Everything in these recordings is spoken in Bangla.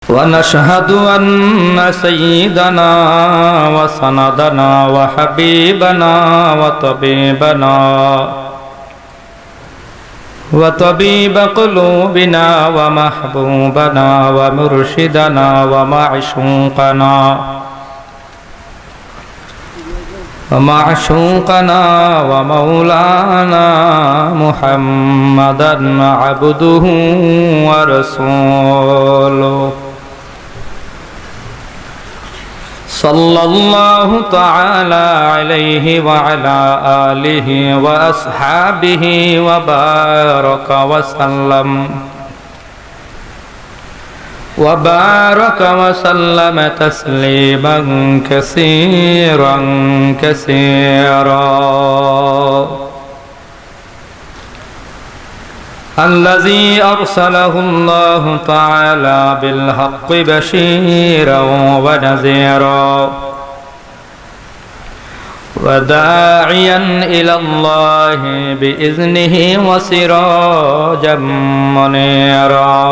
ونشهد أن سيدنا وسندنا وحبيبنا وطبيب قلوبنا ومحبوبنا ومرشدنا ومعشوقنا ومولانا محمدا عبده ورسوله صلى الله تعالى عليه وعلى آله وأصحابه وبارك وسلم تسليما كثيرا الذي أرسله الله تعالى بالحق بشيرا ونذيرا وداعيا إلى الله بإذنه وسراجا منيرا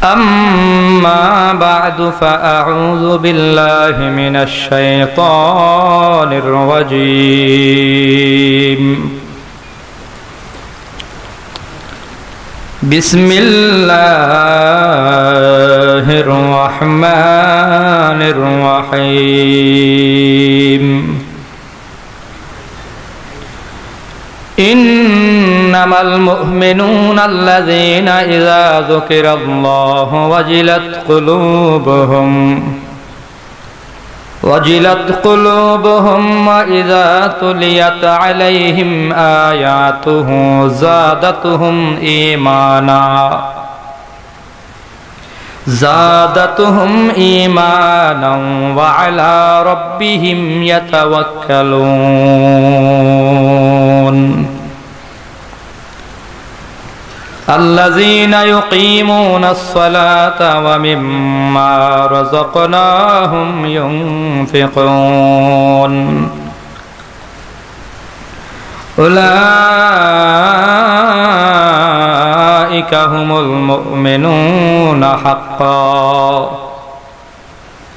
أما بعد فأعوذ بالله من الشيطان الرجيم بسم الله الرحمن الرحيم إنما المؤمنون الذين إذا ذكر الله وجلت قلوبهم وإذا تليت عليهم آياته زادتهم إيمانا وعلى ربهم يتوكلون الذين يقيمون الصلاة ومما رزقناهم ينفقون أولئك هم المؤمنون حقا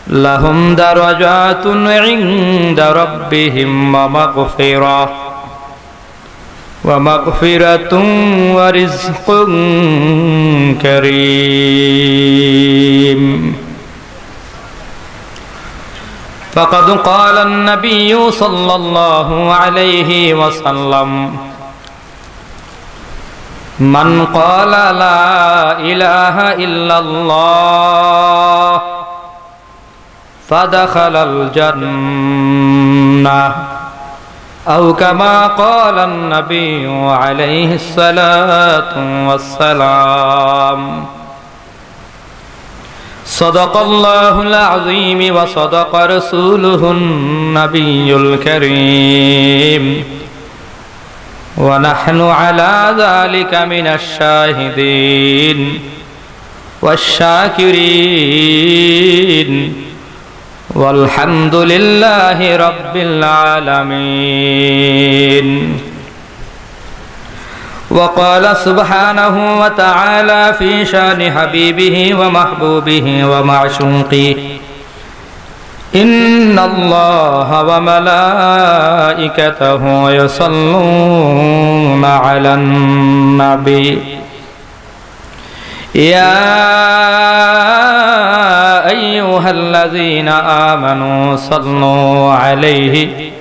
لهم درجات عند ربهم ومغفرة ورزق كريم فقد قال النبي صلى الله عليه وسلم من قال لا إله إلا الله فدخل الجنة أو كما قال النبي عليه الصلاة والسلام صدق الله العظيم وصدق رسوله النبي الكريم ونحن على ذلك من الشاهدين والشاكرين والحمد لله رب العالمين وقال سبحانه وتعالى في شان حبيبه ومحبوبه ومعشوقه إن الله وملائكته يصلون على النبي يا أيها الذين آمنوا صلوا عليه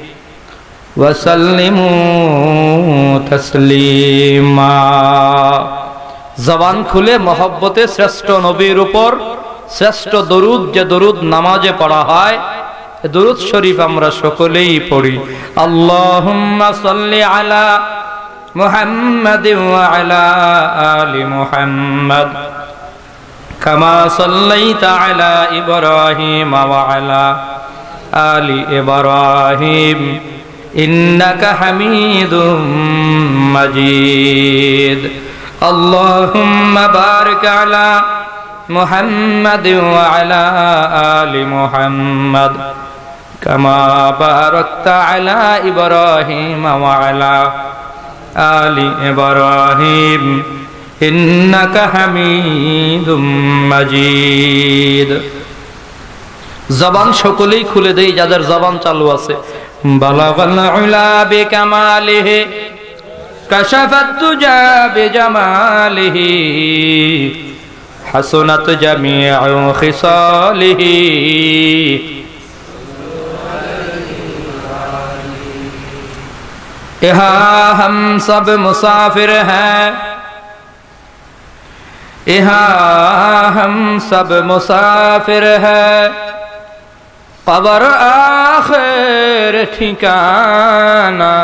وسلموا تسليما জবান খুলে মহব্বতে শ্রেষ্ঠ নবীর উপর শ্রেষ্ঠ দরুদ, যে দরুদ নামাজে পড়া হয়, দরুদ শরীফ আমরা সকলেই পড়ি। আল্লাহুম্মা সাল্লি আলা মুহাম্মাদিন ওয়া আলা আলি মুহাম্মাদ কামা সাল্লাইতা আলা ইব্রাহিম ওয়া আলা আলি ইব্রাহিম ইন্নাকা হামিদুম মাজিদ। আল্লাহুম্মা বারিক আলা মুহাম্মাদিন ওয়া আলা আলি মুহাম্মাদ কামা বারাকতা আলা ইব্রাহিম ওয়া আলা আলি ইব্রাহিম ইন্নাকা হামিদুম মাজিদ। জবান সকলেই খুলে দেই যাদের জবান চালু আছে। বালাগাল উলা বিকামালিহি কাশাফাত তুজা বিজামালিহি হাসনাত জামিউ খিসালিহি। यहाँ हम सब मुसाफिर हैं, यहाँ हम सब मुसाफिर हैं, कब्र आखिर ठिकाना।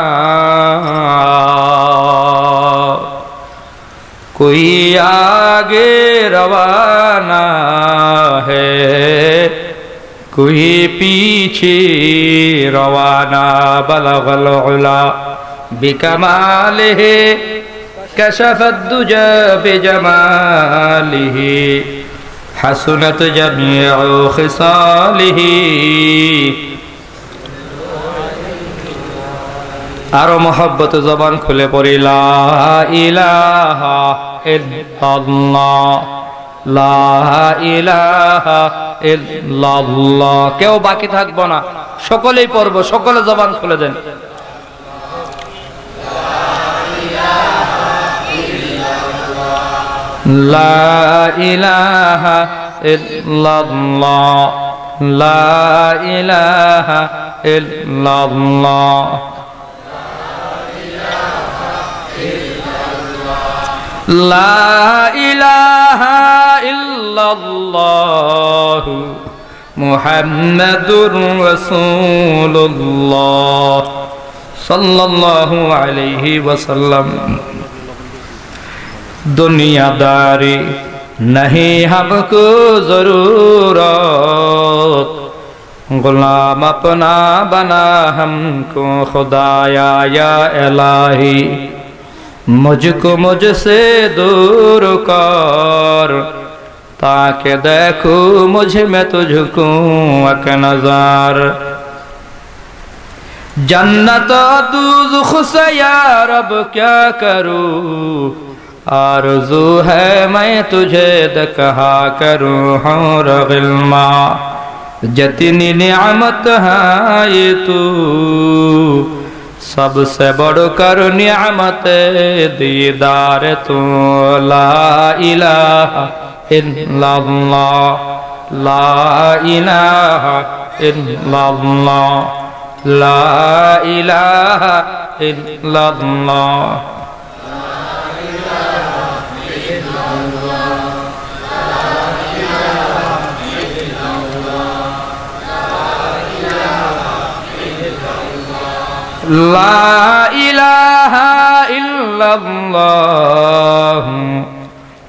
कोई आगे रवाना है, कोई पीछे रवाना। बलगल उला बिकमालिहि कशफत दुजा बिजमालिहि हसनत जमीउ खिसालिहि। आरो मोहब्बत जबान खुले पड़ी ला इलाहा इल्लल्लाह, ला इलाहा इल्लल्लाह। केउ बाकी থাকবো না, সকলেই পড়ব, সকলে জবান খুলে দেন। লা ইলাহা ইল্লাল্লাহ, লা ইলাহা ইল্লাল্লাহ, লা ইলাহা ইল্লাল্লাহ মুহাম্মাদুর রাসূলুল্লাহ সাল্লাল্লাহু আলাইহি ওয়াসাল্লাম। दुनियादारी नहीं हमको जरूरत, गुलाम अपना बना हमको खुदाया या इलाही। मुझको मुझसे दूर कर ताकि देखूं मुझ में तुझको एक नज़र। जन्नत दोज़ख से या रब क्या करूं, आरज़ू है मैं तुझे कहा करूं। हौर गिल्मा जितनी नियामत है ये तू, सबसे बढ़कर नियामत दीदार तू। ला इलाहा इल्लल्लाह, ला इलाहा इल्लल्लाह, ला इलाहा इल्लल्लाह। ला इलाहा इल्लल्लाह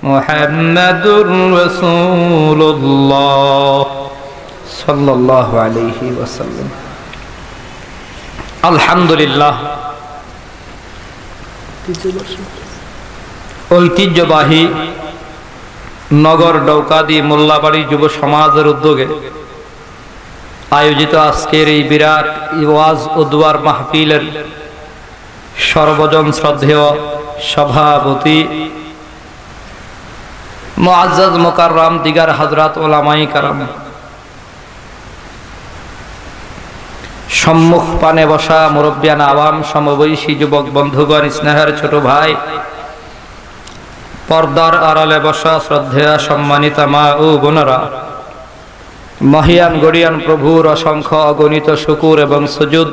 मुहम्मदुर रसूलुल्लाह सल्लल्लाहु अलैहि वसल्लम। अल्हम्दुलिल्लाह, ঐতিহ্যবাহী নগর ডৌকাদি মোল্লাবাড়ি যুব সমাজের উদ্যোগে আয়োজিত আজকের এই বিরাট ওয়াজ ও দুয়ার মাহফিলের সর্বজন শ্রদ্ধেয় সভাপতি মুআজ্জাজ মুকাররম দিগার হযরত উলামায়ে কেরাম, সম্মুখ পানে বসা মুরব্বিয়ান আওয়াম, সমবয়সী যুবক বন্ধুগণ, স্নেহের ছোট ভাই, পর্দার আড়ালে বসা শ্রদ্ধেয়া সম্মানিতা মা ও বোনেরা, মহিয়ান গড়িয়ান প্রভুর অসংখ্য অগণিত শুকুর এবং সুজুদ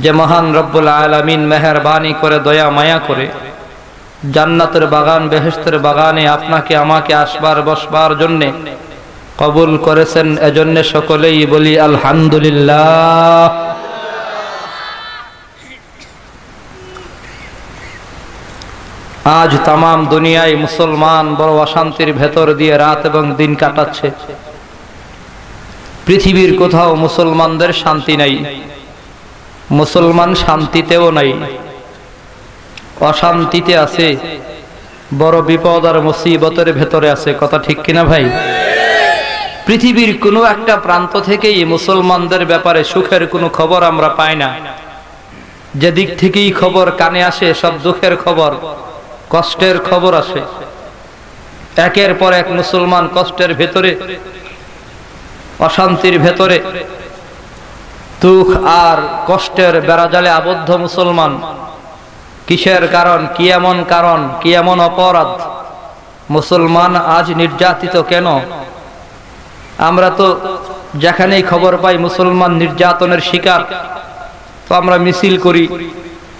যে মহান রব্বুল আলামিন মেহেরবানি করে দয়া মায়া করে জান্নাতের বাগান বেহেশতের বাগানে আপনাকে আমাকে আসবার বসবার জন্য কবুল করেছেন। এজন্য সকলেই বলি আলহামদুলিল্লাহ। আজ তামাম দুনিয়ায় মুসলমান বড় অশান্তির ভেতর দিয়ে রাত এবং দিন কাটাচ্ছে। পৃথিবীর কোথাও মুসলমানদের শান্তি নাই, মুসলমান শান্তিতেও নাই, অশান্তিতে আছে, বড় বিপদ আর মুসিবতের ভেতরে আছে। কথা ঠিক কিনা ভাই? পৃথিবীর কোনো একটা প্রান্ত থেকেই মুসলমানদের ব্যাপারে সুখের কোনো খবর আমরা পাই না। যেদিক থেকেই খবর কানে আসে সব দুঃখের খবর। কষ্টের খবর আসে। একের পর এক মুসলমান কষ্টের ভেতরে, অশান্তির ভেতরে, দুঃখ আর কষ্টের বেড়াজালে আবদ্ধ মুসলমান। কিসের কারণ? কি এমন কারণ, কি এমন অপরাধ মুসলমান আজ নির্যাতিত কেন? আমরা তো যেখানেই খবর পাই মুসলমান নির্যাতনের শিকার, তো আমরা মিছিল করি,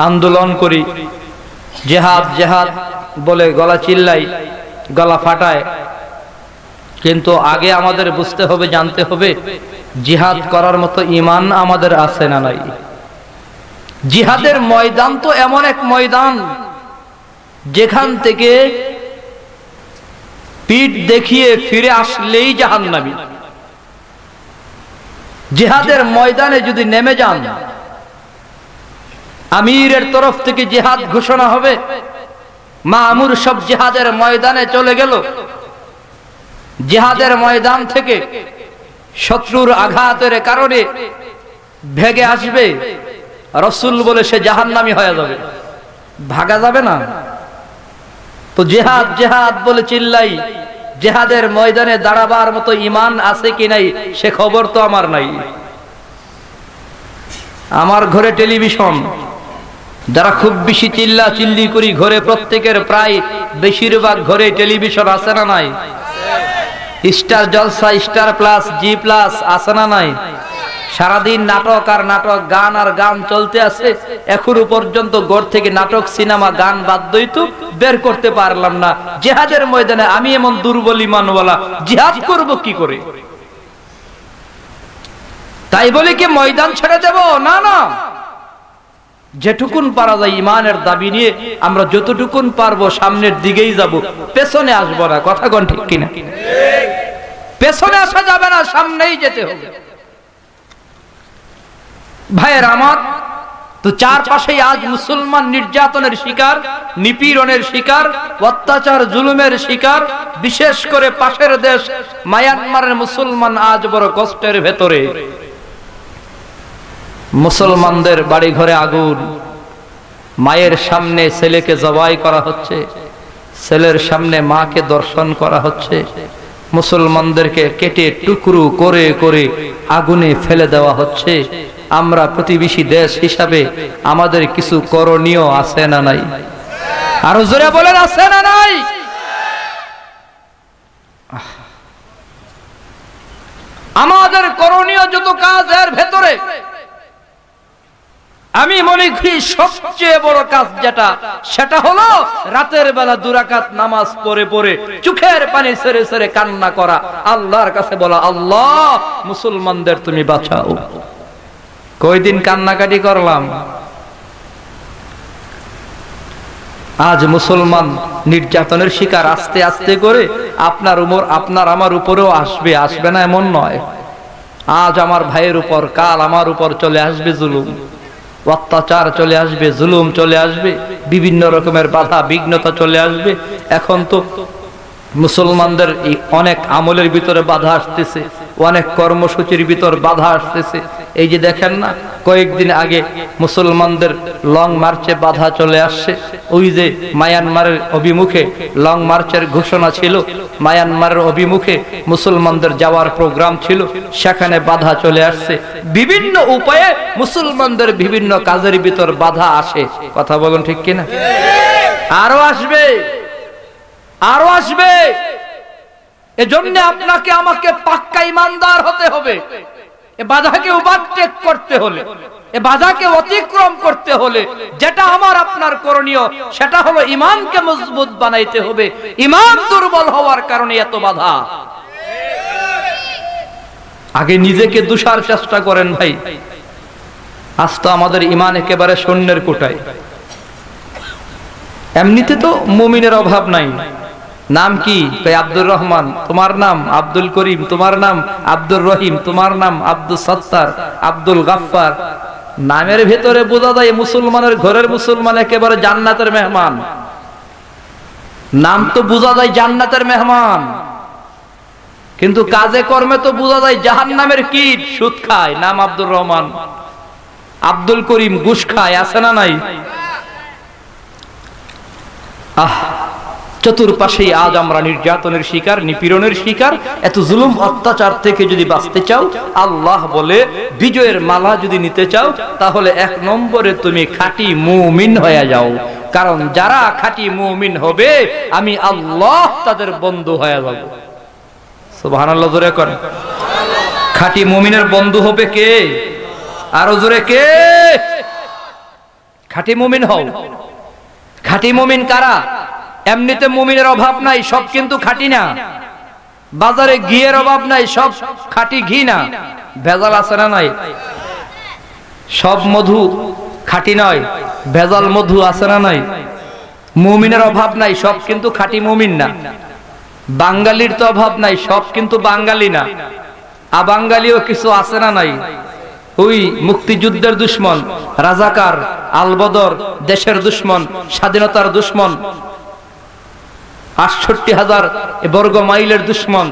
আন্দোলন করি, জেহাদ জেহাদ বলে গলা চিল্লাই, গলা ফাটায়। কিন্তু আগে আমাদের বুঝতে হবে, জানতে হবে, জিহাদ করার মতো ঈমান আমাদের আছে না নাই? জিহাদের ময়দান তো এমন এক ময়দান যেখান থেকে পিঠ দেখিয়ে ফিরে আসলেই জাহান্নামী। জিহাদের ময়দানে যদি নেমে যান, আমিরের তরফ থেকে জিহাদ ঘোষণা হবে, মামুর সব জিহাদের ময়দানে চলে গেল, জিহাদের ময়দান থেকে শত্রুর আঘাতের কারণে ভেগে আসবে, রাসূল বলে সে জাহান্নামী হয়ে যাবে, ভাগা যাবে না। তো জিহাদ জিহাদ বলে চিল্লাই, জিহাদের ময়দানে দাঁড়াবার মতো ঈমান আছে কি নাই সে খবর তো আমার নাই। আমার ঘরে টেলিভিশন, যারা খুব বেশি চিল্লা চিল্লি করি, ঘরে প্রত্যেকের প্রায় বেশিরভাগ ঘরে টেলিভিশন আছে না নাই? স্টার জলসা, স্টার প্লাস, জি প্লাস আছে না নাই? সারাদিন নাটক আর নাটক, গান আর গান চলতে আছে। এখনো পর্যন্ত ঘর থেকে নাটক, সিনেমা, গান বাধ্যই তো বের করতে পারলাম না। জিহাদের ময়দানে আমি এমন দুর্বল ঈমানওয়ালা, জিহাদ করব কি করে? তাই বলে কি ময়দান ছেড়ে দেব? না না, যেটুকুন পারা যায় ঈমানের দাবি নিয়ে আমরা যতটুকুন পারবো সামনের দিকেই যাব, পেছনে আসবো না। কথা কোন ঠিক কিনা? পেছনে আসা যাবে না, সামনেই যেতে হবে। ভাইয়ের আমার, তো চারপাশেই আজ মুসলমান নির্যাতনের শিকার, নিপীড়নের শিকার, অত্যাচার জুলুমের শিকার। বিশেষ করে পাশের দেশ মায়ানমারের মুসলমান আজ বড় কষ্টের ভেতরে। মুসলমানদের বাড়ি ঘরে আগুন, মায়ের সামনে ছেলেকে জবাই করা হচ্ছে, ছেলের সামনে মাকে দর্শন করা হচ্ছে, মুসলমানদেরকে কেটে টুকরো করে করে আগুনে ফেলে দেওয়া হচ্ছে। আমরা প্রতিবেশী দেশ হিসাবে আমাদের কিছু করণীয় আছে না নাই? আরো জোরে বলেন, আছে না নাই? আমাদের করণীয় যত কাজ এর ভেতরে আমি মনে করি সবচেয়ে বড় কাজ যেটা, সেটা হলো রাতের বেলা 2 রাকাত নামাজ পড়ে পড়ে চোখের পানি ছেড়ে ছেড়ে কান্না করা, আল্লাহর কাছে বলা, আল্লাহ মুসলমানদের তুমি বাঁচাও। কয়দিন কান্নাকাটি করলাম। আজ মুসলমান নির্যাতনের শিকার আস্তে আস্তে করে আপনার আমার উপরেও আসবে, আসবে না এমন নয়। আজ আমার ভাইয়ের উপর, কাল আমার উপর চলে আসবে জুলুম, অত্যাচার চলে আসবে, জুলুম চলে আসবে, বিভিন্ন রকমের বাধা বিঘ্নতা চলে আসবে। এখন তো মুসলমানদের অনেক আমলের ভিতরে বাধা আসতেছে, অনেক কর্মসূচির ভিতর বাধা আসতেছে। এই যে দেখেন না, কয়েকদিন আগে মুসলমানদের লং মার্চে বাধা চলে আসছে। ওই যে মায়ানমারের অভিমুখে লং মার্চের ঘোষণা ছিল, মায়ানমারের অভিমুখে মুসলমানদের যাওয়ার প্রোগ্রাম ছিল, সেখানে বাধা চলে আসছে। বিভিন্ন উপায়ে মুসলমানদের বিভিন্ন কাজের ভিতর বাধা আসে। কথা বলুন ঠিক কিনা? আরো আসবে, আরো আসবে। এজন্য আপনাকে আমাকে পাক্কা ঈমানদার হতে হবে। এ বাধাকে ওভারটেক করতে হলে, এ বাধাকে অতিক্রম করতে হলে যেটা আমার আপনার করণীয় সেটা হলো ঈমানকে মজবুত বানাইতে হবে। ঈমান দুর্বল হওয়ার কারণে এত বাধা। আগে নিজেকে দুষার চেষ্টা করেন ভাই। আজ তো আমাদের ঈমান একেবারে শূন্যের কোটায়। এমনিতে তো মুমিনের অভাব নাই। নাম কি? আব্দুর রহমান, তোমার নাম আব্দুল করিম, তোমার নাম আব্দুর রহিম, তোমার নাম আব্দুল সত্তার, আব্দুল গাফফার। নামের ভেতরে বোঝা যায় মুসলমানের ঘরের মুসলমান একেবারে জান্নাতের মেহমান। নাম তো বোঝা যায় জান্নাতের মেহমান, কিন্তু কাজে কর্মে তো বোঝা যায় জাহান্নামের কীট, সুদ খায়। নাম আব্দুর রহমান, আব্দুল করিম ঘুষ খায়, আছে না নাই? চতুর্পাশেই আজ আমরা নির্যাতনের শিকার, নিপীড়নের শিকার। এত জুলুম অত্যাচার থেকে যদি বাঁচতে চাও, আল্লাহ বলে বিজয়ের মালা যদি নিতে চাও, তাহলে 1 নম্বরে তুমি খাঁটি মুমিন হয়ে যাও। কারণ যারা খাঁটি মুমিন হবে, আমি আল্লাহ তাদের বন্ধু হয়ে যাব। সুবহানাল্লাহ জোরে করেন। খাঁটি মুমিনের বন্ধু হবে কে? আরো জোরে কে? খাঁটি মুমিন হও। খাঁটি মুমিন কারা? এমনিতে মুমিনের অভাব নাই, সব কিন্তু খাঁটি না। বাজারে ঘিয়ের অভাব নাই, সব খাঁটি ঘি না। ভেজাল আছে না নাই? সব মধু খাঁটি নয়, ভেজাল মধু আছে না নাই? মুমিনের অভাব নাই, সব কিন্তু খাঁটি মুমিন না। বাঙালির তো অভাব নাই, সব কিন্তু বাঙালি না। আবাঙ্গালিও কিছু আছে না নাই? ওই মুক্তিযুদ্ধের দুশ্মন, রাজাকার, আলবদর, দেশের দুশ্মন, স্বাধীনতার দুশ্মন, ৬৮,০০০ বর্গ মাইলের দুশ্মন।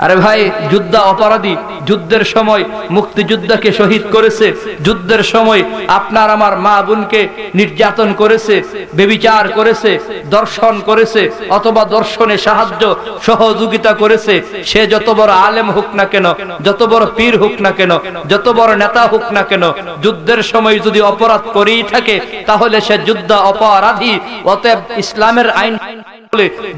আরে ভাই, যুদ্ধ অপরাধী, যুদ্ধের সময় মুক্তিযোদ্ধাকে শহীদ করেছে, যুদ্ধের সময় আপনার আমার মা বোনকে নির্যাতন করেছে, ব্যভিচার করেছে, দর্শন করেছে, অথবা দর্শনে সাহায্য সহযোগিতা করেছে। সে যত বড় আলেম হোক না কেন, যত বড় পীর হোক না কেন, যত বড় নেতা হোক না কেন, যুদ্ধের সময় যদি অপরাধ করেই থাকে, তাহলে সে যুদ্ধ অপরাধী। অতএব ইসলামের আইন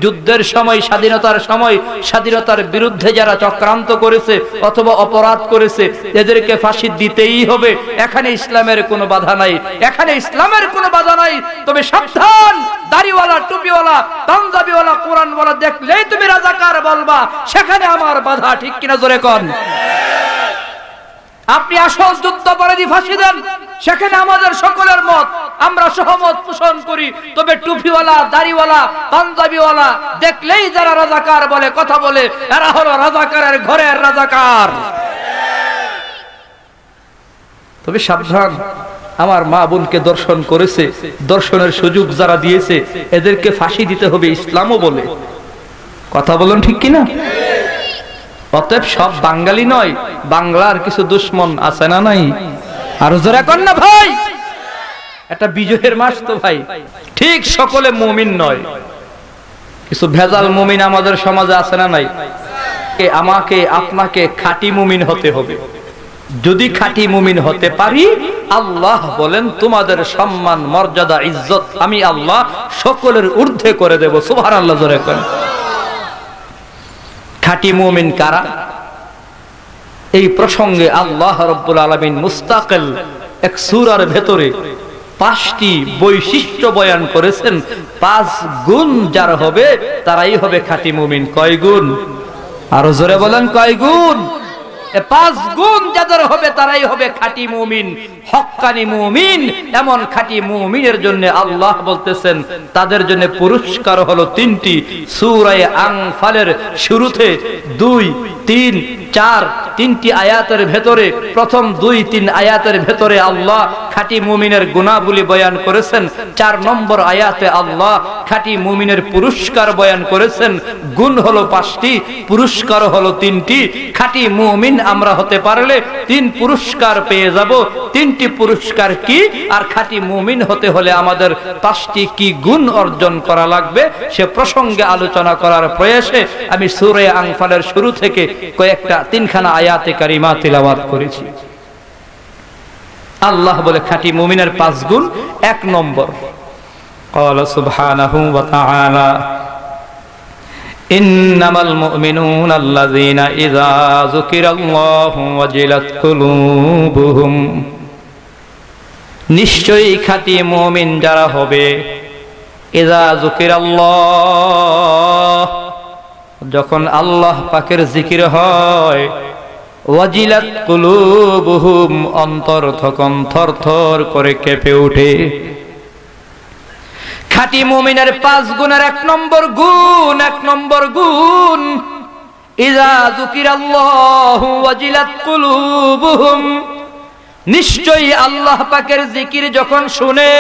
যুদ্ধের সময়, স্বাধীনতার সময়, স্বাধীনতার বিরুদ্ধে যারা চক্রান্ত করেছে অথবা অপরাধ করেছে, এদেরকে ফাঁসি দিতেই হবে। এখানে ইসলামের কোনো বাধা নাই, এখানে ইসলামের কোনো বাধা নাই। তবে সাবধান, দাড়িওয়ালা, টুপিওয়ালা, পাঞ্জাবিওয়ালা, কোরআনওয়ালা দেখলেই তুমি রাজাকার বলবা, সেখানে আমার বাধা। ঠিক কিনা জোরে কোন? আপনি আসল যুদ্ধাপরাধী ফাঁসি দেন, সেখানে আমাদের সকলের মত, আমরা সহমত পোষণ করি। তবে টুপিওয়ালা, দাড়িওয়ালা, পাঞ্জাবিওয়ালা দেখলেই যারা রাজাকার বলে, কথা বলে, এরা হলো রাজাকারের ঘরের রাজাকার। তবে সাবধান, আমার মা বোনকে দর্শন করেছে, দর্শনের সুযোগ যারা দিয়েছে, এদেরকে ফাঁসি দিতে হবে ইসলামও বলে। কথা বলুন ঠিক কিনা? অতএব সব বাঙালি নয়, বাংলার কিছু দুশ্মন আছে না নাই? আর যারা কন না ভাই, এটা বিজয়ের মাস তো ভাই। ঠিক সকলে মুমিন নয়, কিছু ভেজাল মুমিন আমাদের সমাজে আছে না নাই? আমাকে আপনাকে খাঁটি মুমিন হতে হবে। যদি খাঁটি মুমিন হতে পারি, আল্লাহ বলেন তোমাদের সম্মান, মর্যাদা, ইজ্জত আমি আল্লাহ সকলের ঊর্ধ্বে করে দেব। সুবহানাল্লাহ জোরে করেন। খাঁটি মুমিন কারা? এই প্রসঙ্গে আল্লাহ রাব্বুল আলামিন মুস্তাকিল এক সূরার ভেতরে 5টি বৈশিষ্ট্য বয়ান করেছেন। 5 গুণ যার হবে, তারাই হবে খাঁটি মুমিন। কয় গুণ? আরো জোরে বলেন, কয় গুণ? 5 গুণ যাদের হবে, তারাই হবে খাঁটি মুমিন, হক্কানি মুমিন। এমন খাঁটি মুমিনের জন্য আল্লাহ বলতেছেন, তাদের জন্য পুরস্কার হলো 3টি। সূরা আনফালের শুরুতে 2, 3, 4 3টি আয়াতের ভেতরে, প্রথম 2-3 আয়াতের ভেতরে আল্লাহ খাঁটি মুমিনের গুণাবলী বয়ান করেছেন। 4 নম্বর আয়াতে আল্লাহ খাঁটি মুমিনের পুরস্কার বয়ান করেছেন। গুণ হলো 5টি, পুরস্কার হলো 3টি। খাঁটি মুমিন আমরা হতে পারলে 3 পুরস্কার পেয়ে যাব। 3টি পুরস্কার কি? আর খাঁটি মুমিন হতে হলে আমাদের 5টি কি গুণ অর্জন করা লাগবে, সে প্রসঙ্গে আলোচনা করার প্রয়াসে আমি সূরা আনফালের শুরু থেকে কয়েকটা 3খানা আয়াতে কারিমা তিলাওয়াত করেছি। আল্লাহ বলে খাঁটি মুমিনের 5 গুণ। 1 নম্বর, ক্বালা সুবহানাহু ওয়া তাআলা, ইন্নামাল মুমিনুনা আল্লাযীনা ইযা যুকিরাল্লাহু ওয়াজিলাত কুলুবুহুম। নিশ্চয়ই খাঁটি মুমিন যারা হবে, ইযা যুকিরাল্লাহ, যখন আল্লাহ পাকের জিকির হয়, ওয়াজিলাত কুলুবুহুম, অন্তর তখন থরথর করে কেঁপে ওঠে। খাঁটি মুমিনের 5 গুণের 1 নম্বর গুণ, 1 নম্বর গুণ, ইযা যুকিরাল্লাহু ওয়াজিলাত কুলুবুহুম। নিশ্চয়ই আল্লাহ পাকের জিকির যখন শুনে,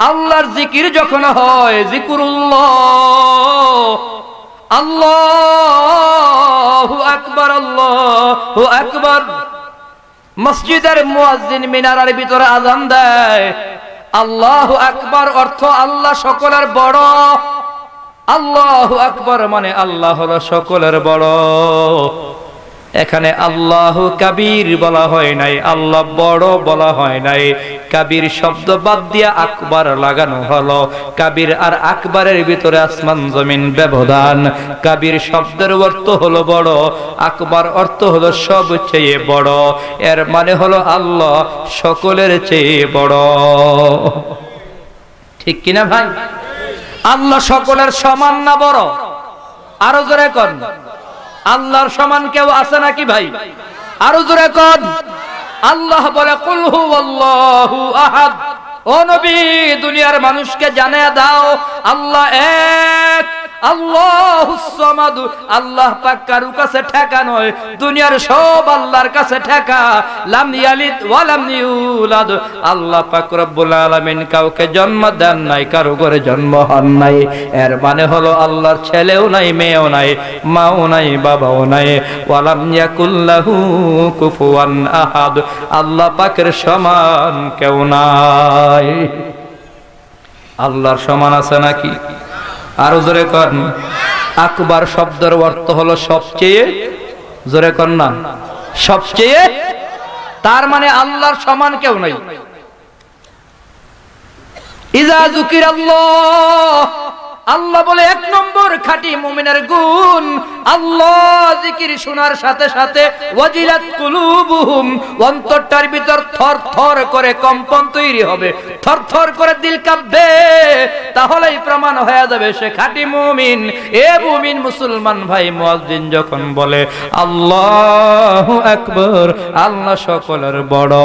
আল্লাহর জিকির যখন হয়, জিকরুল্লাহ, আল্লাহু আকবার, আল্লাহু আকবার। মসজিদের মুয়াজ্জিন মিনারের ভিতরে আযান দেয়, আল্লাহু আকবার অর্থ আল্লাহ সকলের বড়। আল্লাহু আকবার মানে আল্লাহ হলো সকলের বড়। এখানে আল্লাহ কাবীর বলা হয় নাই, আল্লাহ বড় বলা হয় নাই। কাবীর শব্দ বাদ দিয়া আকবার লাগানো হলো। কাবীর আর আকবরের ভিতরে আসমান জমিন ব্যবধান। কাবীর শব্দের অর্থ হলো বড়, আকবার অর্থ হলো সবচেয়ে বড়। এর মানে হলো আল্লাহ সকলের চেয়ে বড়। ঠিক কিনা ভাই? আল্লাহ সকলের সমান না বড়? আরো জোরে কোন, আল্লাহর সমান কেউ আছে নাকি ভাই? আরো জোরে কোন। আল্লাহ বলে কুল হুয়াল্লাহু আহাদ। ও নবী, দুনিয়ার মানুষকে জানিয়ে দাও আল্লাহ এক, আল্লাহুস সামাদ। আল্লাহ পাক কারো কাছে ঠেকা নয়, দুনিয়ার সব আল্লাহর কাছে ঠেকা। লাম ইয়ালিদ ওয়া লাম ইউলাদ। আল্লাহ পাক রব্বুল আলামিন কাউকে জন্ম দেন নাই, কারো ঘরে জন্ম হন নাই। এর মানে হলো আল্লাহর ছেলেও নাই, মেয়েও নাই, মাও নাই, বাবাও নাই। ওয়া লাম ইয়াকুল্লাহু কুফুয়ান আহাদ। আল্লাহ পাকের সমান কেউ নাই। আল্লাহর সমান আছে নাকি? আরো জোরে কর। আকবার শব্দের অর্থ হলো সবচেয়ে। জোরে কর না, সবচেয়ে। তার মানে আল্লাহর সমান কেউ নাই। ইজা যুকিরাল্লাহ, আল্লাহ বলে এক নম্বর খাঁটি মুমিনের গুণ, আল্লাহ জিকির শোনার সাথে সাথে ওয়াজিলাত কুলুবুহুম, অন্তরটার ভিতর থর থর করে কম্পন তৈরি হবে, থর থর করে দিল কাঁপবে। তাহলেই প্রমাণ হয়ে যাবে সে খাঁটি মুমিন। এ মুমিন মুসলমান ভাই, মুয়াজ্জিন যখন বলে আল্লাহু আকবার, আল্লাহ সকলের বড়,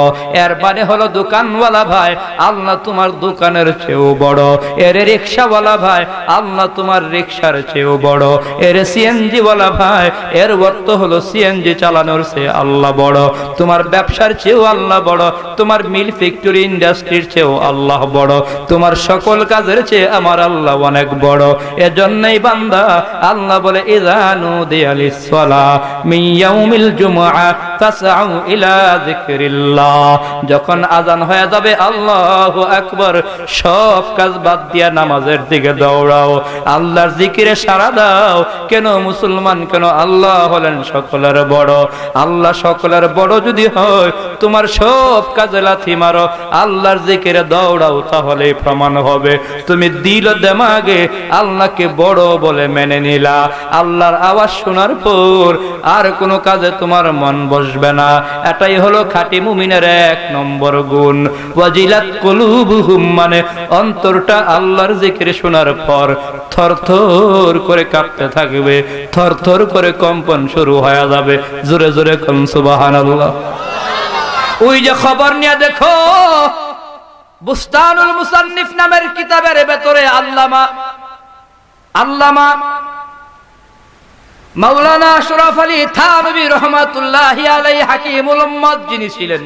এর মানে হলো দোকানওয়ালা ভাই, আল্লাহ তোমার দোকানের চেয়েও বড়। এর রিকশাওয়ালা ভাই, আল্লাহ তোমার রিকশার চেয়েও বড়। এর সিএনজি ওয়ালা ভাই, এর অর্থ হলো সিএনজি চালানোর চেয়ে আল্লাহ বড়। তোমার ব্যবসার চেয়েও আল্লাহ বড়, তোমার মিল ফ্যাক্টরি ইন্ডাস্ট্রির চেয়েও আল্লাহ বড়, তোমার সকল কাজের চেয়ে আমার আল্লাহ অনেক বড়। এজন্যই বান্দা আল্লাহ বলে ইযা নুদিয়া লিস-সালাহ মিন ইয়াউমিল জুমআ ফাসআউ ইলা যিকরিল্লাহ। যখন আযান হয়ে যাবে আল্লাহু আকবার, সব কাজ বাদ দিয়া নামাজের দিকে দৌড়াও, আল্লাহর জিকিরে সাড়া দাও। কেন মুসলমান, কেন? আল্লাহ হলেন সকলের বড়। আল্লাহ সকলের বড় যদি হয়, তোমার সব কাজে লাথি মারো, আল্লাহর জিকিরে দৌড়াও, তাহলেই প্রমাণ হবে তুমি দিল দেমাগে আল্লাহকে বড় বলে মেনে নিলা। আল্লাহর আওয়াজ শোনার পর আর কোনো কাজে তোমার মন বসবে না। এটাই হলো খাঁটি মুমিনের এক নম্বর গুণ। ওয়াজিলাত কুলুবুহুম মানে অন্তরটা আল্লাহর জিকির শোনার পর থর থর করে কাঁপতে থাকবে, থর থর করে কম্পন শুরু হয়ে যাবে। জোরে জোরে কোন সুবহানাল্লাহ। ওই যে খবর নিয়ে দেখো, বুস্তানুল মুসান্নিফ নামের কিতাবের ভেতরে আল্লামা মাওলানা আশরাফ আলী থানভী রহমাতুল্লাহি আলাইহি হাকিমুল উম্মত যিনি ছিলেন,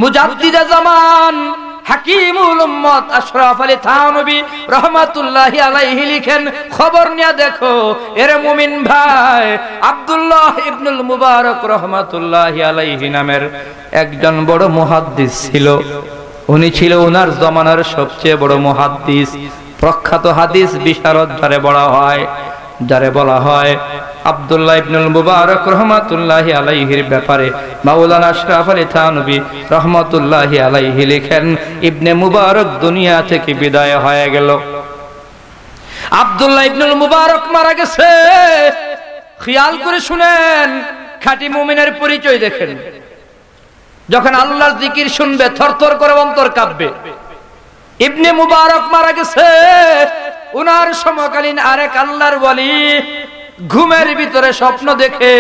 মুজাদ্দিদে জামান, হাকিমুল উম্মত আশরাফ আলী থানভী রহমাতুল্লাহি আলাইহি লিখেন, খবর নিয়ে দেখো এর মুমিন ভাই, আব্দুল্লাহ ইবনুল মুবারক রহমাতুল্লাহি আলাইহি নামের একজন বড় মুহাদ্দিস ছিল। উনি ছিল ওনার জমানার সবচেয়ে বড় মুহাদ্দিস, প্রখ্যাত হাদিস বিশারদ যারে বলা হয়। আব্দুল্লাহ ইবনুল মুবারক রহমাতুল্লাহি আলাইহির ব্যাপারে মাওলানা আশরাফ আলী থানভী রহমাতুল্লাহি আলাইহি লিখেন, ইবনে মুবারক দুনিয়া থেকে বিদায় হয়ে গেল। আব্দুল্লাহ ইবনুল মুবারক মারা গেছে। খেয়াল করে শুনেন, খাঁটি মুমিনের পরিচয় দেখেন। যখন আল্লাহর জিকির শুনবে থরথর করে অন্তর কাঁপবে। ইবনে মুবারক মারা গেছে। উনার সমকালীন আরেক আল্লাহর ওয়ালি ঘুমের ভিতরে স্বপ্ন দেখে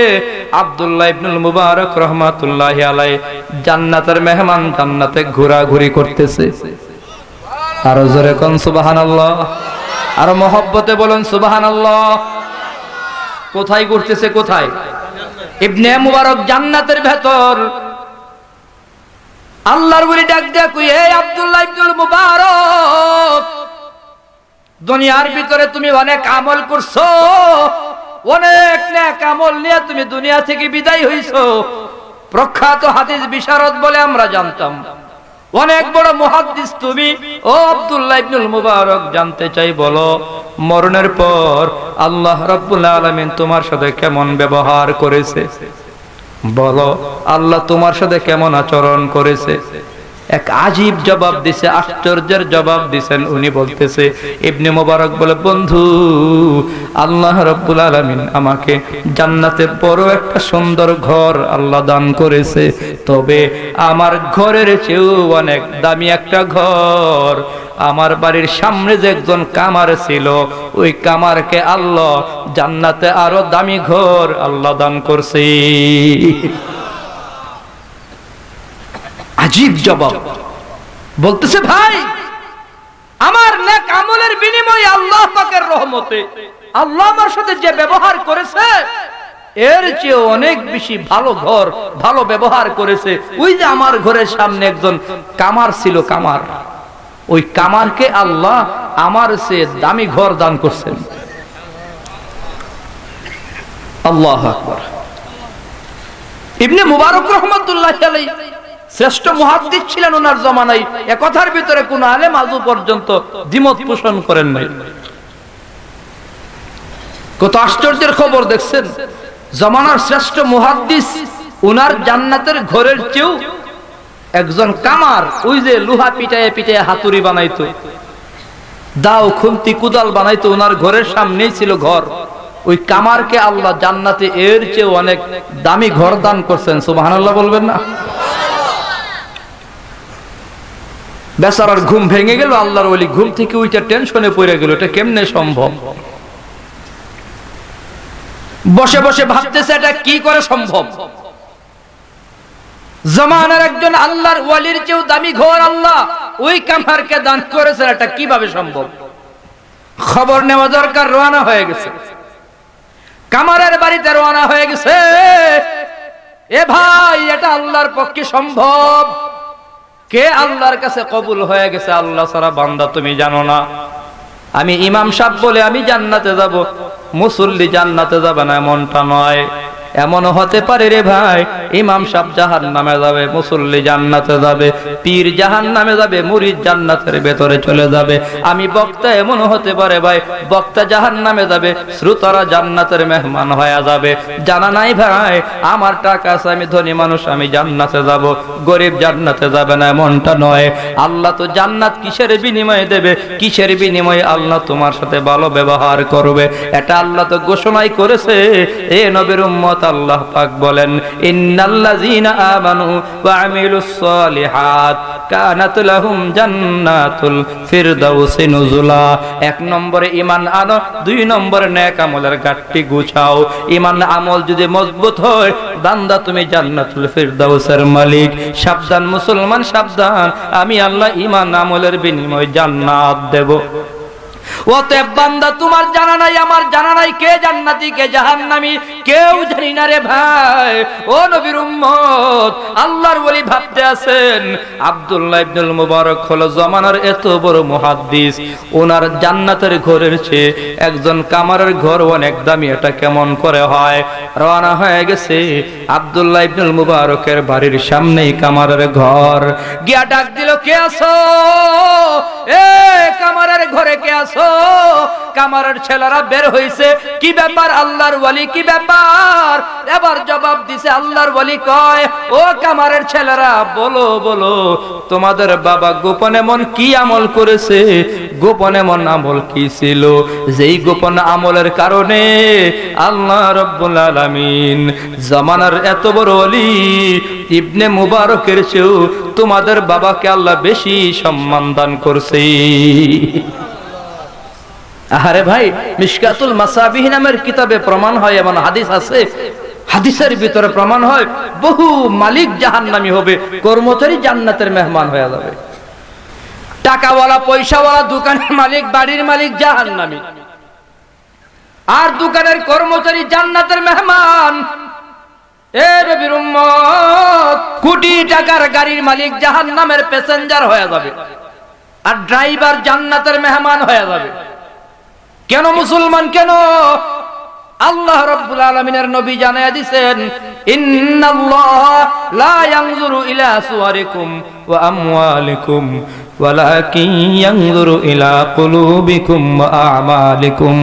আব্দুল্লাহ ইবনুল মুবারক রহমাতুল্লাহি আলাইহি জান্নাতের মেহমান, জান্নাতে ঘোরাঘুরি করতেছে। আরো জোরে কোন সুবহানাল্লাহ, আরো মহব্বতে বলুন সুবহানাল্লাহ। কোথায় ঘুরতেছে? কোথায়? ইবনে মুবারক জান্নাতের ভেতর। আল্লাহর ওলি ডাক দেয়া কই, হে আব্দুল্লাহ ইবনুল মুবারক, দুনিয়ার ভিতরে তুমি অনেক আমল করছো, অনেক নেক আমল নিয়ে তুমি দুনিয়া থেকে বিদায় হইছো। প্রখ্যাত হাদিস বিশারদ বলে আমরা জানতাম। অনেক বড় মুহাদ্দিস তুমি। ও আব্দুল্লাহ ইবনুল মুবারক, জানতে চাই, বলো মরণের পর আল্লাহ রাব্বুল আলামিন তোমার সাথে কেমন ব্যবহার করেছে? বলো আল্লাহ তোমার সাথে কেমন আচরণ করেছে? এক আজীব জবাব দিছে, আশ্চর্যের জবাব দিছেন। উনি বলতেছে, ইবনে মুবারক বলে, বন্ধু, আল্লাহ রাব্বুল আলামিন আমাকে জান্নাতে বড় একটা সুন্দর ঘর আল্লাহ দান করেছে, তবে আমার ঘরের চেয়েও অনেক দামি একটা ঘর আমার বাড়ির সামনে যে একজন কামার ছিল, ওই কামারকে আল্লাহ জান্নাতে আরো দামি ঘর আল্লাহ দান করছে। আজীব জবাব। বলতেছে, ভাই, আমার নেক আমলের বিনিময়ে আল্লাহ পাকের রহমতে আল্লাহ আমার সাথে যে ব্যবহার করেছে, এর চেয়ে অনেক বেশি ভালো ঘর, ভালো ব্যবহার করেছে। ওই যে আমার ঘরের সামনে একজন কামার ছিল, কামার, ওই কামারকে আল্লাহ আমার চেয়ে দামি ঘর দান করছেন। আল্লাহু আকবার। ইবনে মুবারক রাহমাতুল্লাহি আলাইহি শ্রেষ্ঠ মুহাদ্দিস ছিলেন ওনার জমানায়। এ কথার ভিতরে কোন আলেম আজও পর্যন্ত দ্বিমত পোষণ করেন নাই। কত আশ্চর্যের খবর দেখছেন! জমানার শ্রেষ্ঠ মুহাদ্দিস, ওনার জান্নাতের ঘরের চেয়েও একজন কামার, ওই যে লোহা পিটায়ে পিটায়ে হাতুড়ি বানাইতো, দাও খুন্তি কুদাল বানাইতো, ওনার ঘরের সামনেই ছিল ঘর। ওই কামারকে আল্লাহ জান্নাতে এর চেয়ে অনেক দামি ঘর দান করছেন। সুবহানাল্লাহ বলবেন না? বেচারার ঘুম ভেঙে গেল। আল্লাহর ওলি ঘুম থেকে উইটা টেনশনে পড়ে গেল, এটা কেমনে সম্ভব? বসে বসে ভাবতেছে, এটা কি করে সম্ভব? জামানার একজন আল্লাহর ওয়ালির চেয়েও দামি ঘর আল্লাহ ওই কামারকে দান করেছে, এটা কিভাবে সম্ভব? খবর নেওয়া দরকার। রওনা হয়ে গেছে, কামারের বাড়িতে রওনা হয়ে গেছে। এ ভাই, এটা আল্লাহর পক্ষে সম্ভব? কে আল্লাহর কাছে কবুল হয়ে গেছে? আল্লাহ ছাড়া বান্দা তুমি জানো না? আমি ইমাম সাহেব বলে আমি জান্নাতে যাব, মুসল্লি জান্নাতে যাবে না এমনটা নয়। এমনও হতে পারে রে ভাই, ইমাম সাহেব জাহান্নামে যাবে, মুসল্লি জান্নাতে যাবে, পীর জাহান্নামে যাবে, মুরিদ জান্নাতের ভেতরে চলে যাবে। আমি বক্তা, এমনও হতে পারে ভাই, বক্তা জাহান্নামে যাবে, শ্রোতারা জান্নাতের মেহমান হয়ে যাবে। জানা নাই ভাই, আমার টাকা আছে, আমি ধনী মানুষ, আমি জান্নাতে যাব, গরিব জান্নাতে যাবে না এমনটা নয়। আল্লাহ তো জান্নাত কিসের বিনিময়ে দেবে? কিসের বিনিময়ে আল্লাহ তোমার সাথে ভালো ব্যবহার করবে, এটা আল্লাহ তো ঘোষণাই করেছে। এ নবীর উম্মত, আল্লাহ পাক বলেন, ইন্নাল্লাযীনা আমানু ওয়া আমিলুস সালিহাত কানাত লাহুম জান্নাতুল ফিরদাউসি নুজুলা। এক নম্বরে ঈমান আনো, দুই নম্বরে নেক আমলের গাঁটটি গুছাও। ঈমান আমল যদি মজবুত হয়, বান্দা তুমি জান্নাতুল ফিরদাউসের মালিক। সাবধান মুসলমান, সাবধান, আমি আল্লাহ ঈমান আমলের বিনিময়ে জান্নাত দেব। অতএব বান্দা, তোমার জানা নাই, আমার জানা নাই, কে জান্নাতি কে জাহান্নামী কেউ জানি না রে ভাই। ও নবীর উম্মত, আল্লাহর ওলি ভাবতে আছেন, আব্দুল্লাহ ইবনুল মুবারক হলো জমানার এত বড় মুহাদ্দিস, ওনার জান্নাতের ঘরের চেয়ে একজন কামারের ঘর অনেক দামি, এটা কেমন করে হয়? রওনা হয়ে গেছে। আব্দুল্লাহ ইবনুল মুবারকের বাড়ির সামনেই কামারের ঘর। গিয়া ডাক দিল, কে আছো? এ কামারের ঘরে কে আছো? কামারের ছেলেরা বের হইছে। কি ব্যাপার আল্লাহর ওয়ালি, কি ব্যাপার? এবার জবাব দিছে আল্লাহর ওয়ালি, কয়, ও কামারের ছেলেরা, বলো বলো, তোমাদের বাবা গোপন এমন কি আমল করেছে? গোপন এমন আমল কি ছিল যেই গোপন আমলের কারণে আল্লাহ রাব্বুল আলামিন জামানার এত বড় ওলি ইবনে মুবারকের চেয়েও তোমাদের বাবাকে আল্লাহ বেশি সম্মান দান করছে? আরে ভাই, মিশকাতুল মাসাবিহ নামের কিতাবে প্রমাণ হয়, এমন হাদিস আছে, হাদিসের ভিতরে প্রমাণ হয়, বহু মালিক জাহান্নামী হবে, কর্মচারী জান্নাতের মেহমান হয়ে যাবে। টাকাওয়ালা পয়সাওয়ালা দোকানের মালিক, বাড়ির মালিক জাহান্নামী, আর দোকানের কর্মচারী জান্নাতের মেহমান। এ নবীর উম্মত, কোটি টাকার গাড়ির মালিক জাহান্নামের প্যাসেঞ্জার হয়ে যাবে, আর ড্রাইভার জান্নাতের মেহমান হয়ে যাবে। কেন মুসলমান, কেন? আল্লাহ রাব্বুল আলামিনের নবী জানায়া দিবেন, ইন্নাল্লাহা লা ইয়ানজুরু ইলা সুওয়ারিকুম ওয়া আমওয়ালিকুম ওয়ালাকিন ইয়ানজুরু ইলা কুলুবিকুম ওয়া আমালিকুম।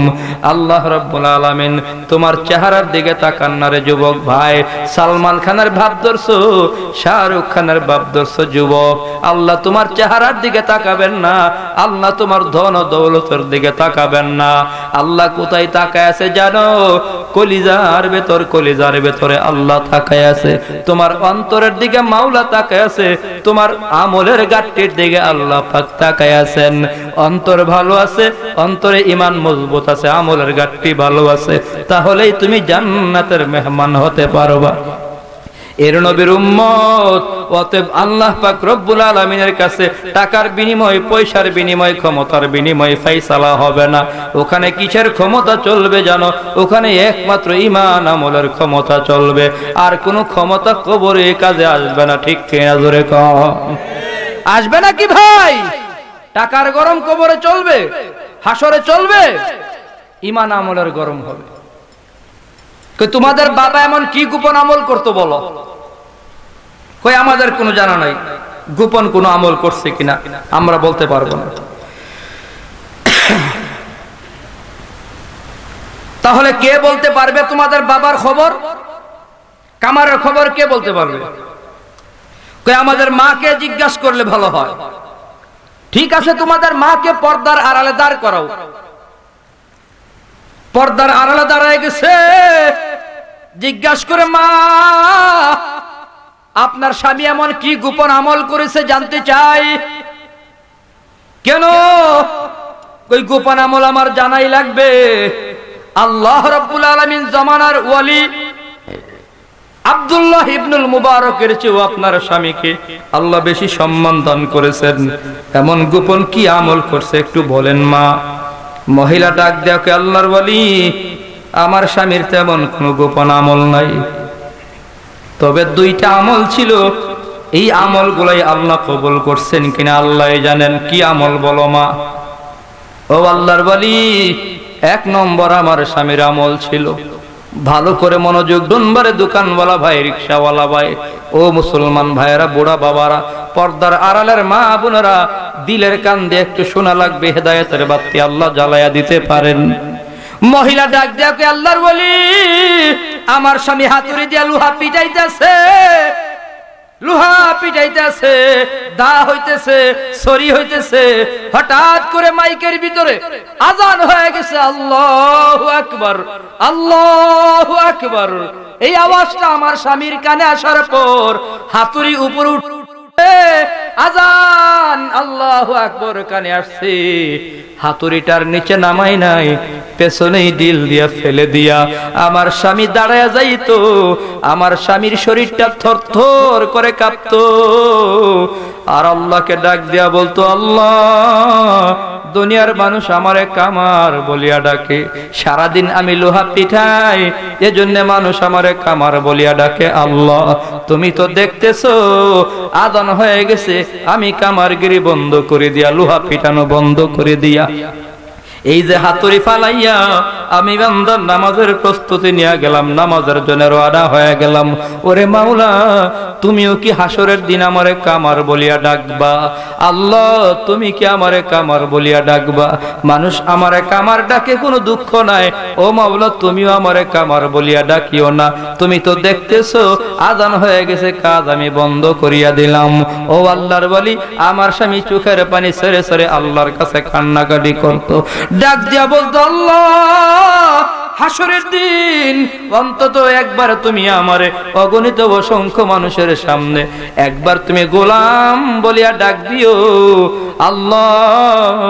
আল্লাহ রাব্বুল আলামিন তোমার চেহারার দিকে তাকান না রে যুবক ভাই। সালমান খানের ভাব ধরছো, শাহরুখ খানের ভাব ধরছো যুবক। আল্লাহ তোমার চেহারার দিকে তাকাবেন না, আল্লাহ তোমার ধন দৌলতের দিকে তাকাবেন না। আল্লাহ কোথায় তাকায় আছে জানো? কলিজার ভেতরে আল্লাহ তাকায় আছে। তোমার অন্তরের দিকে মাওলা তাকায় আছে, তোমার আমলের গাঁটটির দিকে আল্লাহ পাক তাকায় আছেন। অন্তর ভালো আছে, অন্তরে ঈমান মজবুত আছে, আমলের গাঁটটি ভালো আছে, তাহলেই তুমি জান্নাতের মেহমান হতে পারবা। এর নবীর উম্মত, অতএব আল্লাহ পাক রব্বুল আলামিনের কাছে টাকার বিনিময়, পয়সার বিনিময়, ক্ষমতার বিনিময় ফাইসালা হবে না। ওখানে কিসের ক্ষমতা চলবে জানো? ওখানে একমাত্র ঈমান আমলের ক্ষমতা চলবে। আর কোনো ক্ষমতা কবরে কাজে আসবে না। ঠিক কিনা জোরে কও? আসবে না কি ভাই? টাকার গরম কবরে চলবে, হাসরে চলবে, ঈমান আমলের গরম হবে। তোমাদের বাবা এমন কি গোপন আমল করতো বলো? কই আমাদের কোনো জানা নাই গোপন কোনো আমল করছে কিনা, আমরা বলতে পারবো না। তাহলে কে বলতে পারবে তোমাদের বাবার খবর, কামারের খবর কে বলতে পারবে? কই আমাদের মাকে জিজ্ঞাসা করলে ভালো হয়। ঠিক আছে, তোমাদের মাকে পর্দার আড়ালে দাঁড় করাও। পর্দার আড়ালে দাঁড়ায় গেছে, জিজ্ঞাসা করে মা আপনার স্বামী এমন কি গোপন আমল করেছে জানতে চাই। কেন? ওই গোপন আমল আমার জানাই লাগবে। আল্লাহ রাব্বুল আলামিন জামানার ওয়ালি আব্দুল্লাহ ইবনুল মুবারকের চেয়েও আপনার স্বামীকে আল্লাহ বেশি সম্মান দান করেছেন। এমন গোপন কি আমল করছে একটু বলেন মা। মহিলা ডাক দেওকে আল্লাহর ওয়ালি, আমার স্বামীর তেমন কোনো গোপন আমল নাই, তবে দুইটা আমল ছিল, এই আমলগুলাই আল্লাহ কবুল করছেন কিনা আল্লাহ জানেন। কি আমল বলো মা? ও আল্লাহর ওয়ালি, এক নম্বর আমার স্বামীর আমল ছিল, ভালো করে মনোযোগ দুনবারে দোকানওয়ালা ভাই, রিকশাওয়ালা ভাই, ও মুসলমান ভাইয়েরা, বুড়া বাবারা, পর্দার আড়ালের মা বোনেরা, দিলের কান দিয়ে একটু শোনা লাগবে, হেদায়েতের বাতি আল্লাহ জ্বালায়া দিতে পারেন। মহিলা ডাক দেওকে আল্লাহর ওয়ালি, আমার স্বামী হাতুড়ি দিয়া লোহা পিটাইতেছে, লোহা পিটাইতেছে, দা হইতেছে, ছড়ি হইতেছে। হঠাৎ করে মাইকের ভিতরে আজান হয়ে গেছে, আল্লাহু আকবার, আল্লাহু আকবার। এই আওয়াজটা আমার স্বামীর কানে আসার পর হাতুড়ি উপরে আজান আল্লাহু আকবার কানে আসছে, হাতুড়িটার নিচে নামাই নাই, পেছনেই দিল দিয়া ফেলে দিয়া আমার স্বামী দাঁড়ায় যাইতো। আমার স্বামীর শরীরটা থরথর করে কাঁপতো, আর আল্লাহকে ডাক দিয়া বলতো, আল্লাহ দুনিয়ার মানুষ আমারে কামার বলিয়া ডাকে, সারাদিন আমি লোহা পিঠাই, এজন্য মানুষ আমারে কামার বলিয়া ডাকে। আল্লাহ তুমি তো দেখতেছো আজান হয়ে গেছে, আমি কামারগিরি বন্ধ করে দিয়া, লোহা পিটানো বন্ধ করে দিয়া, এই যে হাতুড়ি ফালাইয়া আমি বান্দার নামাজের প্রস্তুতি নিয়ে গেলাম, নামাজের জন্য রওনা হয়ে গেলাম। ওরে মাওলা, তুমিও কি হাসরের দিন আমারে কামার বলিয়া ডাকবা? আল্লাহ তুমি কি আমারে কামার বলিয়া ডাকবা? মানুষ আমারে কামার ডাকে কোনো দুঃখ নাই, ও মাওলা তুমিও আমারে কামার বলিয়া ডাকিও না। তুমি তো দেখতেছো আজান হয়ে গেছে, কাজ আমি বন্ধ করিয়া দিলাম। ও আল্লাহর ওয়ালি, আমার স্বামী চোখের পানি ছেড়ে ছেড়ে আল্লাহর কাছে কান্নাকাটি করতো, ডাক দিয়া বলতো, আল্লাহ হাসরের দিন অন্তত একবার তুমি আমারে অগণিত অসংখ্য মানুষের সামনে একবার তুমি গোলাম বলিয়া ডাক দিও। আল্লাহ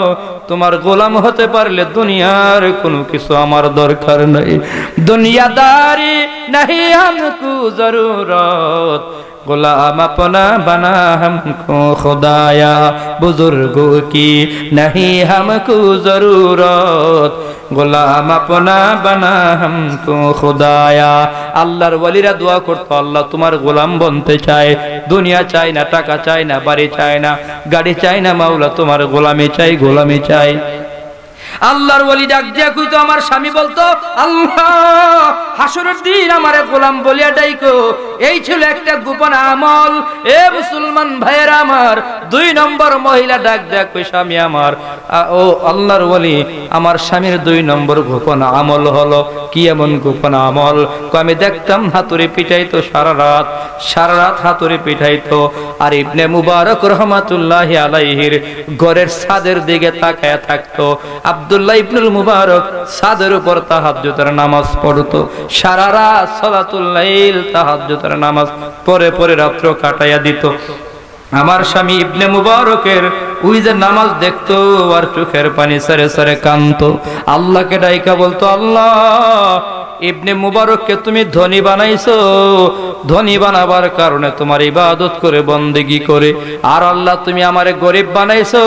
তোমার গোলাম হতে পারলে দুনিয়ার কোনো কিছু আমার দরকার নাই। দুনিয়াদারি নাহি হামকো জরুরত, गुलाम अपना बना हमको खुदाया, बुजुर्गों की नहीं हमको जरूरत, গোলাম আপনা বানা হামকো খুদায়া। আল্লাহর ওয়ালিরা দোয়া করতো, আল্লাহ তোমার গোলাম বনতে চায়, দুনিয়া চাই না, টাকা চাই না, বাড়ি চাই না, গাড়ি চাই না, মাওলা তোমার গোলামি চাই, গোলামি চাই। আল্লাহর ওলি ডাক দিয়া কইতো, আমার স্বামী বলতো, আল্লাহ হাসরের দিন আমারে গোলাম বলিয়া ডাইকো। এই ছিল একটা গোপন আমল। এ মুসলমান ভাইয়েরা আমার, 2 নম্বর মহিলা ডাক দেয়া কই, স্বামী আমার, ও আল্লাহর ওলি, আমার স্বামীর 2 নম্বর গোপন আমল হলো। কি এমন গোপন আমল? আমি দেখতাম হাতুড়ি পিটাইতো সারা রাত হাতুড়ি পিটাইতো। আর ইবনে মুবারক রহমাতুল্লাহি আলাইহির ঘরের ছাদের দিকে তাকায়া থাকতো। আব্দুল্লাহ ইবনুল মুবারক ছাদের উপর তাহাজ্জুদের নামাজ পড়তো। সারা রাত সালাতুল লাইল তাহাজ্জুদের নামাজ পড়ে রাত্র কাটাইয়া দিত। আমার স্বামী ইবনে মুবারকের ওই যে নামাজ দেখতো আর চোখের পানি সরে সরে কাঁদতো। আল্লাহকে ডাইকা বলতো, আল্লাহ ইবনে মুবারককে তুমি ধনী বানাইছো, ধনী বানাবার কারণে তোমার ইবাদত করে বন্দেগী করে। আর আল্লাহ তুমি আমারে গরিব বানাইছো,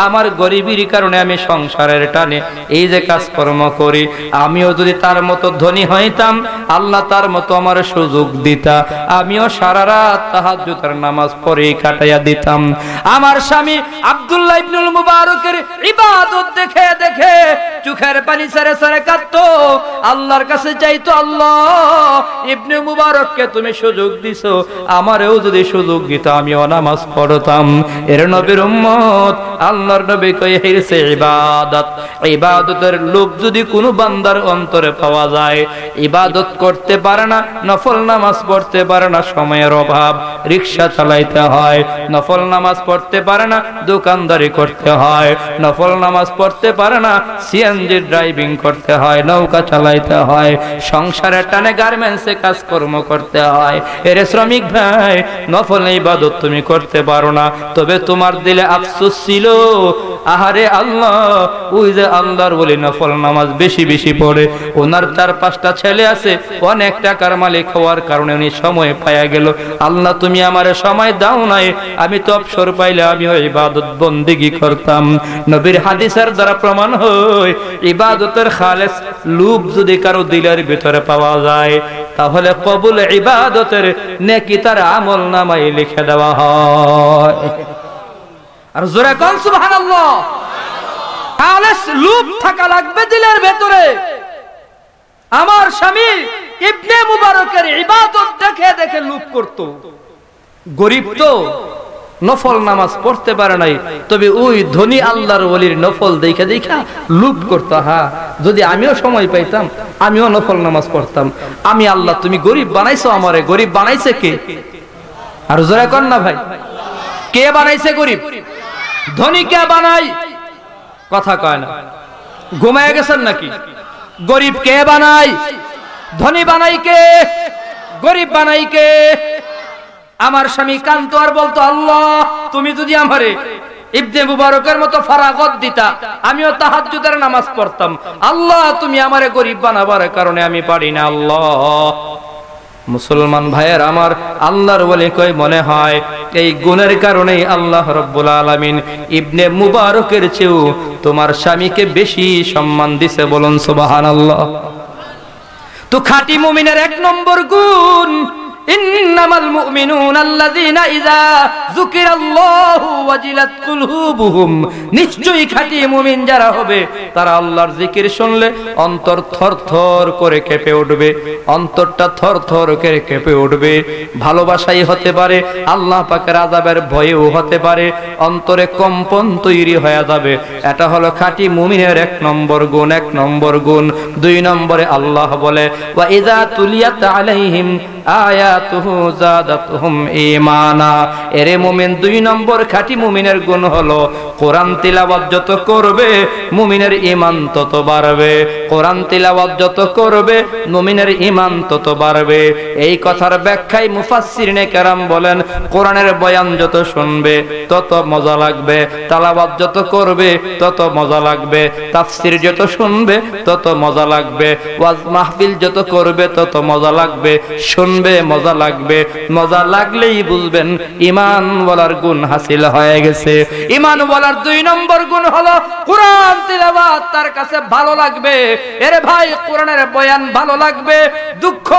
আমার গরিবের কারণে আমি সংসারের টানে এই যে কাজকর্ম করি। আমিও যদি তার মতো ধনী হইতাম, আল্লাহ তার মতো আমার সুযোগ দিতা, আমিও সারা রাত তাহাজ্জুদের নামাজ পড়ে কাটাইয়া দিতাম। আমার স্বামী আব্দুল্লাহ ইবনুল মুবারকের ইবাদত দেখে দেখে চোখের পানি সরে সরে কাঁদতো। আল্লাহর কাছে চাইতো, আল্লাহ ইবনে মুবারককে তুমি সুযোগ দিছো, আমারেও যদি সুযোগ দিত আমিও নামাজ পড়তাম। এর নবীর উম্মত, আল্লাহর নবী কয়, হিরসে ইবাদত, ইবাদতের লোভ যদি কোনো বান্দার অন্তরে পাওয়া যায়, ইবাদত করতে পারে না, নফল নামাজ পড়তে পারে না, সময়ের অভাব, রিকশা চালাইতে হয়, নফল নামাজ পড়তে পারে না, দোকানদারি করতে হয়, নফল নামাজ পড়তে পারে না, সিএনজি ড্রাইভিং করতে হয়, নৌকা চালাইতে হয়, সংসারের টানে গার্মেন্টসে কাজকর্ম করতে হয়। এর শ্রমিক ভাই, নফল ইবাদত তুমি করতে পারো না, তবে তোমার দিলে আফসোস ছিল, আহারে আল্লাহ, ওই যে আল্লাহর বলি নফল নামাজ বেশি বেশি পড়ে, ওনার 4-5টা ছেলে আছে, অনেক টাকার মালিক হওয়ার কারণে উনি সময় পাইয়া গেল। আল্লাহ তুমি আমারে সময় দাও নাই, আমি তো অবসর পাইলে আমিও ইবাদত বন্দেগী করতাম। নবীর হাদিসের দ্বারা প্রমাণ হয়, ইবাদতের খালেস লুব যদি কারো দিলের ভিতরে পাওয়া যায়, তাহলে কবুল ইবাদতের নেকি তার আমল নামায় লিখে দেওয়া হয়। আর জোরে কোন সুবহানাল্লাহ। খালেস লুব থাকা লাগবে দিলের ভিতরে। আমার স্বামী ইবনে মুবারকের ইবাদত দেখে দেখে লুব করত। গরিব তো, নফল নামাজ পড়তে পারে নাই, তবে ওই ধনী আল্লাহর ওলির নফল দেখা দেখা লুপ করতো। হ্যাঁ, যদি আমিও সময় পাইতাম আমিও নফল নামাজ পড়তাম। আমি আল্লাহ তুমি গরিব বানাইছো, আমারে গরিব বানাইছে কে? আর জোরে কর না ভাই, কে বানাইছে গরিব? ধনী কে বানাই? কথা কয় না, ঘুমায় গেছেন নাকি? গরিব কে বানাই? ধনী বানাই কে? গরিব বানাই কে? আমার স্বামী কান্ত আর বলতো, আল্লাহ তুমি যদি আমারে ইবনে মুবারকের মতো ফারাগত দিতা, আমিও তাহাজ্জুদের নামাজ পড়তাম। আল্লাহ তুমি আমারে গরিব বানাবার কারণে আমি পারি না। আল্লাহ, মুসলমান ভাইয়ের আমার, আল্লাহর বলে কই মনে হয় এই গুণের কারণেই আল্লাহ রাব্বুল আলামিন ইবনে মুবারকের চেয়েও তোমার স্বামীকে বেশি সম্মান দিছে। বলুন সুবহানাল্লাহ। তো খাঁটি মুমিনের 1 নম্বর গুণ, ইন্নামাল মুমিনুনা আল্লাযীনা ইযা যুকিরাল্লাহু ওয়াজিলাত কুলুবুহুম, নিশ্চয়ই খাঁটি মুমিন যারা হবে তারা আল্লাহর জিকির শুনলে অন্তর থরথর করে কেঁপে উঠবে, অন্তরটা থরথর করে কেঁপে উঠবে। ভালোবাসাই হতে পারে, আল্লাহ পাকের আযাবের ভয়েও হতে পারে, অন্তরে কম্পন তৈরি হয়ে যাবে। এটা হলো খাঁটি মুমিনের 1 নম্বর গুণ। 1 নম্বর গুণ। 2 নম্বরে আল্লাহ বলে, ওয়া ইযা তুলিয়াত আলাইহিম আয়াতুহু যাদাতুহুম ঈমানা। এরে মুমিন, 2 নম্বর খাঁটি মুমিনের গুণ হলো কোরআন তিলাওয়াত যত করবে মুমিনের ঈমান তত বাড়বে। কোরআন তিলাওয়াত যত করবে মুমিনের ঈমান তত বাড়বে। এই কথার ব্যাখ্যায় মুফাসসিরিনে কেরাম বলেন, কোরআনের বয়ান যত শুনবে তত মজা লাগবে, তিলাওয়াত যত করবে তত মজা লাগবে, তাফসীর যত শুনবে তত মজা লাগবে, ওয়াজ মাহফিল যত করবে তত মজা লাগবে, শুনবে মজা লাগবে। মজা লাগলেই বুঝবেন ঈমান ওয়ালার গুণ হাসিল হয়ে গেছে। ঈমান ওয়ালা ওয়ালার 2 নম্বর গুণ হলো কোরআন তিলাওয়াত তার কাছে ভালো লাগবে। এরে ভাই, কোরআনের বয়ান ভালো লাগবে। দুঃখ,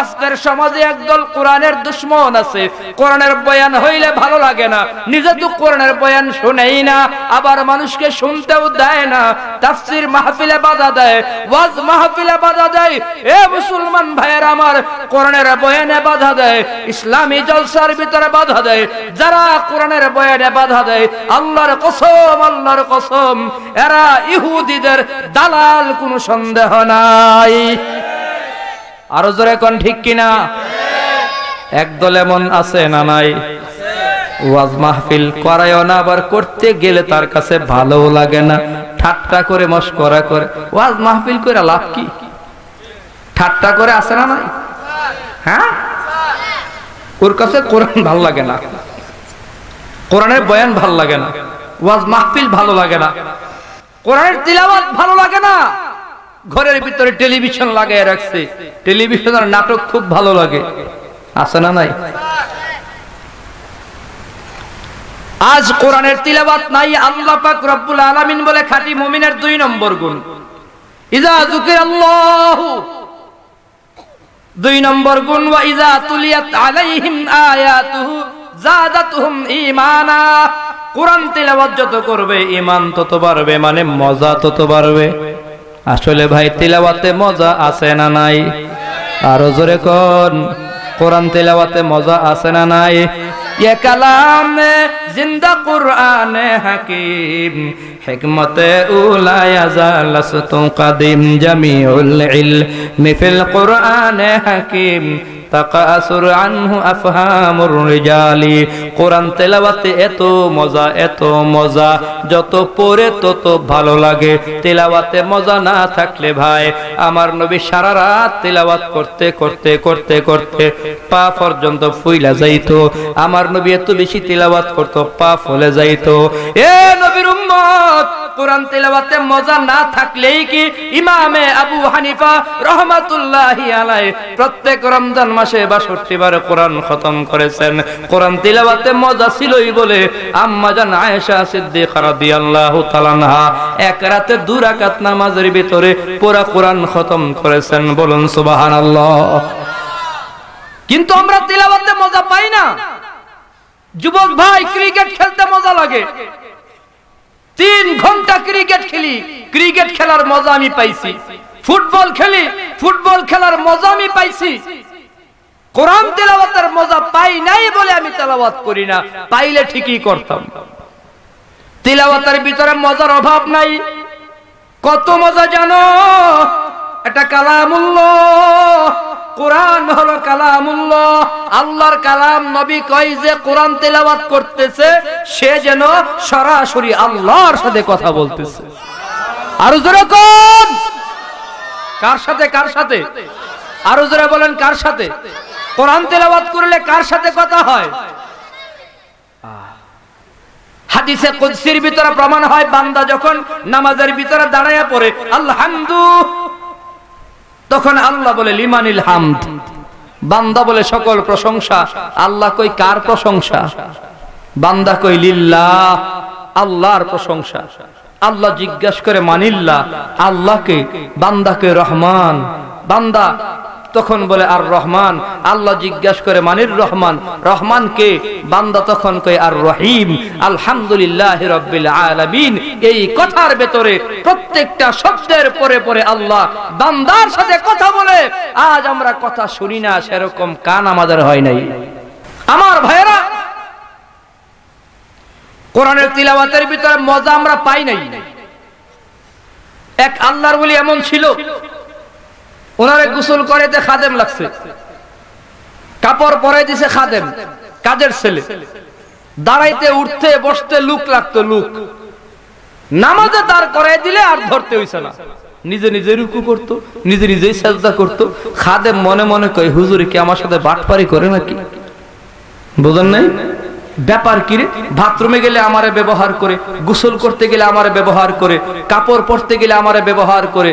আজকের সমাজে একদল কোরআনের দুশমন আছে। কোরআনের বয়ান হইলে ভালো লাগে না, নিজে তো কোরআনের বয়ান শুনেই না, আবার মানুষকে শুনতেও দেয় না। তাফসীর মাহফিলে বাধা দেয়, ওয়াজ মাহফিলে বাধা দেয়। এ মুসলমান ভাইয়েরা আমার, কোরআনের বয়ানে বাধা দেয়, ইসলামী জলসার ভিতরে বাধা দেয়। যারা কোরআনের বয়ানে বাধা দেয়, আল্লাহর কসম, আল্লাহর কসম, এরা ইহুদিদের দালাল, কোনো সন্দেহ নাই। আরো জোরে কোন ঠিক কিনা? একদল এমন আছে না নাই? ওয়াজ মাহফিল করায়ও না, আবার করতে গেলে তার কাছে ভালো লাগে না, ঠাট্টা করে মশকরা করে। ওয়াজ মাহফিল করে লাভ কি? ঠাট্টা করে আছে না নাই? হ্যাঁ, ওর কাছে কোরআন ভালো লাগে না, কোরআনের বয়ান ভালো লাগে না, ওয়াজ মাহফিল ভালো লাগে না, কোরআনের তিলাওয়াত ভালো লাগে না। ঘরের ভিতরে টেলিভিশন লাগায় রাখছে, টেলিভিশনের নাটক খুব ভালো লাগে, আছে না নাই? আজ কোরআনের তিলাওয়াত নাই। আল্লাহ পাক রব্বুল আলামিন বলে খাঁটি মুমিনের 2 নম্বর গুণ, ইজা যুকিরাল্লাহু, 2 নম্বর গুণ, ওয়া ইজা তুলিয়াত আলাইহিম আয়াতুহু যাদাতুহুম ঈমানা। কোরআন তিলাওয়াত যত করবে ঈমান তত বাড়বে, মানে মজা তত বাড়বে। আসলে ভাই, তিলাওয়াতে মজা আছে না নাই? আরো জোরে কোন, কোরআন তিলাওয়াতে মজা আছে না নাই? ये कलाम जिंदा कुरान हकीम हिकमत उला यज़लस्तु कदीम जमीउल इल्म फिल कुरान हकीम তাকাসুর আনহু আফহামুর রিজালি। কোরআন তেলাওয়াতে এত মজা, এত মজা, যত পড়ে তত ভালো লাগে। তেলাওয়াতে মজা না থাকলে ভাই, আমার নবী সারা রাত তেলাওয়াত করতে করতে করতে করতে পা পর্যন্ত ফুইলা যাইতো। আমার নবী এত বেশি তেলাওয়াত করতো, পা ফুলে যাইতো। এ নবীর উম্মত, কোরআন তেলাওয়াতে মজা না থাকলেই কি ইমামে আবু হানিফা রহমাতুল্লাহি আলাইহি প্রত্যেক রমজান মাসে 62 বার কোরআন খতম করেছেন। কোরআন তিলাওয়াতে মজা ছিলই বলে আম্মা জান আয়েশা সিদ্দিকা রাদিয়াল্লাহু তাআলা আনহা এক রাতে 2 রাকাত নামাজের ভিতরে পুরো কোরআন খতম করেছেন। বলুন সুবহানাল্লাহ। কিন্তু আমরা তিলাওয়াতে মজা পাই না। যুবক ভাই, ক্রিকেট খেলতে মজা লাগে, 3 ঘন্টা ক্রিকেট খেলি, ক্রিকেট খেলার মজা আমি পাইছি। ফুটবল খেলি, ফুটবল খেলার মজা আমি পাইছি। কোরআন তেলাওয়াতের মজা পাই নাই বলে আমি তেলাওয়াত করি না, পাইলে ঠিকই করতাম। তেলাওয়াতের ভিতরে মজার অভাব নাই। কত মজা জানো? এটা কালামুল্লাহ, কোরআন হলো কালামুল্লাহ, আল্লাহর কালাম। নবী কয় যে কোরআন তেলাওয়াত করতেছে সে যেন সরাসরি আল্লাহর সাথে কথা বলতেছে। আরো জোরে কোন, কার সাথে? কার সাথে? আরো জোরে বলেন, কার সাথে? কোরআন তেলাওয়াত করলে কার সাথে কথা হয়? হাদিসে কুদসির ভিতরে প্রমাণ হয়, বান্দা যখন নামাজের ভিতরে দাঁড়ায়া পড়ে আলহামদু, তখন আল্লাহ বলে লিমানিল হামদ, বান্দা বলে সকল প্রশংসা। আল্লাহ কই কার প্রশংসা? বান্দা কই লিল্লাহ, আল্লাহর প্রশংসা। আল্লাহ জিজ্ঞাসা করে মানিল্লাহ, আল্লাহকে। বান্দাকে রহমান, বান্দা তখন বলে আর রহমান। আল্লাহ জিজ্ঞাসা করে মানির রহমান, রহমান কে? বান্দা তখন কয় আর রহিম। আলহামদুলিল্লাহি রাব্বিল আলামিন। এই কথার ভেতরে প্রত্যেকটা শব্দের পরে পরে আল্লাহ বান্দার সাথে কথা বলে। আজ আমরা কথা শুনি না, সেরকম কান আমাদের হয় নাই। আমার ভাইয়েরা, কোরআনের তিলাওয়াতের ভিতরে মজা আমরা পাই নাই। এক আল্লাহর ওলি এমন ছিল, ওনারে গোসল করাইতে খাদেম লাগছে, কাপড় পরাই দিছে খাদেম, কাজের ছেলে। দাঁড়াইতে উঠতে বসতে লুক লাগতো, লুক। নামাজে দাঁড় করাই দিলে আর ধরতে হইছে না, নিজে নিজে রুকু করতো, নিজে নিজেই সাজদা করতো। খাদেম মনে মনে কয়, হুজুর কি আমার সাথে বাটপারি করে নাকি? বুঝেন নাই ব্যাপার কি রে? বাথরুমে গেলে আমারে ব্যবহার করে, গোসল করতে গেলে আমারে ব্যবহার করে, কাপড় পরতে গেলে আমারে ব্যবহার করে,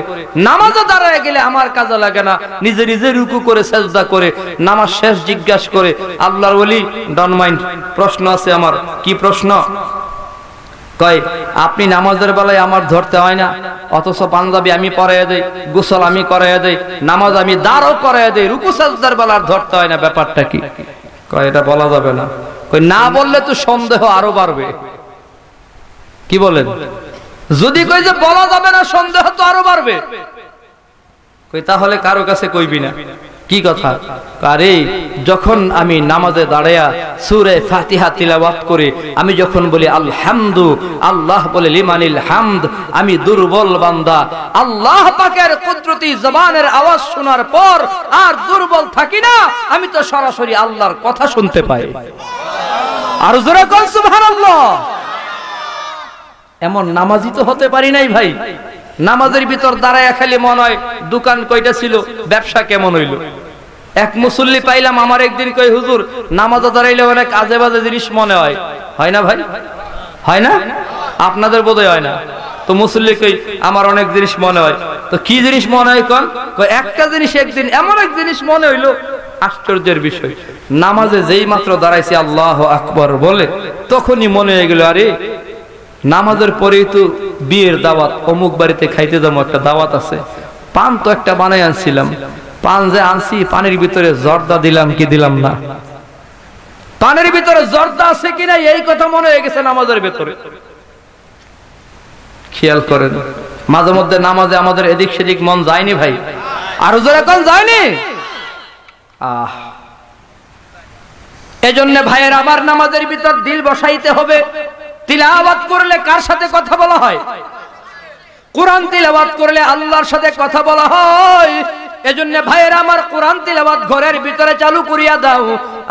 নামাজে দাঁড়ায় গেলে আমার কাজে লাগে না, নিজে নিজে রুকু করে সাজদা করে। নামাজ শেষ জিজ্ঞাসা করে, আল্লাহর ওলি ডোন্ট মাইন্ড, প্রশ্ন আছে আমার। কি প্রশ্ন? কয় আপনি নামাজের বেলায় আমার ধরতে হয় না, অথচ পাঞ্জাবি আমি পরাইয়া দেই, গোসল আমি করাইয়া দেই, নামাজ আমি দাঁড়ও করাইয়া দেই, রুকু সাজদার বেলা আর ধরতে হয় না, ব্যাপারটা কি? কয় এটা বলা যাবে না। কই না বললে তো সন্দেহ আরো বাড়বে। কি বলেন? যদি কই যে বলা যাবে না, সন্দেহ তো আরো বাড়বে। কই তাহলে কারো কাছে কইবি না। কি কথা? আরে যখন আমি নামাজে দাঁড়ায়া সূরা ফাতিহা তিলাওয়াত করি, আমি যখন বলি আলহামদু, আল্লাহ বলে লিমানিল হামদ, আমি দুর্বল বান্দা, আল্লাহ পাকের কুদরতি জবানের আওয়াজ শোনার পর আর দুর্বল থাকি না, আমি তো সরাসরি আল্লাহর কথা শুনতে পাই। আর জোরে কোন সুবহানাল্লাহ। এমন নামাজি তো হতে পারি নাই ভাই। নামাজের ভিতর দাঁড়ায় খালি মনে হয় দোকান কয়টা ছিল, ব্যবসা কেমন হইল। এক মুসল্লি পাইলাম আমার একদিন কই হুজুর নামাজে দাঁড়াইলে অনেক আজে বাজে জিনিস মনে হয়। হয় না ভাই? হয় না? আপনাদের বোধহয় হয় না। তো মুসল্লি কই আমার অনেক জিনিস মনে হয়। তো কি জিনিস মনে হয় কোন? কই একটা জিনিস একদিন এমন এক জিনিস মনে হইলো, আশ্চর্যের বিষয়, নামাজে যেই মাত্র দাঁড়াইছি আল্লাহু আকবার বলে, তখনই মনে হয়ে গেল আরে নামাজের পরেই তো বিয়ের দাওয়াত, অমুক বাড়িতে খাইতে যাবো, একটা দাওয়াত আছে, পান তো একটা বানাই আনছিলাম, পান যে আনছি পানির ভিতরে জর্দা দিলাম কি দিলাম না, পানির ভিতরে জর্দা আছে কিনা এই কথা মনে হয়ে গেছে নামাজের ভিতরে। খেয়াল করেন মাঝে মধ্যে নামাজে আমাদের এদিক সেদিক মন যায়নি ভাই? আর যারা কোন যায়নি? এজন্য ভাইয়ের আমার নামাজের ভিতর দিল বসাইতে হবে। তিলাওয়াত করলে কার সাথে কথা বলা হয়? কোরআন তিলাওয়াত করলে আল্লাহর সাথে কথা বলা হয়। এজন্য ভাইয়েরা আমার কোরআন তিলাওয়াত ঘরের ভিতরে চালু করিয়া দাও।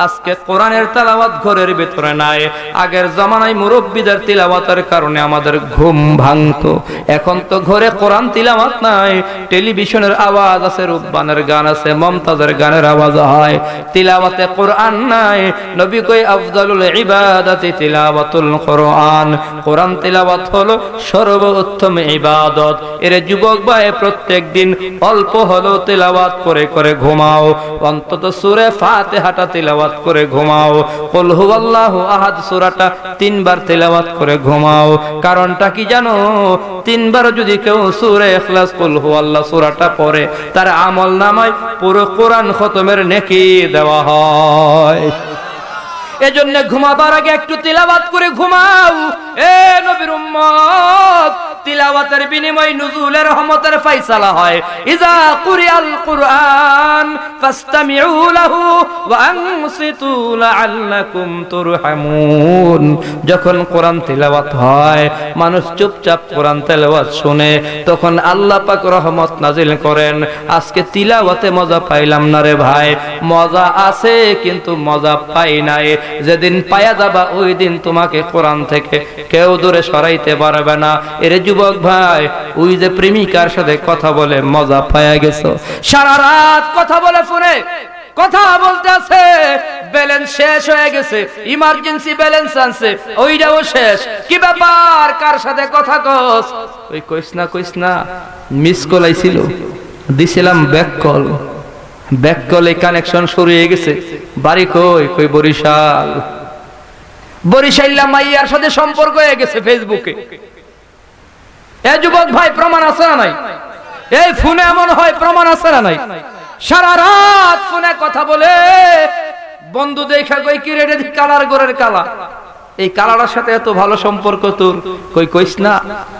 আজকে কোরআনের তেলাওয়াত ঘরের ভিতরে নাই। আগের জামানায় মুরব্বিদের তিলাওয়াতের কারণে আমাদের ঘুম ভাঙতো। এখন তো ঘরে কোরআন তিলাওয়াত নাই, টেলিভিশনের আওয়াজ আছে, রূপবানের গান আছে, মমতাজের গানের আওয়াজ হয়, তিলাওয়াতে কোরআন নাই। নবী কই আফদালুল ইবাদাতি তিলাওয়াতুল কোরআন, কোরআন তিলাওয়াত হলো সর্বোত্তম ইবাদত। এর যুবক ভাই প্রত্যেকদিন অল্প হলো তিলাওয়াত করে করে ঘুমাও, অন্তত সূরা ফাতিহাটা তিলাওয়াত করে ঘুমাও, কুল হুয়াল্লাহু আহাদ সূরাটা 3 বার তিলাওয়াত করে ঘুমাও। কারণটা কি জানো? 3 বার যদি কেউ সূরা ইখলাস কুল হুয়াল্লাহ সূরাটা পড়ে, তার আমলনামায় পুরো কোরআন খতমের নেকি দেওয়া হয়। এজন্য ঘুমাবার আগে একটু তিলাওয়াত করে ঘুমাও। এ নবীর উম্মত, তিলাওয়াতের বিনিময়ে নুজুলের রহমতের ফয়সালা হয়। ইজা কুরিআল কুরআন ফাসতামিউ লাহু ওয়া আনসিতু লাআল্লাকুম তুরহামুন। যখন কোরআন তিলাওয়াত হয়, মানুষ চুপচাপ কোরআন তেলাওয়াত শুনে, তখন আল্লাহ পাক রহমত নাজিল করেন। আজকে তিলাওয়াতে মজা পাইলাম না রে ভাই, মজা আছে কিন্তু মজা পাই নাই। যেদিন পায়া যাবা ওই দিন তোমাকে কোরআন থেকে কেউ দূরে সরাইতে পারবে না। এর যুবক ভাই, ওই যে প্রেমিকার সাথে কথা বলে মজা পায়া গেছো, সারা রাত কথা বলে ফোনে কথা বলতে আছে, ব্যালেন্স শেষ হয়ে গেছে, ইমার্জেন্সি ব্যালেন্স আনছে, ওইটাও শেষ। কি ব্যাপার, কার সাথে কথা কস? ওই কইস না মিস কল আইছিল, দিছিলাম ব্যাক কল, ব্যাক কলে কানেকশন শুরু হয়ে গেছে। বাড়ি কই? কই বরিশাল। বরিশাইল্লা মাইয়ার সাথে সম্পর্ক হয়ে গেছে ফেসবুকে। এ যুবক ভাই, প্রমাণ আছে না নাই? এই ফোনে এমন হয়, প্রমাণ আছে না নাই? সারা রাত ফোনে কথা বলে, বন্ধু দেখা কই কি রে কালার গোরের কালা, এই কালাটার সাথে এত ভালো সম্পর্ক তোর? কইস না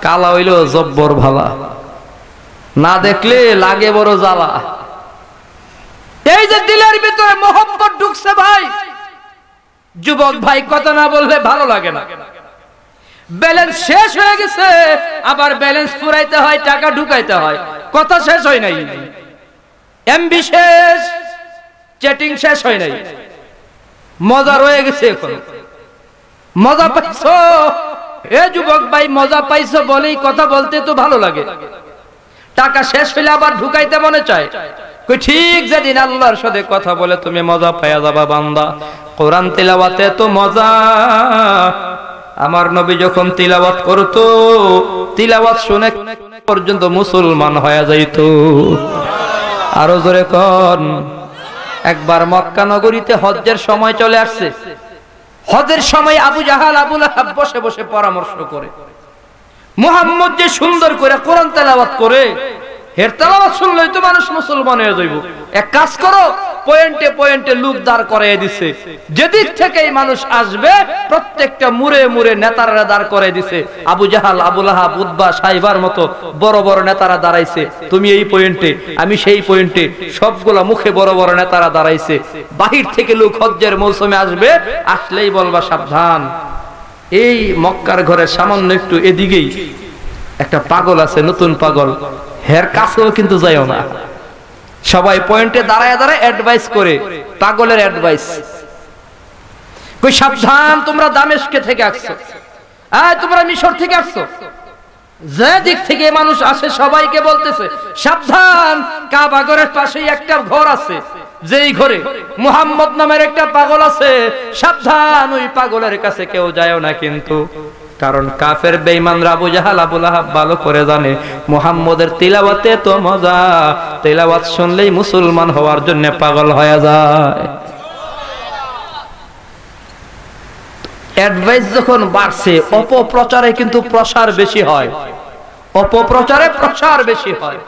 কালা হইলো জব্বর ভালা, না দেখলে লাগে বড় জ্বালা। এই যে দিলের ভিতরে মোহব্বত ঢুকছে ভাই, যুবক ভাই কথা না বললে ভালো লাগে না। ব্যালেন্স শেষ হয়ে গেছে, আবার ব্যালেন্স পুরাইতে হয়, টাকা ঢুকাইতে হয়, কথা শেষ হয় নাই, এমবি শেষ, চ্যাটিং শেষ হয় নাই, মজা রয়ে গেছে। এখন মজা পাইছো? এ যুবক ভাই, মজা পাইছো বলেই কথা বলতে তো ভালো লাগে, টাকা শেষ হইলে আবার ঢুকাইতে মনে চায়। কই ঠিক যেদিন আল্লাহর সাথে কথা বলে তুমি মজা পাইয়া যাবা বান্দা। কোরআন তিলাওয়াতে তো মজা। আমার নবী যখন তিলাওয়াত করতো, তিলাওয়াত শুনে পর্যন্ত মুসলমান হয়ে যাইতো। আরো জোরে কোন। একবার মক্কা নগরীতে হজ্জের সময় চলে আসছে। হজের সময় আবু জাহাল আবু লাহাব বসে বসে পরামর্শ করে, মুহাম্মদ যে সুন্দর করে কোরআন তেলাওয়াত করে, এর তেলাওয়াত শুনলেই তো মানুষ মুসলমান হয়ে যাইব। এক কাজ করো, পয়েন্টে পয়েন্টে লোক দাঁড় করায় দিছে, যেদিক থেকেই মানুষ আসবে প্রত্যেকটা মুড়ে মুড়ে নেতারা দাঁড় করায় দিছে। আবু জাহাল আবু লাহাব উতবা সাইবার মতো বড় বড় নেতারা দাঁড়াইছে, তুমি এই পয়েন্টে আমি সেই পয়েন্টে, সবগুলা মুখে বড় বড় নেতারা দাঁড়াইছে। বাহির থেকে লোক হজ্জের মৌসুমে আসবে, আসলেই বলবা সাবধান, এই মক্কার ঘরের সামান্য একটু এদিকেই একটা পাগল আছে, নতুন পাগল, হের কাছেও কিন্তু যাইও না। সবাই পয়েন্টে দাঁড়ায় দাঁড়ায় অ্যাডভাইস করে, পাগলের অ্যাডভাইস। কই সাবধান, তোমরা দামেস্কে থেকে আসছো, তোমরা মিশর থেকে আসছো, যে দিক থেকে মানুষ আসে সবাইকে বলতেছে সাবধান, কাবা ঘরের পাশেই একটা ঘর আছে, যেই ঘরে মুহাম্মদ নামের একটা পাগল আছে, সাবধান, ওই পাগলের কাছে কেউ যায় না। কিন্তু কারণ কাফের বেঈমানরা আবু জাহাল আবু লাহাব ভালো করে জানে মুহাম্মদের তিলাওয়াতে তো মজা, তিলাওয়াত শুনলেই মুসলমান হওয়ার জন্য পাগল হয়ে যায়। অ্যাডভাইস যখন বাড়ছে, অপপ্রচারে কিন্তু প্রসার বেশি হয়, অপপ্রচারে প্রসার বেশি হয়।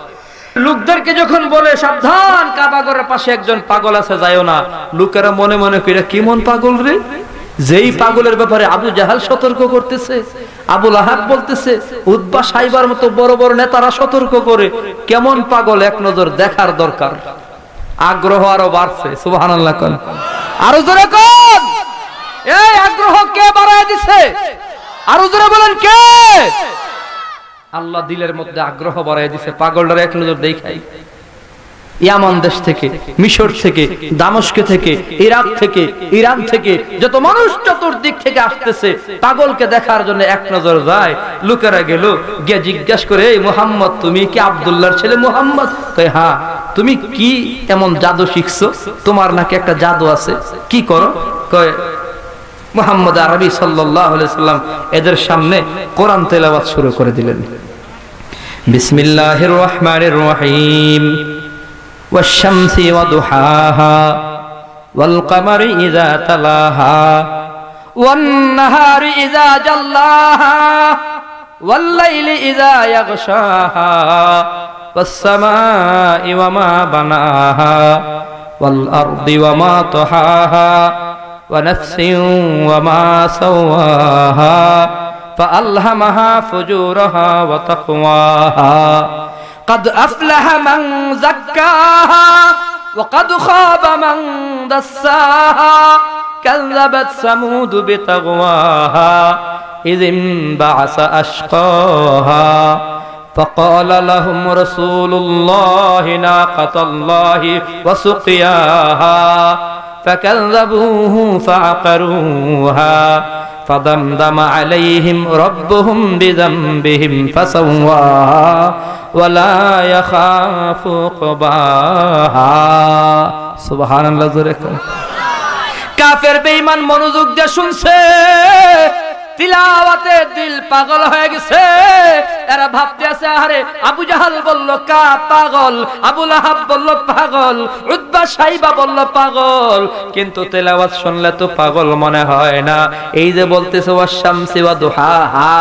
লোকদেরকে যখন বলে সাবধান, কাবা ঘরের পাশে একজন পাগল আছে, যাইও না, লোকেরা মনে মনে কইরা কি মন পাগল রে, যেই পাগলের ব্যাপারে আবু জাহাল সতর্ক করতেছে, আবু লাহাব বলতেছে, উতবা সাইবার মতো বড় বড় নেতারা সতর্ক করে, কেমন পাগল, এক নজর দেখার দরকার। আগ্রহ আরো বাড়ছে, সুবহানাল্লাহ কোন, আরো জোরে কোন, এই আগ্রহ কে বাড়ায় দিছে? আরো জোরে বলেন কে? আল্লাহ দিলের মধ্যে আগ্রহ বাড়ায় দিছে, পাগলটার এক নজর দেখাই। ইয়ামান দেশ থেকে, মিশর থেকে, দামেস্ক থেকে, ইরাক থেকে, ইরান থেকে যত মানুষ চতুর্দিক থেকে আসতেছে পাগলকে দেখার জন্য এক নজর যায়। লোকেরা গেল, গিয়ে জিজ্ঞাসা করে, এই মুহাম্মদ, তুমি কি আব্দুল্লাহর ছেলে মুহাম্মদ? কয় হ্যাঁ। তুমি কি এমন জাদু শিখছো? তোমার নাকি একটা জাদু আছে, কি করো? কয় মুহাম্মদ আরবি সাল্লাল্লাহু আলাইহি সাল্লাম এদের সামনে কোরআন তেলাওয়াত শুরু করে দিলেন। বিসমিল্লাহির রহমানির রহিম, والشمس وضحاها والقمر إذا تلاها والنهار إذا جلاها والليل إذا يغشاها والسماء وما بناها والأرض وما طحاها ونفس وما سواها فألهمها فجورها وتقواها قد أفلح من زكاها وقد خاب من دساها كذبت ثمود بطغواها إذ انبعث أشقاها فقال لهم رسول الله ناقة الله وسقياها فكذبوه فعقروها فدمدم عليهم ربهم بذنبهم فسواها ولا يخاف عقباها سبحان الله জোরে কাফের বেঈমান মনোযোগ দিয়ে শুনছে, তিলাওয়াতে দিল পাগল হয়ে গেছে। এরা ভাবতে আছে, আরে আবু জাহাল বলল কা পাগল, আবু লাহাব বলল পাগল, উতবা সাইবা বলল পাগল, কিন্তু তেলাওয়াত শুনলে তো পাগল মনে হয় না। এই যে বলতেছে ওয়াশ-শামসি ওয়া দুহাহা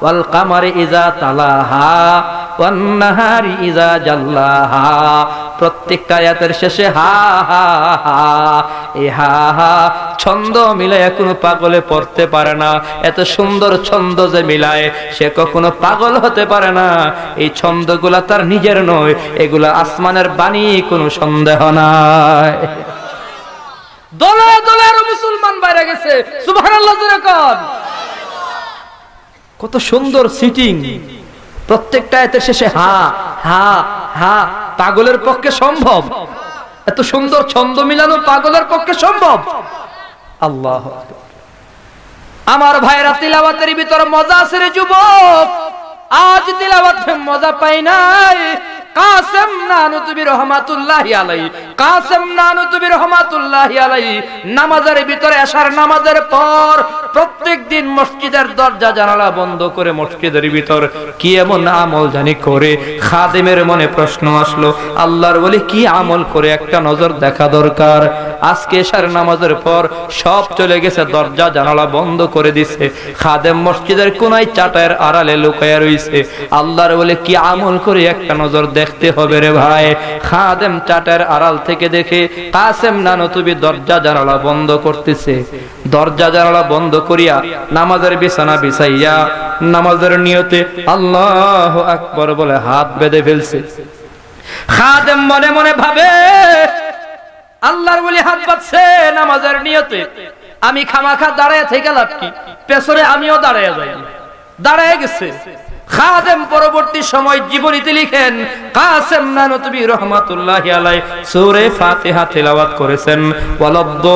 ওয়াল কামারি ইযা তালাহা ওয়ান নাহারি ইযা জাল্লাহা, প্রত্যেকটা আয়াতের শেষে হা হা হা, এই হা হা ছন্দ মিলায় কোনো পাগলে পড়তে পারে না। এত সুন্দর ছন্দ যে মিলায় সে কখনো পাগল হতে পারে না। এই ছন্দগুলা তার নিজের নয়, এগুলা আসমানের বাণী, কোনো সন্দেহ নাই। দলে দলে আরো মুসলমান বাইরে গেছে, সুবহানাল্লাহ জোরে কোন। কত সুন্দর সিটিং, প্রত্যেকটা আয়াতের শেষে হা হা হা, পাগলের পক্ষে সম্ভব? এত সুন্দর ছন্দ মিলানো পাগলের পক্ষে সম্ভব? আল্লাহ আমার ভাইরা, তিলাওয়াতের ভিতর মজা আছে রে যুবক। আজ তিলাওয়াতে মজা পাই নাই। কাসেম নানুতুবি রহমাতুল্লাহি আলাইহি, কাসেম নানুতুবি রহমাতুল্লাহি আলাইহি নামাজের ভিতরে, এশার নামাজের পর প্রত্যেক দিন মসজিদের দরজা জানালা বন্ধ করে মসজিদের ভিতর কি এমন আমল জানি করে। খাদেমের মনে প্রশ্ন আসলো, আল্লাহর ওলি কি আমল করে একটা নজর দেখা দরকার। আজকে এশার নামাজের পর সব চলে গেছে, দরজা জানালা বন্ধ করে দিছে। খাদেম মসজিদের কোনায় চাটায়ের আড়ালে লুকায়া রইছে। আল্লাহর বলে কি আমল করে একটা নজর দেখতে হবে রে ভাই। খাদেম চাটায়ের আড়াল থেকে দেখে কাসেম নানতুবি দরজা জানালা বন্ধ করতেছে। দরজা জানালা বন্ধ করিয়া নামাজের বিছানা বিছাইয়া নামাজের নিয়তে আল্লাহু আকবার বলে হাত বেঁধে ফেলছে। খাদেম মনে মনে ভাবে, আল্লাহর বলি হাত বাঁধছে নামাজের নিয়তে, আমি খামাখা দাঁড়ায় থেকে লাভ কি, পেছনে আমিও দাঁড়ায় যাই। দাঁড়ায় গেছে। খাদেম পরবর্তী সময় জীবনীতে লিখেন, কাসেম নানতুবি রহমাতুল্লাহি আলাইহি সূরা ফাতিহা তেলাওয়াত করেছেন, ওয়ালাদ-দাল্লিন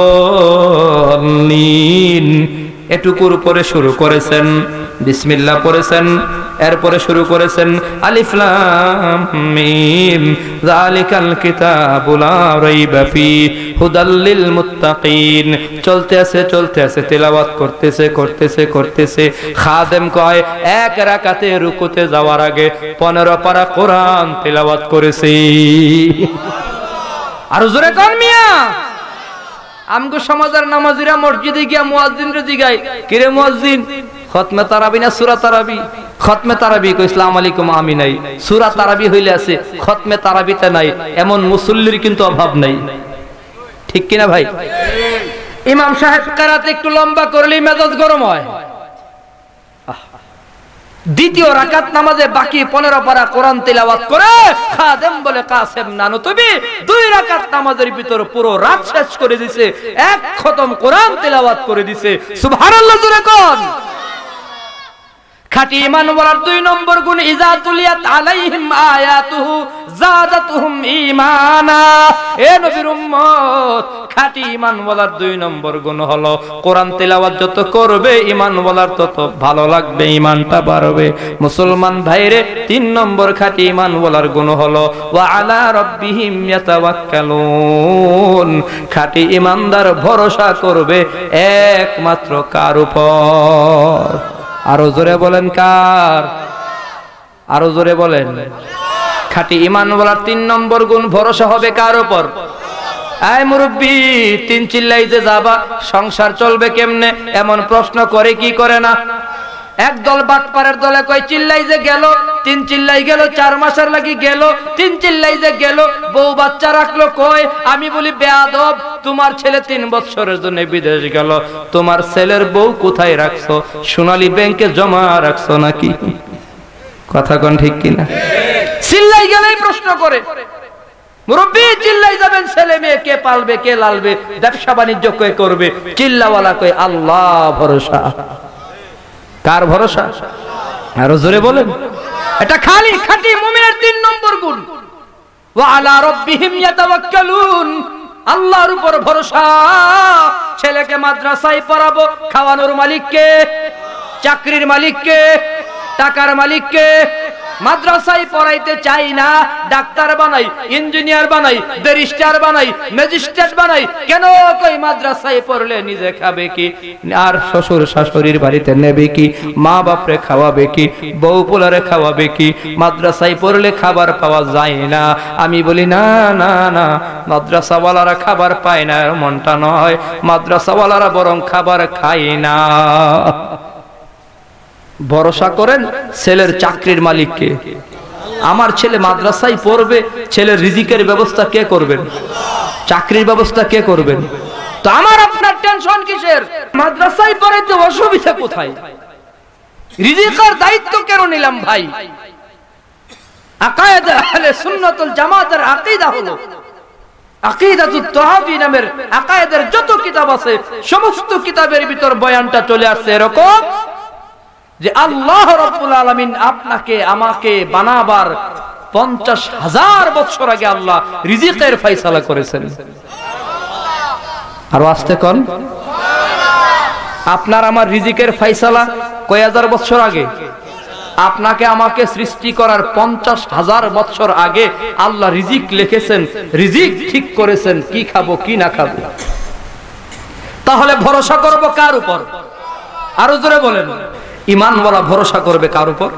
এটুকুর উপরে শুরু করেছেন, বিসমিল্লাহ পড়েছেন, এরপরে শুরু করেছেন আলিফ লাম মিম যালিকাল কিতাবু লা রাইবা ফি হুদাল লিল মুত্তাকিন। চলতে আছে তেলাওয়াত করতেছে। খাদেম কয় এক রাকাতে রুকুতে যাওয়ার আগে 15 পারা কোরআন তেলাওয়াত করেছি। আর জোরে কোন মিয়া, আমগো সমাজের নামাজিরা মসজিদে গিয়া মুয়াজ্জিনরে জিগায়, কিরে মুয়াজ্জিন খতমে তারাবি না সূরা তারাবি? খতমে তারাবি কই আসসালামু আলাইকুম আমি নাই। সূরা তারাবি হইলে আছে, খতমে তারাবিতে নাই। এমন মুসল্লির কিন্তু অভাব নাই, ঠিক কিনা ভাই? ইমাম সাহেব কেরাত একটু লম্বা করলেই মেজাজ গরম হয়। দ্বিতীয় রাকাত নামাজে বাকি 15 পারা কোরআন তেলাওয়াত করে খাদেম বলে কাসেম নানতুবি 2 রাকাত নামাজের ভিতর পুরো রাত শেষ করে দিয়েছে, এক খতম কোরআন তেলাওয়াত করে দিয়েছে। সুবহানাল্লাহ জোরে কোন। খাঁটি ঈমান ওয়ালার 2 নম্বর গুণ, ইজা তুলিয়াত আলাইহিম আয়াতুহু যাদাতুহুম ঈমানা। এ নবীর উম্মত, খাঁটি ঈমান ওয়ালার 2 নম্বর গুণ হলো কোরআন তেলাওয়াত যত করবে ঈমান ওয়ালার তত ভালো লাগবে, ঈমানটা বাড়বে। মুসলমান ভাইরে 3 নম্বর খাঁটি ঈমান ওয়ালার গুণ হলো ওয়া আলা রাব্বিহিম ইয়াতাওয়াক্কালুন। খাঁটি ঈমানদার ভরসা করবে একমাত্র কার উপর? আরো জোরে বলেন কার? আরো জোরে বলেন। খাঁটি ঈমান ওয়ালার 3 নম্বর গুণ, ভরসা হবে কার উপর? আয় মুরব্বি, 3 চিল্লাই যে যাবা, সংসার চলবে কেমনে এমন প্রশ্ন করে কি করে না? একদল বাটপারের দলে কয় চিল্লাই যে গেল, 3 চিল্লাই গেল, 4 মাসের লাগি গেল, 3 চিল্লাই যে গেল, বউ বাচ্চা রাখলো কয়। আমি বলি বেয়াদব, তোমার ছেলে 3 বছরের জন্য বিদেশ গেল, তোমার ছেলের বউ কোথায় রাখছো? সোনালী ব্যাংকে জমা রাখছো নাকি? কথা কোন ঠিক কিনা? চিল্লাই গেলেই প্রশ্ন করে। মুরব্বি চিল্লাই যাবেন, ছেলে মেয়ে কে পালবে, কে লালবে, ব্যবসা বাণিজ্য কে করবে? চিল্লাওয়ালা কয় আল্লাহ ভরসা। কার ভরসা? আরো জোরে বলেন। এটা খালি খাঁটি মুমিনের 3 নম্বর গুণ, ওয়া আলা রাব্বিহিম ইয়াতাওয়াক্কালুন। আল্লাহর উপর ভরসা। ছেলেকে মাদ্রাসায় পড়াবো, খাওয়ানোর মালিক কে? চাকরির মালিক কে? টাকার মালিক কে? মাদ্রাসায় পড়াইতে চাই না, ডাক্তার বানাই, ইঞ্জিনিয়ার বানাই, ব্যারিস্টার বানাই, ম্যাজিস্ট্রেট বানাই। কেন কই মাদ্রাসায় পড়লে নিজে খাবে কি, আর শ্বশুর শাশুড়ির বাড়িতে নেবে কি, মা বাপরে খাওয়াবে কি, বউ পোলারে খাওয়াবে কি? মাদ্রাসায় পড়লে খাবার পাওয়া যায় না। আমি বলি না না না, মাদ্রাসাওয়ালারা খাবার পায় না এমনটা নয়, মাদ্রাসাওয়ালারা বরং খাবার খায় না। ভরসা করেন ছেলের চাকরির মালিককে। আমার ছেলে মাদ্রাসায় পড়বে, ছেলের রিজিকের ব্যবস্থা কে করবেন? চাকরির ব্যবস্থা কে করবেন? তো আমার আপনার টেনশন কিসের? মাদ্রাসায় পড়াইতে অসুবিধা কোথায়? রিজিকের দায়িত্ব কেন নিলাম ভাই? আকায়েদ আহলে সুন্নাত ওয়াল জামাতের আকীদা হলো, আকিদাতুত তাহাবী নামের আকায়েদের যত কিতাব আছে সমস্ত কিতাবের ভিতর বয়ানটা চলে আসছে এরকম যে আল্লাহ রাব্বুল আলামিন আপনাকে আমাকে বানাবার 50,000 বছর আগে আল্লাহ রিজিকের ফয়সালা করেছেন। আর আস্তে কোন আপনার আমার রিজিকের ফয়সালা কয় হাজার বছর আগে? আপনাকে আমাকে সৃষ্টি করার 50,000 বছর আগে আল্লাহ রিজিক লিখেছেন, রিজিক ঠিক করেছেন কি খাবো কি না খাবো। তাহলে ভরসা করব কার উপর? আরো জোরে বলেন। ঈমানওয়ালা ভরসা করবে কার উপর?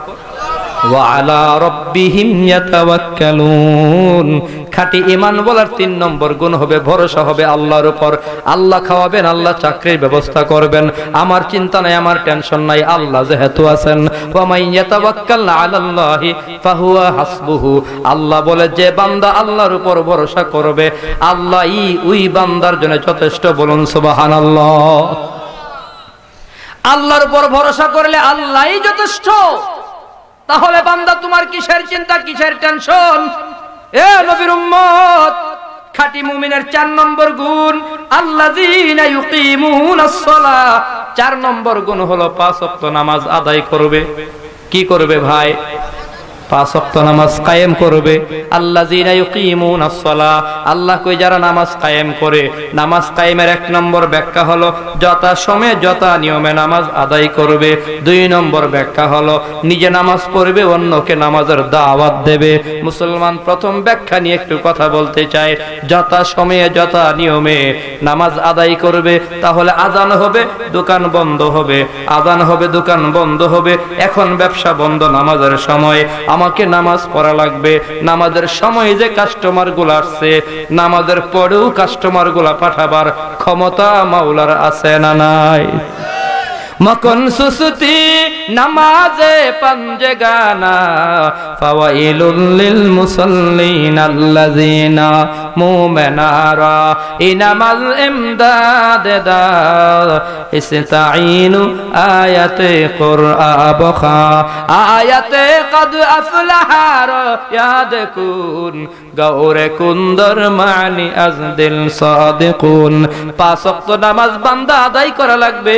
ওয়া আলা রাব্বিহিম ইয়াতাওয়াক্কালুন। খাঁটি ঈমান বলার 3 নম্বর গুণ হবে ভরসা হবে আল্লাহর উপর। আল্লাহ খাওয়াবেন, আল্লাহ চাকরির ব্যবস্থা করবেন, আমার চিন্তা নাই, আমার টেনশন নাই, আল্লাহ যেহেতু আছেন। ওয়া মান ইয়াতাওয়াক্কাল আলাল্লাহি ফাহুয়া হাসবুহু। আল্লাহ বলে যে বান্দা আল্লাহর উপর ভরসা করবে, আল্লাহই ওই বান্দার জন্য যথেষ্ট। বলুন সুবহানাল্লাহ। আল্লাহর উপর ভরসা করলে আল্লাহই যথেষ্ট। তাহলে বান্দা তোমার কিসের চিন্তা, কিসের টেনশন? এ নবীর উম্মত, খাঁটি মুমিনের 4 নম্বর গুণ আল্লাযীনা ইউকিমুনাস সালাহ। 4 নম্বর গুণ হলো 5 ওয়াক্ত নামাজ আদায় করবে। কি করবে ভাই? 5 ওয়াক্ত নামাজ কায়েম করবে। আল্লাযীনা ইউকিমুনাস সালাহ, আল্লাহ কই যারা নামাজ কায়েম করে। নামাজ কায়েমের 1 নম্বর ব্যাখ্যা হলো যথা সময়ে যথা নিয়মে নামাজ আদায় করবে। 2 নম্বর ব্যাখ্যা হলো নিজে নামাজ পড়বে, অন্যকে নামাজের দাওয়াত দেবে। মুসলমান প্রথম ব্যাখ্যা নিয়ে একটু কথা বলতে চাই। যথা সময়ে যথা নিয়মে নামাজ আদায় করবে, তাহলে আজান হবে, দোকান বন্ধ হবে, আজান হবে, দোকান বন্ধ হবে। এখন ব্যবসা বন্ধ, নামাজের সময়, আমাকে নামাজ পড়া লাগবে। নামাজের সময় যে কাস্টমার গুলা আসছে, নামাজের পরেও কাস্টমার গুলা পাঠাবার ক্ষমতা মাওলার আছে না নাই? মকন সুসুতি নামাজে পাঞ্জে গানা, ফাওয়াইলুল লিল মুসাল্লিন আল্লাযিনা মুমিনারা ইনামাল ইমদাদ দা ইসতাঈনু আয়াতে কুরআবখা আয়াতে কদ আফলাহার ইয়াদকুন গৌরে কুন্দর মানি আজদিল সাদিকুন। 5 ওয়াক্ত নামাজ বান্দা আদায় করা লাগবে,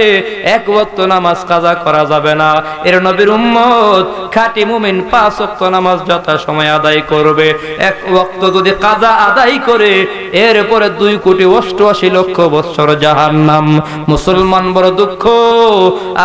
1 ওয়াক্ত নামাজ কাজা করা যাবে না। এর নবীর উম্মত খাঁটি মুমিন 5 ওয়াক্ত নামাজ যথা সময় আদায় করবে। 1 ওয়াক্ত যদি কাজা আদায় করে, এরপরে 2,88,00,000 বছর জাহান্নাম। মুসলমান বড় দুঃখ,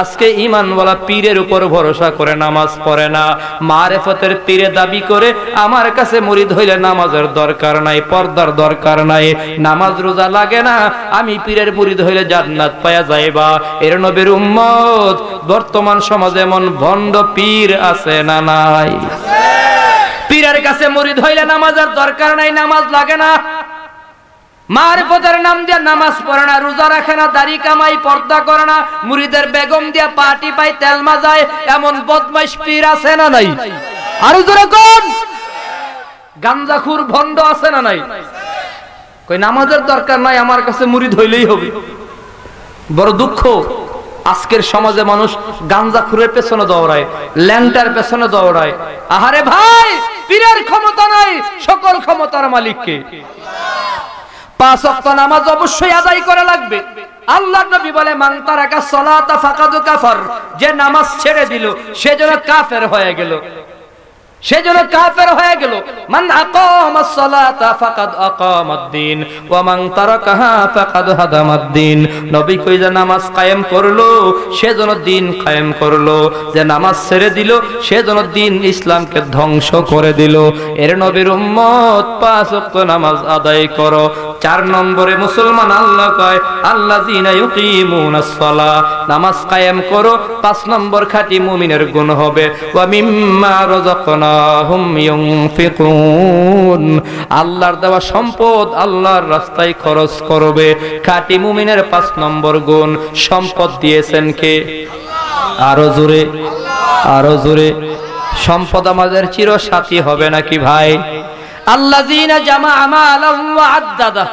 আজকে ঈমানওয়ালা পীরের উপর ভরসা করে নামাজ পড়ে না। মারেফতের পীরে দাবি করে আমার কাছে মুরিদ হইলে নামাজের দরকার নাই, পর্দার দরকার নাই, নামাজ রোজা লাগে না, আমি পীরের মুরিদ হইলে জান্নাত পায়া যাইবা। এর নবীর উম্মত বর্তমান সমাজে এমন ভণ্ড পীর আছে না নাই? পীরের কাছে মুরিদ হইলে নামাজের দরকার নাই, নামাজ লাগে না, মারফতের নাম দিয়া নামাজ পড়ে না, রোজা রাখে না, দাড়ি কামাই, পর্দা করে না, মুরিদের বেগম দিয়া পাটি পাই, তেল মাজায়, এমন বদমাইশ পীর আছে না নাই? আর জোরে কোন গাঞ্জাখুর ভণ্ড আছে না নাই? কই নামাজের দরকার নাই, আমার কাছে মুরিদ হইলেই হবে। বড় দুঃখ, আজকের সমাজে মানুষ গাঞ্জাখুরের পেছনে দৌড়ায়, ল্যাংটার পেছনে দৌড়ায়। আহারে ভাই, পীরের ক্ষমতা নাই, সকল ক্ষমতার মালিককে। 5 ওয়াক্ত নামাজ অবশ্যই আদায় করা লাগবে। আল্লাহর নবী বলে মান তারাকা সালাতা ফাকাদ কাফার, যে নামাজ ছেড়ে দিল সেজন্য কাফের হয়ে গেল, সেজন্য কাফের হয়ে গেল। মান আকামাস সালাতা ফাকাদ আকামাদ-দ্বীন ওয়া মান তারাকাহা ফাকাদ হাদামাদ-দ্বীন। নবী কই যে নামাজ কায়েম করলো সেজন্য দ্বীন কায়েম করলো, যে নামাজ ছেড়ে দিল সেজন্য দ্বীন ইসলামকে ধ্বংস করে দিল। এর নবীর উম্মত 5 ওয়াক্ত নামাজ আদায় করো। 4 নম্বরে মুসলমান আল্লাহ কয় আল্লাযীনা ইউকিমুনাস সালাহ, নামাজ কায়েম করো। 5 নম্বর খাঁটি মুমিনের গুণ হবে ওয়া মিম্মা রাযাকনাহুম ইউনফিকুন, আল্লাহর দেওয়া সম্পদ আল্লাহর রাস্তায় খরচ করবে। খাঁটি মুমিনের 5 নম্বর গুণ, সম্পদ দিয়েছেন কে? আরো জোরে, আরো জোরে। সম্পদ আমাদের চিরসাথী হবে নাকি ভাই? الذين جمع مالا وعدده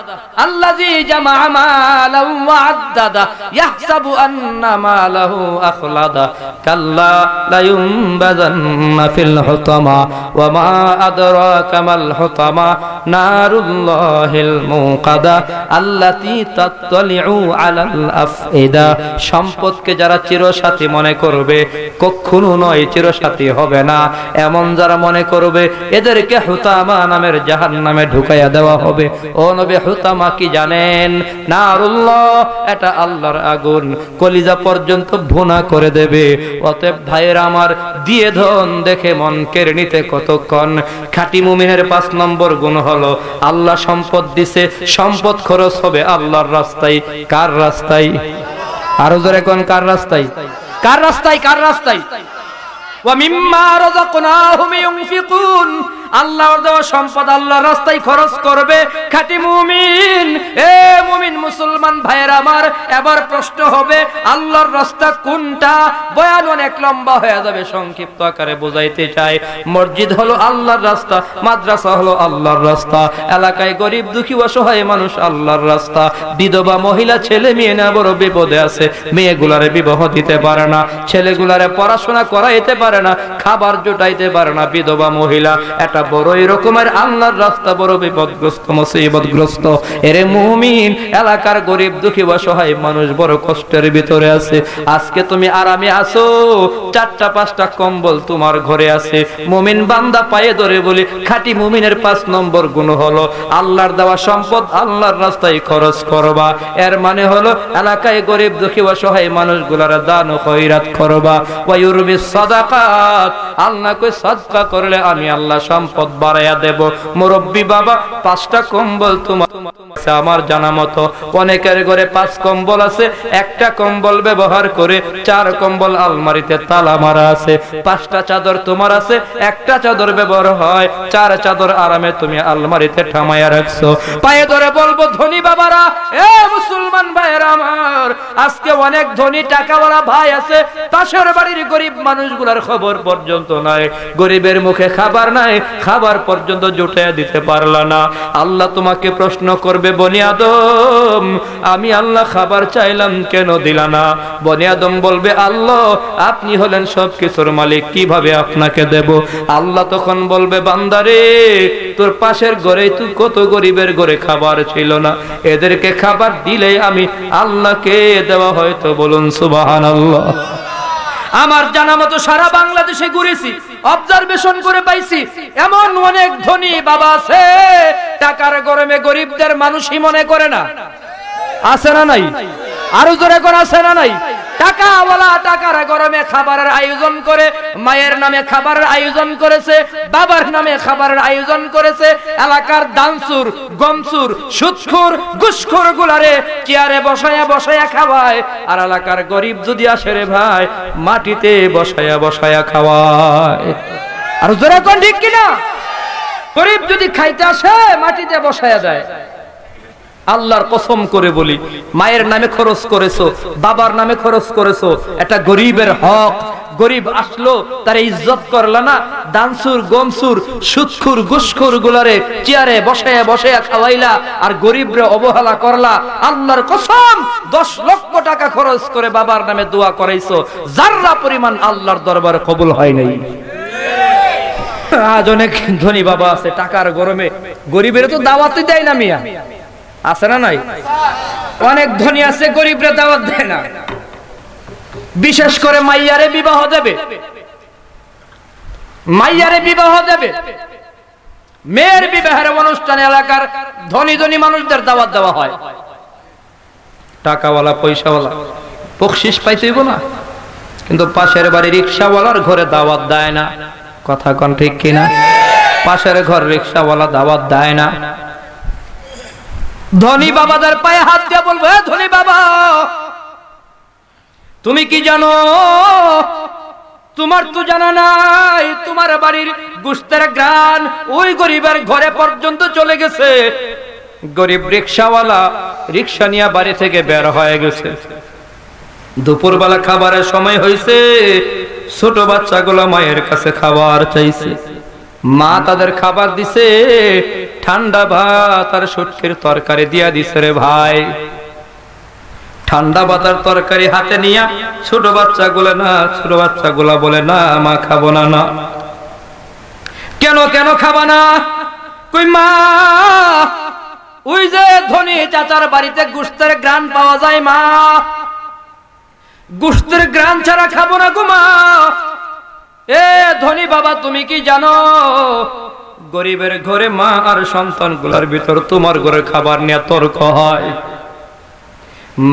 الذي جمع مالا وعدده يحسب أن ماله أخلده كلا لينبذن في الحطمة وما أدراك ما الحطمة نار الله الموقدة التي تطلع على الأفئدة। সম্পদকে যারা চিরসাথী মনে করবে, কখনো নয় চিরসাথী হবে না। এমন যারা মনে করবে এদেরকে হুতামা নামের জাহান্নামে ঢুকাইয়া দেওয়া হবে। ও নবী, হুতামা কি জানেন? নারুল্লাহ, এটা আল্লাহর আগুন, কলিজা পর্যন্ত ভুনা করে দেবে। অতএব ভাইয়েরা আমার, দিয়ে ধন দেখে মন কেড়ে নিতে কতক্ষণ। খাঁটি মুমিনের 5 নম্বর গুণ হলো আল্লাহ সম্পদ দিছে, সম্পদ খরচ হবে আল্লাহর রাস্তায়। কার রাস্তায়? আরো জোরে কোন কার রাস্তায়? কার রাস্তায়? কার রাস্তায়? ওয়া মিম্মা রাযাকনাহুম ইউনফিকুন, আল্লাহর দেওয়া সম্পদ আল্লাহর রাস্তায় খরচ করবে খাঁটি মুমিন। এ মুমিন মুসলমান ভাইয়েরা আমার, এবার প্রশ্ন হবে আল্লাহর রাস্তা কোনটা? বয়ান অনেক লম্বা হয়ে যাবে, সংক্ষিপ্ত আকারে বোঝাইতে চাই। মসজিদ হলো আল্লাহর রাস্তা, মাদ্রাসা হলো আল্লাহর রাস্তা, এলাকায় গরিব দুঃখী অসহায় মানুষ আল্লাহর রাস্তা, বিধবা মহিলা ছেলে মেয়ে না বড় বিপদে আছে, মেয়েগুলারে বিবাহ দিতে পারে না, ছেলেগুলারে পড়াশোনা করাইতে পারে না, খাবার জোটাইতে পারে না, বিধবা মহিলা, এটা বড় এরকমের আল্লাহর রাস্তা বড় বিপদগ্রস্ত মুসিবতগ্রস্ত। এরে মুমিন, এলাকার গরিব দুঃখী অসহায় মানুষ বড় কষ্টের ভিতরে আছে। আজকে তুমি আরামে আছো, 4টা-5টা কম্বল তোমার ঘরে আছে। মুমিন বান্দা পায়ে ধরে বলি, খাঁটি মুমিনের 5 নম্বর গুণ হলো আল্লাহর দেওয়া সম্পদ আল্লাহর রাস্তায় খরচ করবা। এর মানে হলো এলাকায় গরিব দুঃখী অসহায় মানুষগুলার দান ও খয়রাত করবা। ওয়া ইউরবিস সাদাকাত, আল্লাহ কই সাদকা করলে আমি আল্লাহ সম্পদ বাড়ায়া দেব। মুরব্বি বাবা, 5টা কম্বল তোমার আমার জানা মতো অনেকের ঘরে 5 কম্বল আছে, একটা কম্বল ব্যবহার করে 4 কম্বল আলমারিতে তালা মারা আছে। 5টা চাদর তোমার আছে, একটা চাদর ব্যবহার হয়, 4 চাদর আরামে তুমি আলমারিতে ঠামায়া রাখছো। পায়ে ধরে বলবো ধনী বাবারা, এ মুসলমান ভাইয়েরা আমার, আজকে অনেক ধনী টাকাওয়ালা ভাই আছে, পাশের বাড়ির গরিব মানুষগুলার খবর পর্যন্ত নাই, গরিবের মুখে খাবার নাই, খাবার পর্যন্ত জুটাইয়া দিতে পারলা না। আল্লাহ তোমাকে প্রশ্ন করবে, বনি আদম, আমি আল্লাহ খাবার চাইলাম কেন দিলা না? বনি আদম বলবে, আল্লাহ আপনি হলেন সবকিছুর মালিক, কিভাবে আপনাকে দেব? আল্লাহ তখন বলবে, বান্দারে তোর পাশের ঘরে তুই কত গরিবের ঘরে খাবার ছিল না, এদেরকে খাবার দিলেই আমি আল্লাহকে দেওয়া হয়তো। বলুন সুবহানাল্লাহ। আমার জানা মতো সারা বাংলাদেশে ঘুরেছি, অবজারভেশন করে পাইছি এমন অনেক ধনী বাবা আছে, টাকার গরমে গরিবদের মানুষই মনে করে না। আছে না নাই? আরো জোরে করে আছে না নাই? টাকাওয়ালা টাকার গরমে খাবারের আয়োজন করে, মায়ের নামে খাবারের আয়োজন করেছে, বাবার নামে খাবারের আয়োজন করেছে, এলাকার দানসুর, গমসুর, সুদখোর, ঘুষখোর গুলারে চেয়ারে বসায়া বসায়া খাওয়ায়, আর এলাকার গরিব যদি আসে রে ভাই, মাটিতে বসায়া বসায়া খাওয়ায়। আর জোরে কোন ঠিক কিনা? গরিব যদি খাইতে আসে মাটিতে বসায়া যায়। আল্লাহর কসম করে বলি, মায়ের নামে খরচ করেছো, বাবার নামে খরচ করেছো, এটা গরিবের হক। গরিব আসলো তার ইজ্জত করলা না, দানসুর, গমসুর, সুদখোর, ঘুষখোর গুলারে চেয়ারে বসায়া বসায়া খাওয়াইলা, আর গরিবরে অবহেলা করলা। আল্লাহর কসম, 10 লক্ষ টাকা খরচ করে বাবার নামে দোয়া করাইছো, যাররা পরিমাণ আল্লাহর দরবারে কবুল হয় নাই। আজ অনেক ধনী বাবা আছে, টাকার গরমে গরিবের তো দাওয়াতই দেয় না। মিয়া আছে না নাই? অনেক ধনী আছে, গরিবরে দাওয়াত দেয় না। বিশেষ করে মাইয়ারে বিবাহ দেবে, মাইয়ারে বিবাহ দেবে, মেয়ের বিবাহের অনুষ্ঠানে এলাকার ধনী ধনী মানুষদের দাওয়াত দেওয়া হয়। টাকাওয়ালা পয়সাওয়ালা বকশিশ পাইতেইব না, কিন্তু পাশের বাড়ি রিকশাওয়ালার ঘরে দাওয়াত দেয় না। কথা কোন ঠিক কিনা? পাশের ঘর রিকশাওয়ালা দাওয়াত দেয় না। ধনী বাবাদের পায়ে হাত দিয়ে বলবো, হে ধনী বাবা, তুমি কি জানো? তোমার তো জানা নাই, তোমার বাড়ির গোশতের গ্রান ওই গরিবের ঘরে পর্যন্ত চলে গেছে। গরিব রিকশাওয়ালা রিকশা নিয়ে বাড়ি থেকে বের হয়ে গেছে, দুপুরবেলা খাবারের সময় হয়েছে, ছোট বাচ্চাগুলো মায়ের কাছে খাবার চাইছে। মা তাদের খাবার দিছে, ঠান্ডা ভাত আর শুটকির তরকারি দিয়া দিছে। রে ভাই, ঠান্ডা ভাত আর তরকারি হাতে নিয়া ছোট বাচ্চাগুলো না, ছোট বাচ্চাগুলা বলে না মা খাবো না। না কেন কেন খাবা না? কই মা, ওই যে ধনী চাচার বাড়িতে গোশতের গ্রান পাওয়া যায়, মা গোশতের গ্রান ছাড়া খাবো না গো মা। এ ধনী বাবা, তুমি কি জানো গরিবের ঘরে মা আর সন্তানগুলার ভিতর তোমার ঘরে খাবার নিয়ে তর্ক হয়।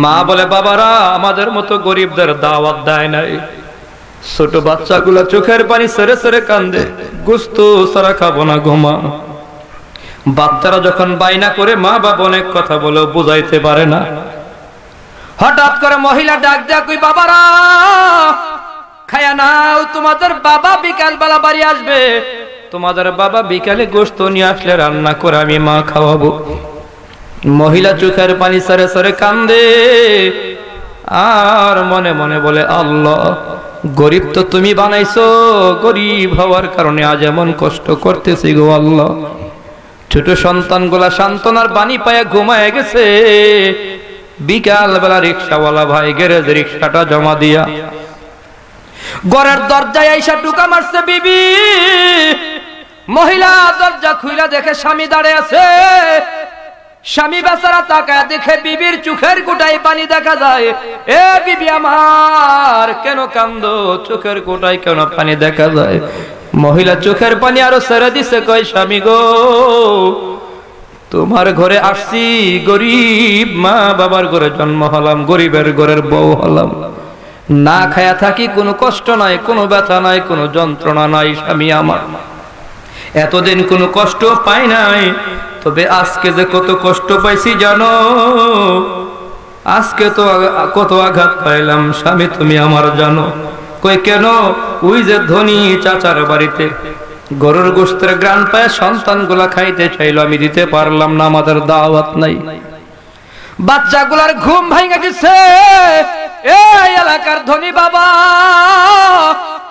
মা বলে, বাবারা আমাদের মতো গরিবদের দাওয়াত দেয় নাই। ছোট বাচ্চাগুলা চোখের পানি সেরে সেরে কান্দে, গোশত সারা খাবো না গো মা। বাচ্চারা যখন বাইনা করে, মা বাবা অনেক কথা বলে বুঝাইতে পারে না। হঠাৎ করে মহিলা ডাক দেয়া, কই বাবারা খায়া নাও, তোমাদের বাবা বিকাল বেলা বাড়ি আসবে, তোমাদের বাবা বিকালে গোশত নিয়ে আসলে রান্না করে আমি মা খাওয়াবো। মহিলা চোখের পানি সরে সরে কান্দে আর মনে মনে বলে, আল্লাহ গরিব তো তুমি বানাইছো, গরিব হওয়ার কারণে আজ এমন কষ্ট করতেছি গো আল্লাহ। ছোট সন্তানগুলা সান্ত্বনার বাণী পায়ে ঘুমায় গেছে। বিকাল বেলা রিক্সাওয়ালা ভাই গ্যারেজে রিক্সাটা জমা দিয়া ঘরের দরজায় আইসা টুকা মারছে বিবি। মহিলা দরজা খুইলা দেখে স্বামী দাঁড়িয়ে আছে। স্বামী বেচারা তাকায় দেখে বিবির চোখের কোটায় পানি দেখা যায়। এ বিবি আমার, কেন কান্দো? চোখের কোটায় কেন পানি দেখা যায়? মহিলা চোখের পানি আরো ছেড়ে দিছে, কয় স্বামী গো, তোমার ঘরে আসছি, গরিব মা বাবার ঘরে জন্ম হলাম, গরিবের ঘরের বউ হলাম, না খায়া থাকি, কোনো কষ্ট নাই, কোনো ব্যথা নাই, কোনো যন্ত্রণা নাই। স্বামী আমার এতদিন কোনো কষ্ট পাই নাই, তবে আজকে যে কত কষ্ট পাইছি জানো? আজকে তো কত আঘাত পাইলাম স্বামী, তুমি আমার জানো? কই কেন? ওই যে ধনী চাচার বাড়িতে গরুর গোশতের গ্রান পায় সন্তানগুলা খাইতে চাইলো, আমি দিতে পারলাম না, আমাদের দাওয়াত নাই। বাচ্চাগুলার ঘুম ভাঙা গেছে। এই এলাকার ধনী বাবা,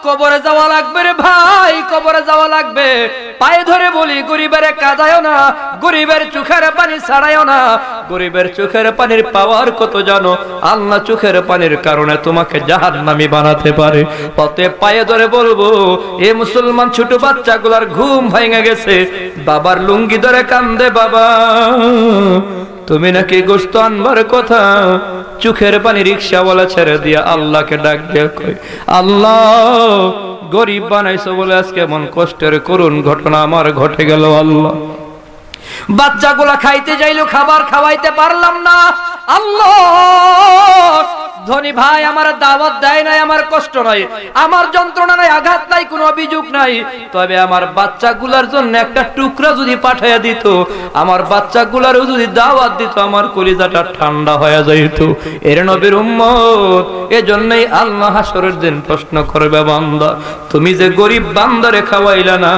কবরে যাওয়া লাগবে রে ভাই, কবরে যাওয়া লাগবে। পায়ে ধরে বলি, গরিবের কাঁদায়ও না, গরিবের চোখের পানি ছাড়াইও না। গরিবের চোখের পানির পাওয়ার কত জানো? আল্লাহ চোখের পানির কারণে তোমাকে জাহান্নামী বানাতে পারে। পথে পায়ে ধরে বলবো, এ মুসলমান ছোট বাচ্চাগুলার ঘুম ভাঙা গেছে। বাবার লুঙ্গি ধরে কান্দে, বাবা তুমি নাকি গোশত আনবার কথা, চোখের পানি রিক্সাওয়ালা ছেড়ে দিয়া আল্লাহকে ডাক দিয়ে কই, আল্লাহ গরিব বানাইছো বলে আজকে এমন কষ্টের করুণ ঘটনা আমার ঘটে গেল। আল্লাহ বাচ্চাগুলা খাইতে যাইলো, খাবার খাওয়াইতে পারলাম না। আল্লাহ ধনী ভাই আমার দাওয়াত দেয় নাই, আমার কষ্ট নাই, আমার যন্ত্রণা নাই, আঘাত নাই, কোনো অভিযোগ নাই, তবে আমার বাচ্চাগুলার জন্য একটা টুকরা যদি পাঠাইয়া দিত, আমার বাচ্চাগুলারও যদি দাওয়াত দিত, আমার কলিজাটা ঠান্ডা হয়ে যাইত। এর নবীর উম্মত, এজন্যই আল্লাহ হাসরের দিন প্রশ্ন করবে, বান্দা তুমি যে গরিব বান্দারে খাওয়াইলা না,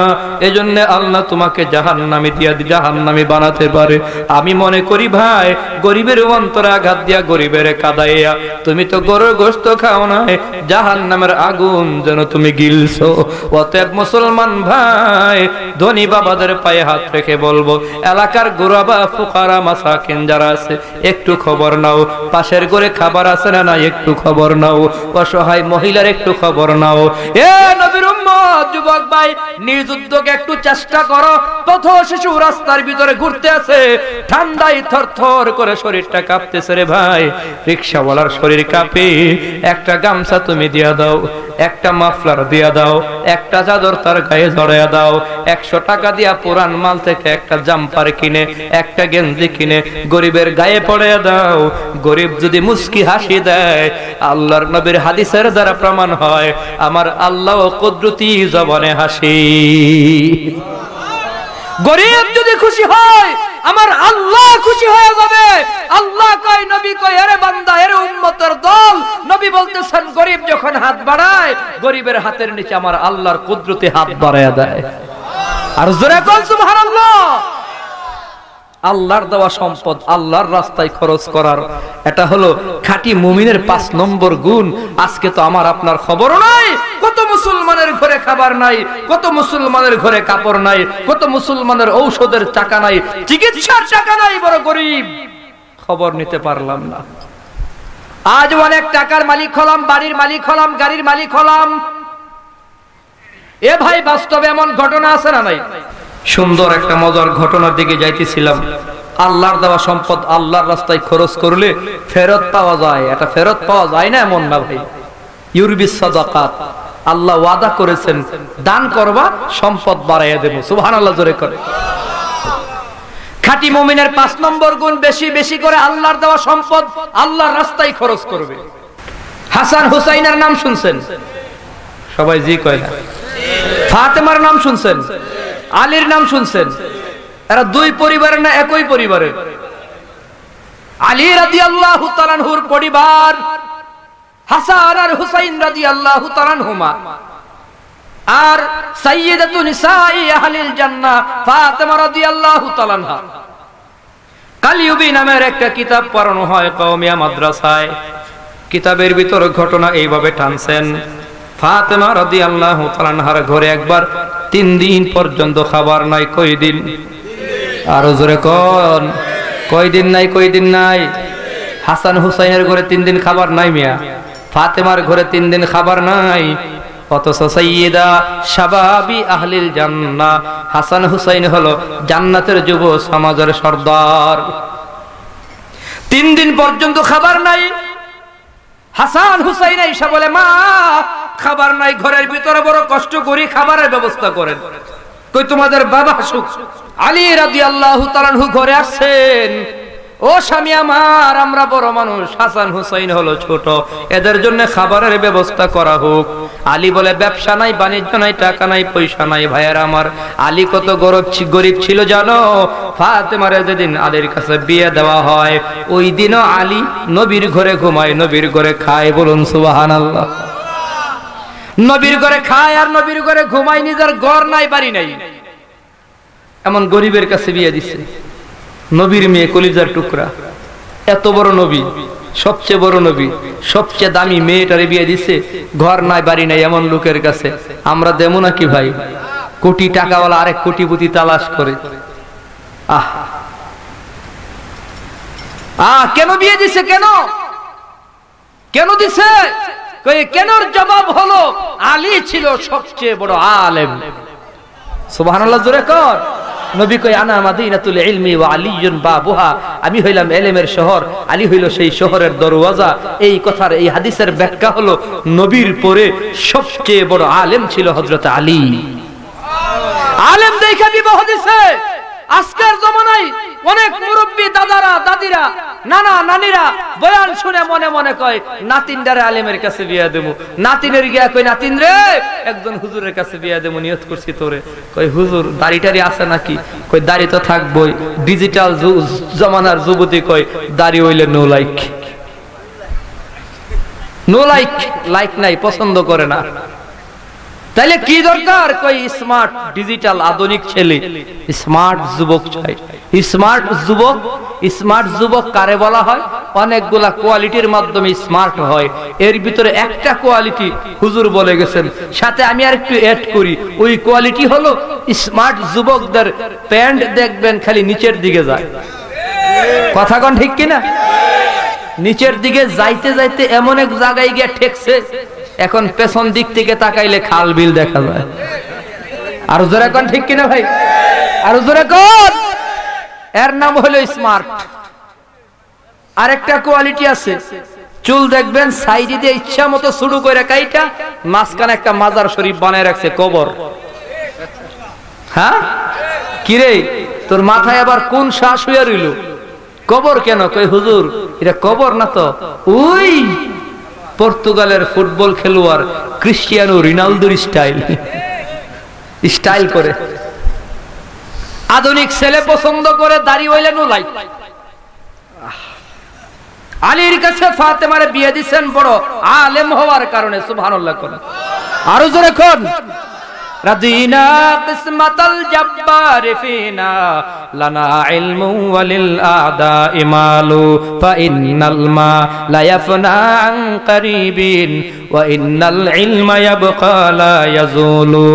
এজন্য আল্লাহ তোমাকে জাহান্নামী দিয়া জাহান্নামী বানাতে পারে। আমি মনে করি ভাই, গরিবের অন্তরে আঘাত দিয়া, গরিবের কাদাইয়া তুমি তো গরুর গোশত খাও না, জাহান্নামের আগুন যেন তুমি গিলছো। অতএব মুসলমান ভাই, ধনী বাবাদের পায়ে হাত রেখে বলবো, এলাকার গোরাবা ফুকারা মাসাকিন যারা আছে একটু খবর নাও। পাশের ঘরে খাবার আছে না নাই একটু খবর নাও। অসহায় মহিলার একটু খবর নাও। এ নবীর উম্মত যুবক ভাই, নিজ উদ্যোগে একটু চেষ্টা করো। পথ শিশু রাস্তার ভিতরে ঘুরতে আছে, ঠান্ডায় থরথর করে শরীরটা কাঁপতেছে রে ভাই। রিক্সাওয়ালার শরীর কাঁপে, একটা গামছা তুমি দিয়া দাও, একটা মাফলার দিয়া দাও, একটা চাদর তার গায়ে জড়াইয়া দাও। 100 টাকা দিয়া পুরান মাল থেকে একটা জাম্পার কিনে, একটা গেঞ্জি কিনে গরিবের গায়ে পড়াইয়া দাও। গরিব যদি মুস্কি হাসি দেয়, আল্লাহর নবীর হাদিসের দ্বারা প্রমাণ হয়, আমার আল্লাহ কুদরতি জবানে হাসি। গরিব যদি খুশি হয়, আমার আল্লাহ খুশি হয়ে যাবে। আল্লাহ কয়, নবী কয়, আরে বান্দা, আরে উম্মতের দল, নবী বলতেছেন গরিব যখন হাত বাড়ায়, গরিবের হাতের নিচে আমার আল্লাহর কুদরতি হাত বাড়ায়া দেয়। আর জোরে কোন সুবহানাল্লাহ। আল্লাহর দেওয়া সম্পদ আল্লাহর রাস্তায় খরচ করার, এটা হলো খাঁটি মুমিনের 5 নম্বর গুণ। আজকে তো আমার আপনার খবর নাই, কত মুসলমানের ঘরে খাবার নাই, কত মুসলমানের ঘরে কাপড় নাই, কত মুসলমানের ঔষধের টাকা নাই, চিকিৎসার টাকা নাই, বড় গরিব, খবর নিতে পারলাম না। আজ অনেক টাকার মালিক হলাম, বাড়ির মালিক হলাম, গাড়ির মালিক হলাম। এ ভাই বাস্তবে এমন ঘটনা আছে না নাই? সুন্দর একটা মজার ঘটনার দিকে যাইতেছিলাম। আল্লাহর দেওয়া সম্পদ আল্লাহর রাস্তায় খরচ করলে ফেরত পাওয়া যায়, এটা ফেরত পাওয়া যায় না এমন না ভাই। ইউরবিস সাদাকাত, আল্লাহ ওয়াদা করেছেন, দান করবা সম্পদ বাড়াইয়া দেব। সুবহানাল্লাহ জোরে করে। খাঁটি মুমিনের 5 নম্বর গুণ, বেশি বেশি করে আল্লাহর দেওয়া সম্পদ আল্লাহর রাস্তায় খরচ করবে। হাসান হুসাইনের নাম শুনছেন সবাই? জি কয় না। ফাতেমার নাম শুনছেন? আলীর নাম শুনছেন? এরা 2 পরিবারের না একই পরিবারের? আলী রাদিয়াল্লাহু তাআলা আনহুর পরিবার হাসান আর হুসাইন রাদিয়াল্লাহু তাআলা আনহুমা, আর সাইয়্যিদাতু নিসাই আহলিল জান্নাহ ফাতেমা রাদিয়াল্লাহু তাআলা আনহা। কালিউবি নামের একটা কিতাব পড়ানো হয় কওমিয়া মাদ্রাসায়। কিতাবের ভিতর ঘটনা এইভাবে টানছেন, ফাতেমা রাদিয়াল্লাহু তাআলা আনহার ঘরে একবার 3 দিন পর্যন্ত খাবার নাই। কয় দিন? আরো জোরে কোন, কয় দিন নাই? কয় দিন নাই? হাসান হুসাইনের ঘরে 3 দিন খাবার নাই মিয়া, ফাতেমার ঘরে 3 দিন খাবার নাই। অথচ সাইয়্যিদা শাবাবি আহলিল জান্নাহ, হাসান হুসাইন হলো জান্নাতের যুব সমাজের সর্দার। 3 দিন পর্যন্ত খাবার নাই। হাসান হুসাইন এসে বলে, মা খাবার নাই, ঘরের ভিতরে বড় কষ্ট করি, খাবারের ব্যবস্থা করেন। কই তোমাদের বাবা সুখ আলী রাদিয়াল্লাহু তাআলা আনহু ঘরে আসছেন, ও স্বামী আমার, আমরা বড় মানুষ, হাসান হুসাইন হলো ছোট, এদের জন্য খাবারের ব্যবস্থা করা হোক। আলী বলে, ব্যবসা নাই, বাণিজ্য নাই, টাকা নাই, পয়সা নাই। ভাইয়ের আমার, আলী কত গরিব ছিল জানো? ফাতেমারে যেদিন আলীর কাছে বিয়ে দেওয়া হয়, ওই দিনও আলী নবীর ঘরে ঘুমায়, নবীর ঘরে খায়। বলুন সুবহানাল্লাহ। নবীর ঘরে খায় আর নবীর ঘরে ঘুমায়, নিজের ঘর নাই, বাড়ি নাই, এমন গরিবের কাছে বিয়ে দিচ্ছে। নবীর মেয়ে, কলিজার টুকরা, এত বড় নবী, সবচেয়ে বড় নবী, সবচেয়ে দামি মেয়েটারে বিয়ে দিছে, ঘর নাই, বাড়ি নাই, এমন লোকের কাছে আমরা দেবো নাকি ভাই? কোটি টাকাওয়ালা আরেক কোটিপতি তালাশ করে। কেন বিয়ে দিছে? কেন কেন দিছে? কেনর জবাব হলো, আলী ছিল সবচেয়ে বড় আলেম। সুবহানাল্লাহ, জোরে কর। নবী কয়, আনা মাদিনাতুল ইলমি ওয়া আলিয়ুন বাবুহা, আমি হইলাম ইলমের শহর, আলী হইল সেই শহরের দরওয়াজা। এই কথার, এই হাদিসের ব্যাখ্যা হলো, নবীর পরে সবচেয়ে বড় আলেম ছিল হযরত আলী। আলেম দেখা বিবাহ দিছে। আজকের জমানায় অনেক মুরব্বী দাদারা, দাদিরা, নানা নানিরা বয়ান শুনে মনে মনে কয়, নাতিনদারে আলেমের কাছে বিয়া দেবো। নাতিনের গিয়া কই, নাতিন রে একজন হুজুরের কাছে বিয়া দেবো, নিয়ত করছি তোরে। কই, হুজুর দাড়িটারি আছে নাকি? কই, দাড়ি তো থাকবই। ডিজিটাল জমানার যুবতী কই, দাড়ি হইলে no like. No like, like নাই, পছন্দ করে না। তাইলে কি দরকার? কই, স্মার্ট ডিজিটাল আধুনিক ছেলে, স্মার্ট যুবক চাই। স্মার্ট যুবক, স্মার্ট যুবক কারে বলা হয়? অনেকগুলা কোয়ালিটির মাধ্যমে স্মার্ট হয়। এর ভিতরে একটা কোয়ালিটি হুজুর বলে গেছেন, সাথে আমি আর একটু এড করি। ওই কোয়ালিটি হলো, স্মার্ট যুবকদের প্যান্ট দেখবেন খালি নিচের দিকে যায়। কথা কোন ঠিক কিনা? নিচের দিকে যাইতে যাইতে এমন এক জায়গায় গিয়ে ঠেকছে, এখন পেছন দিক থেকে তাকাইলে খাল বিল দেখা যায়। আর জোরে কোন ঠিক কিনা ভাই? আর জোরে কোন? এর নাম হলো স্মার্ট। আরেকটা কোয়ালিটি আছে, চুল দেখবেন সাইডে দিয়ে ইচ্ছা মতো শুরু করে কাইটা মাঝখানে একটা মাজার শরীফ বানায় রাখছে, কবর। হ্যাঁ, কিরে তোর মাথায় আবার কোন শ্বাস হইয়া রইল? কবর কেন? কই, হুজুর এটা কবর না তো, ওই পর্তুগালের ফুটবল খেলোয়াড় ক্রিস্টিয়ানো রোনালদোর স্টাইল, স্টাইল করে। আধুনিক ছেলে পছন্দ করে, দাড়ি হইলে নো লাইক। আলীর কাছে ফাতেমারে বিয়ে দিচ্ছেন বড় আলেম হওয়ার কারণে। সুবহানাল্লাহ কোন, আরো জোরে কোন। রাদিনা কিসমাতাল জাব্বার ফিনা লানা ইলমু ওয়ালিল আদা ইমালু ফা ইন্নাল মা লা ইয়াফনা আন কারিবিন ওয়া ইন্নাল ইলমা ইয়াবকা লা ইয়াজুলু।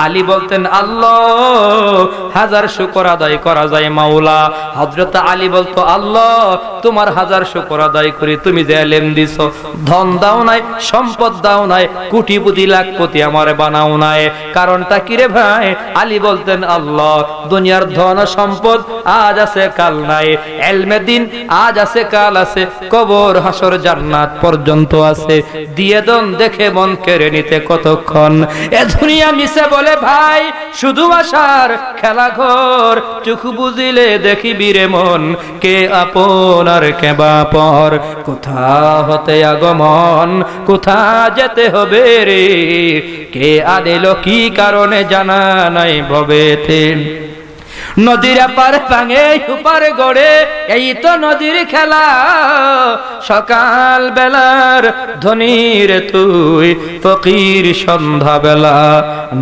আলী বলতেন, আল্লাহ হাজার শুকর আদায় করা যায় মাওলা। হযরত আলী বলতো, আল্লাহ তোমার হাজার শুকর আদায় করি, তুমি যে ইলম দিছো, ধন দাও নাই, সম্পদ দাও নাই, কোটিপতি লাখপতি আমারে বানাও নাই। কারণটা কি রে ভাই? আলী বলতেন, আল্লাহ দুনিয়ার ধন সম্পদ আজ আছে কাল নাই, ইলমে দিন আজ আছে কাল আছে, কবর হাসর জান্নাত পর্যন্ত আছে, দিয়ে দন দেখে মন কেড়ে নিতে কতক্ষণ। এ দুনিয়া মিছে বলে ভাই, শুধু আশার খেলা ঘর, চোখ বুঝিলে দেখিবি রে মন, কে আপন আর কে বাপর, কোথা হতে আগমন, কোথা যেতে হবে রে, কে আদিল কি কারণে জানা নাই ভবেতে। নদীর পার ভাঙে উপার গড়ে, এই তো নদীর খেলা, সকাল বেলার ধনীর তুই, ফকির সন্ধ্যা বেলা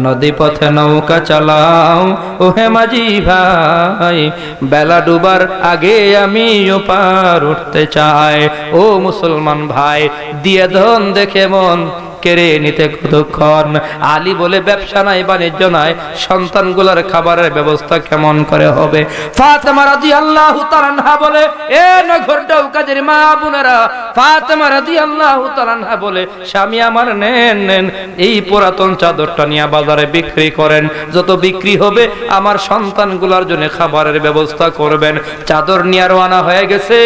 নদী পথে নৌকা চালাও ওহে মাঝি ভাই, বেলা ডুবার আগে আমি ওপার উঠতে চাই। ও মুসলমান ভাই, দিয়ে ধন দেখে মন কেড়ে নিতে কতক্ষণ। আলী বলে ব্যবসা নাই, বাণিজ্য নাই, সন্তানগুলোর খাবারের ব্যবস্থা কেমন করে হবে? ফাতেমা রাদিয়াল্লাহু তাআলা আনহা বলে, এ নগরটাও কাজের মা বোনেরা, ফাতেমা রাদিয়াল্লাহু তাআলা আনহা বলে, স্বামী আমার নেন এই পুরাতন চাদরটা নিয়ে বাজারে বিক্রি করেন, যত বিক্রি হবে আমার সন্তানগুলোর জন্য খাবারের ব্যবস্থা করবেন। চাদর নিয়ে রওনা হয়ে গেছে।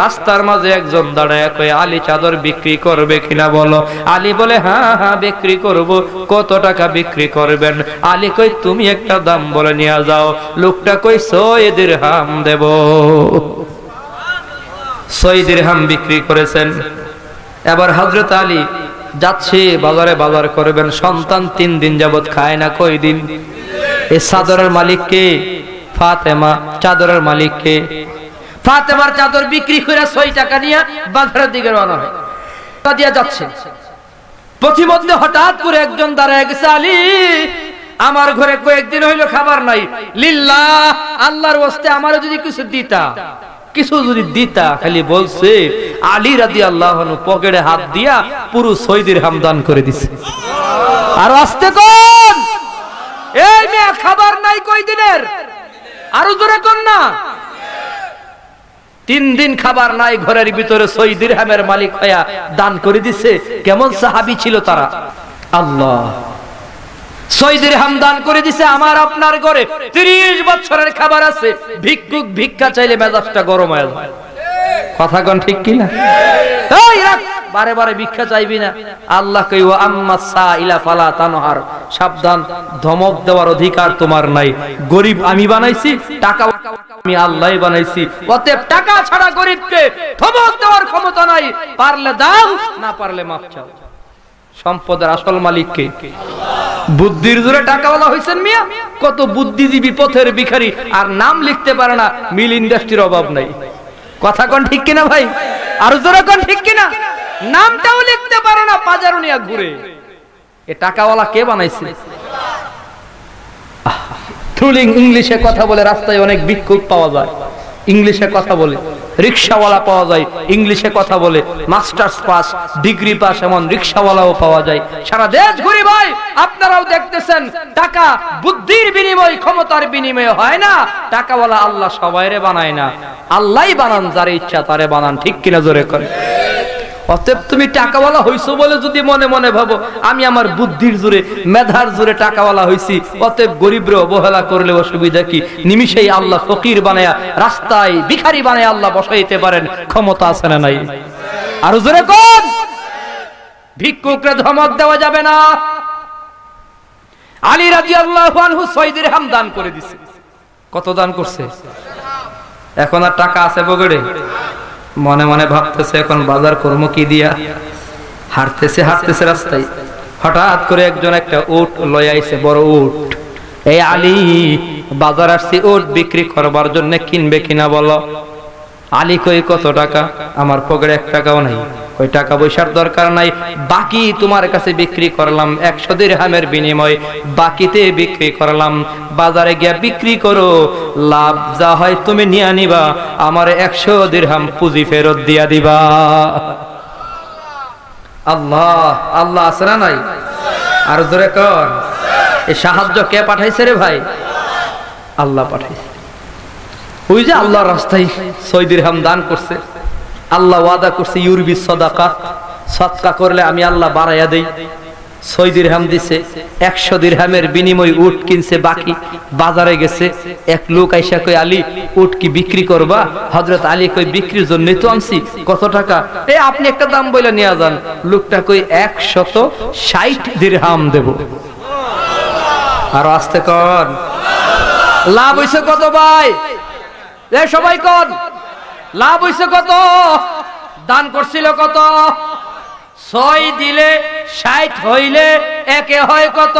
রাস্তার মাঝে একজন দাঁড়ায় কয়, আলী চাদর বিক্রি করবে কিনা বলো? আলী বলে, হ্যাঁ বিক্রি করব। কত টাকা বিক্রি করবেন? আলী কই, তুমি একটা দাম বলে নিয়ে যাও। লোকটা কই, 6 দিরহাম দেব। 6 দিরহাম বিক্রি করেছেন। এবার হযরত আলী যাচ্ছে বাজারে, বাজার করবেন। সন্তান 3 দিন যাবত খায় না। কই দিন? এই চাদরের মালিক কে? ফাতেমা। চাদরের মালিক কে? ফাতেমার চাদর বিক্রি করে 6 টাকা নিয়ে বাজারের দিকে রওনা হয়। তা দিয়া যাচ্ছে, পথিমধ্যে হঠাৎ করে একজন দাঁড়ায় গেছে, আলী আমার ঘরে কয়েকদিন হইলো খাবার নাই, লিল্লাহ আল্লাহর ওয়াস্তে আমারে যদি কিছু দিতা, কিছু যদি দিতা। খালি বলছে, আলী রাদিয়াল্লাহু আনহু পকেটে হাত দিয়া পুরো 6 দিরহাম দান করে দিছে। আর আস্তে কোন, এই মেয়ে খাবার নাই কয়দিনের? আরো জোরে কোন না। 3 দিন খাবার নাই, ঘরের ভিতরে 6 দিরহামের মালিক হইয়া দান করে দিছে। কেমন সাহাবী ছিল তারা! আল্লাহ, 6 দিরহাম দান করে দিছে। আমার আপনার ঘরে 30 বছরের খাবার আছে, ভিক্ষুক ভিক্ষা চাইলে মেজাজটা গরম হয়ে যায়। কথা কোন ঠিক কি না? এই রাখ, বারে বারে ভিক্ষা চাইবি না। আল্লাহ কই, ওয়া আম্মাস সাইলা ফালা তানহার, সাবধান, ধমক দেওয়ার অধিকার তোমার নাই। গরিব আমি বানাইছি, টাকা আমি আল্লাহই বানাইছি। অতএব টাকা ছাড়া গরিবকে ধমক দেওয়ার ক্ষমতা নাই। পারলে দাও, না পারলে মাফ চাও। সম্পদের আসল মালিক কে? বুদ্ধির জোরে টাকাওয়ালা হইছেন মিয়া। কত বুদ্ধিজীবী পথের ভিখারি, আর নাম লিখতে পারে না। মিল ইন্ডাস্ট্রির অভাব নাই। কথা কোন ঠিক কিনা ভাই? আর জোরে কোন ঠিক কিনা? নামটাও লিখতে পারে না, বাজারও নিয়ে ঘুরে। এ টাকাওয়ালা কে বানাইছে? থ্রুলিং ইংলিশে কথা বলে, রাস্তায় অনেক ভিক্ষুক পাওয়া যায়, ইংলিশে কথা বলে। রিকশাওয়ালা পাওয়া যায়, ইংলিশে কথা বলে। মাস্টার্স পাস, ডিগ্রি পাস এমন রিকশাওয়ালাও পাওয়া যায়। সারা দেশ ঘুরি ভাই, আপনারাও দেখতেছেন। টাকা বুদ্ধির বিনিময়, ক্ষমতার বিনিময় হয় না। টাকাওয়ালা আল্লাহ সবাইরে বানায় না, আল্লাহই বানান যার ইচ্ছা তারে বানান। ঠিক কিনা জোরে করে? অতএব তুমি টাকাওয়ালা হইছো বলে যদি মনে মনে ভাবো আমি আমার বুদ্ধির জোরে, মেধার জোরে টাকাওয়ালা হইছি, অতএব গরিবরে অবহেলা করলে অসুবিধা কি? নিমিষেই আল্লাহ ফকির বানায়া, রাস্তায় ভিখারি বানায়া আল্লাহ বসাইতে পারেন। ক্ষমতা আছে না নাই? আর জোরে কোন? ভিক্ষুকরে ধমক দেওয়া যাবে না। আলী রাদিয়াল্লাহু আনহু 6 দিরহাম দান করে দিছে। কত দান করছে? এখন আর টাকা আছে পকেটে? মনে মনে ভাবতেছে, এখন বাজার কর্ম কি দিয়া? হাঁটতেছে হাঁটতেছে রাস্তায়, হঠাৎ করে একজন একটা উট লয়ে আইছে, বড় উট। এই আলী, বাজার আসছি উট বিক্রি করবার জন্য, কিনবে কিনা বলো? আলী কই, কত টাকা? আমার পকেটে 1 টাকাও নাই। ওই টাকা পয়সার দরকার নাই, বাকি তোমার কাছে বিক্রি করলাম 100 দিরহামের বিনিময়, বাকিতে বিক্রি করলাম। বাজারে গিয়া বিক্রি করো, লাভ যা হয় তুমি নিয়ে নিবা, আমার 100 দিরহাম পুঁজি ফেরত দিয়া দিবা। আল্লাহ, আল্লাহ আছে না নাই? আর জোরে কর। এই সাহায্য কে পাঠাইছে রে ভাই? আল্লাহ পাঠাইছে। ওই যে আল্লাহর রাস্তায় 6 দিরহাম দান করছে। আল্লাহ ওয়াদা করছে, ইউরবি সাদাকা, সদকা করলে আমি আল্লাহ বাড়াইয়া দেই। 6 দিরহাম দিছে, 100 দিরহামের বিনিময় উট কিনছে। বাকি বাজারে গেছে, এক লোক আইসা কই, আলী উট কি বিক্রি করবা? হযরত আলী কই, বিক্রির জন্যই তো আনছি। কত টাকা? এই আপনি একটা দাম বলে নিয়ে যান। লোকটা কই, 160 দিরহাম দেব। আর আস্তে কর। লাভ হইছে কত ভাই? এ সবাই কর, লাভ হইছে কত? দান করছিল কত? 6 দিলে 60 হইলে একে হয় কত?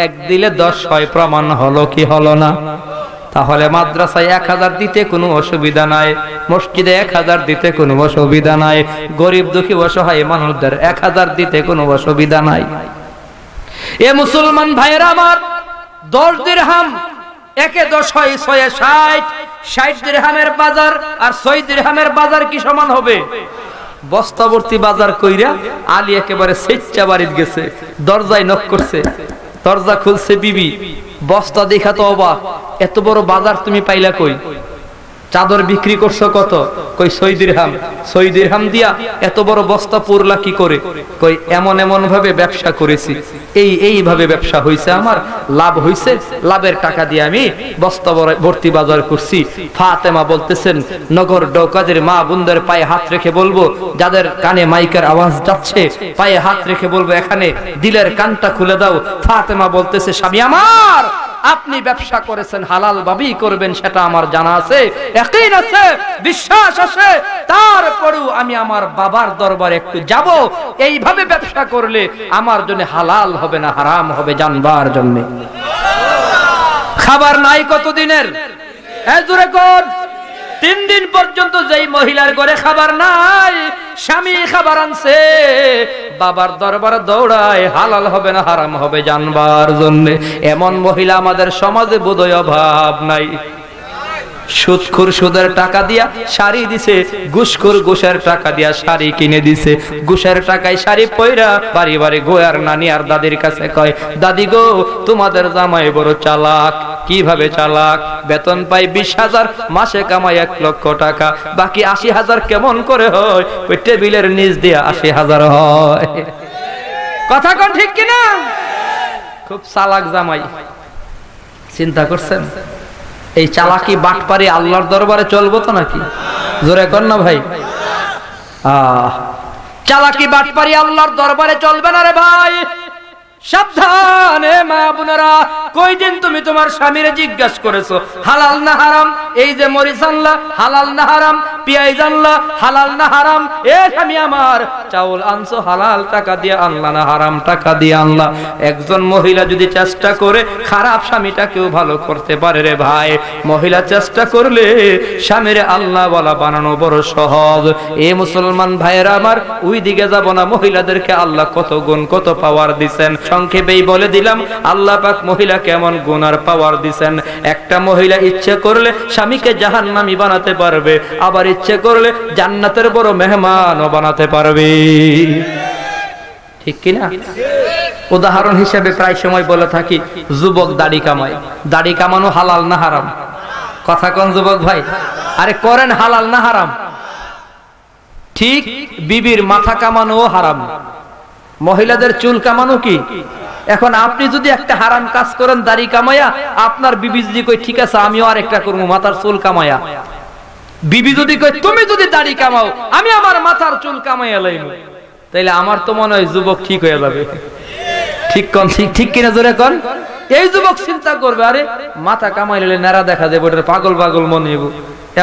1 দিলে 10 হয়। প্রমাণ হলো কি হলো না? তাহলে মাদ্রাসায় 1000 দিতে কোনো অসুবিধা নাই, মসজিদে 1000 দিতে কোনো অসুবিধা নাই, গরিব দুঃখী অসহায় মানুষদের 1000 দিতে কোনো অসুবিধা নাই। এ মুসলমান ভাইয়েরা আমার, 10 দিরহাম, 1 10 হয় 6 60, 60 দিরহামের বাজার আর 6 দিরহামের বাজার কি সমান হবে? বস্তাবর্তী বাজার কইরা আলী একেবারে সেচ্চা বাড়িতে গেছে, দরজায় নক করছে, দরজা খুলছে বিবি, বস্তা দেখা তো অবাক, এত বড় বাজার তুমি পাইলা কই? চাদর বিক্রি করছো কত? কই 6 দিরহাম। 6 দিরহাম দিয়া এত বড় বস্তা পুরলা কি করে? কই এমন এমন ভাবে ব্যবসা করেছি, এইভাবে ব্যবসা হইছে, আমার লাভ হইছে, লাভের টাকা দিয়ে আমি বস্তা ভর্তি বাজার করছি। ফাতেমা বলতেছেন, নগর ডৌকাদের মা বোনদের পায়ে হাত রেখে বলবো, যাদের কানে মাইকের আওয়াজ যাচ্ছে পায়ে হাত রেখে বলবো এখানে দিলের কানটা খুলে দাও। ফাতেমা বলতেছে, স্বামী আমার, আপনি ব্যবসা করেছেন, হালাল ভাবেই করবেন সেটা আমার জানা আছে, ইয়াকিন আছে, বিশ্বাস আছে, তারপরেও আমি আমার বাবার দরবারে একটু যাব, এইভাবে ব্যবসা করলে আমার জন্য হালাল হবে না হারাম হবে জানবার জন্য। খাবার নাই কতদিনের? জোরে কোন? 3 দিন পর্যন্ত যেই মহিলার ঘরে খাবার নাই, স্বামী খাবার আনছে, বাবার দরবারে দৌড়ায় হালাল হবে না হারাম হবে জানবার জন্য। এমন মহিলা আমাদের সমাজে বোধহয় অভাব নাই। সুদখোর সুদের টাকা দিয়া শাড়ি দিছে, ঘুষখোর ঘুষের টাকা দিয়া শাড়ি কিনে দিছে, ঘুষের টাকায় শাড়ি পয়রা বাড়ি বাড়ি গোয়ার নানি আর দাদির কাছে কয়, দাদি গো তোমাদের জামাই বড় চালাক। কিভাবে চালাক? বেতন পাই 20,000, মাসে কামাই 1 লক্ষ টাকা, বাকি 80,000 কেমন করে হয়? ওই টেবিলের নিচ দিয়া 80,000 হয়। কথা কোন ঠিক কিনা? খুব চালাক জামাই। চিন্তা করছেন এই চালাকি বাটপারি আল্লাহর দরবারে চলবো তো নাকি? জোরে কর না ভাই। চালাকি বাটপারি আল্লাহর দরবারে চলবে না রে ভাই। সাবধানে মা বোনেরা, কয়দিন তুমি তোমার স্বামীরে জিজ্ঞাসা করেছো হালাল না হারাম? এই যে মরিচ আনলা হালাল না হারাম, পেঁয়াজ আনলা হালাল না হারাম? এ স্বামী আমার, চাউল আনছো হালাল টাকা দিয়ে আনলা না হারাম টাকা দিয়ে আনলা? একজন মহিলা যদি চেষ্টা করে খারাপ স্বামীটাকেও ভালো করতে পারে রে ভাই। মহিলা চেষ্টা করলে স্বামীরে আল্লাহ ওয়ালা বানানো বড় সহজ। এ মুসলমান ভাইয়েরা আমার, ওই দিকে যাব না। মহিলাদেরকে আল্লাহ কত গুণ কত পাওয়ার দিবেন, সংক্ষেপেই বলে দিলাম। আল্লাহ পাক মহিলা কেমন গুণ আর পাওয়ার দিবেন। একটা মহিলা ইচ্ছে করলে স্বামীকে জাহান্নামী বানাতে পারবে, আবার ইচ্ছে করলে জান্নাতের বড় মেহমানও বানাতে পারবে। ঠিক কিনা? উদাহরণ হিসেবে প্রায় সময় বলে থাকি, যুবক দাড়ি কামায়, দাড়ি কামানো হালাল না হারাম? কথা কোন যুবক ভাই? আরে করেন হালাল না হারাম? ঠিক বিবির মাথা কামানো হারাম, মহিলাদের চুল কামানো কি? এখন আপনি যদি একটা হারাম কাজ করেন দাড়ি কামায়া, আপনার বিবি যদি কই ঠিক আছে আমিও আরেকটা করবো মাথার চুল কামায়া, বিবি যদি কই তুমি যদি দাড়ি কামাও আমি আমার মাথার চুল কামাইয়া লাইব, তাইলে আমার তো মনে হয় যুবক ঠিক হয়ে যাবে। ঠিক কোন? ঠিক কিনা জোরে কোন? এই যুবক চিন্তা করবে, আরে মাথা কামাইলে নেড়া দেখা যাবে, ওটা পাগল পাগল মনে হইব।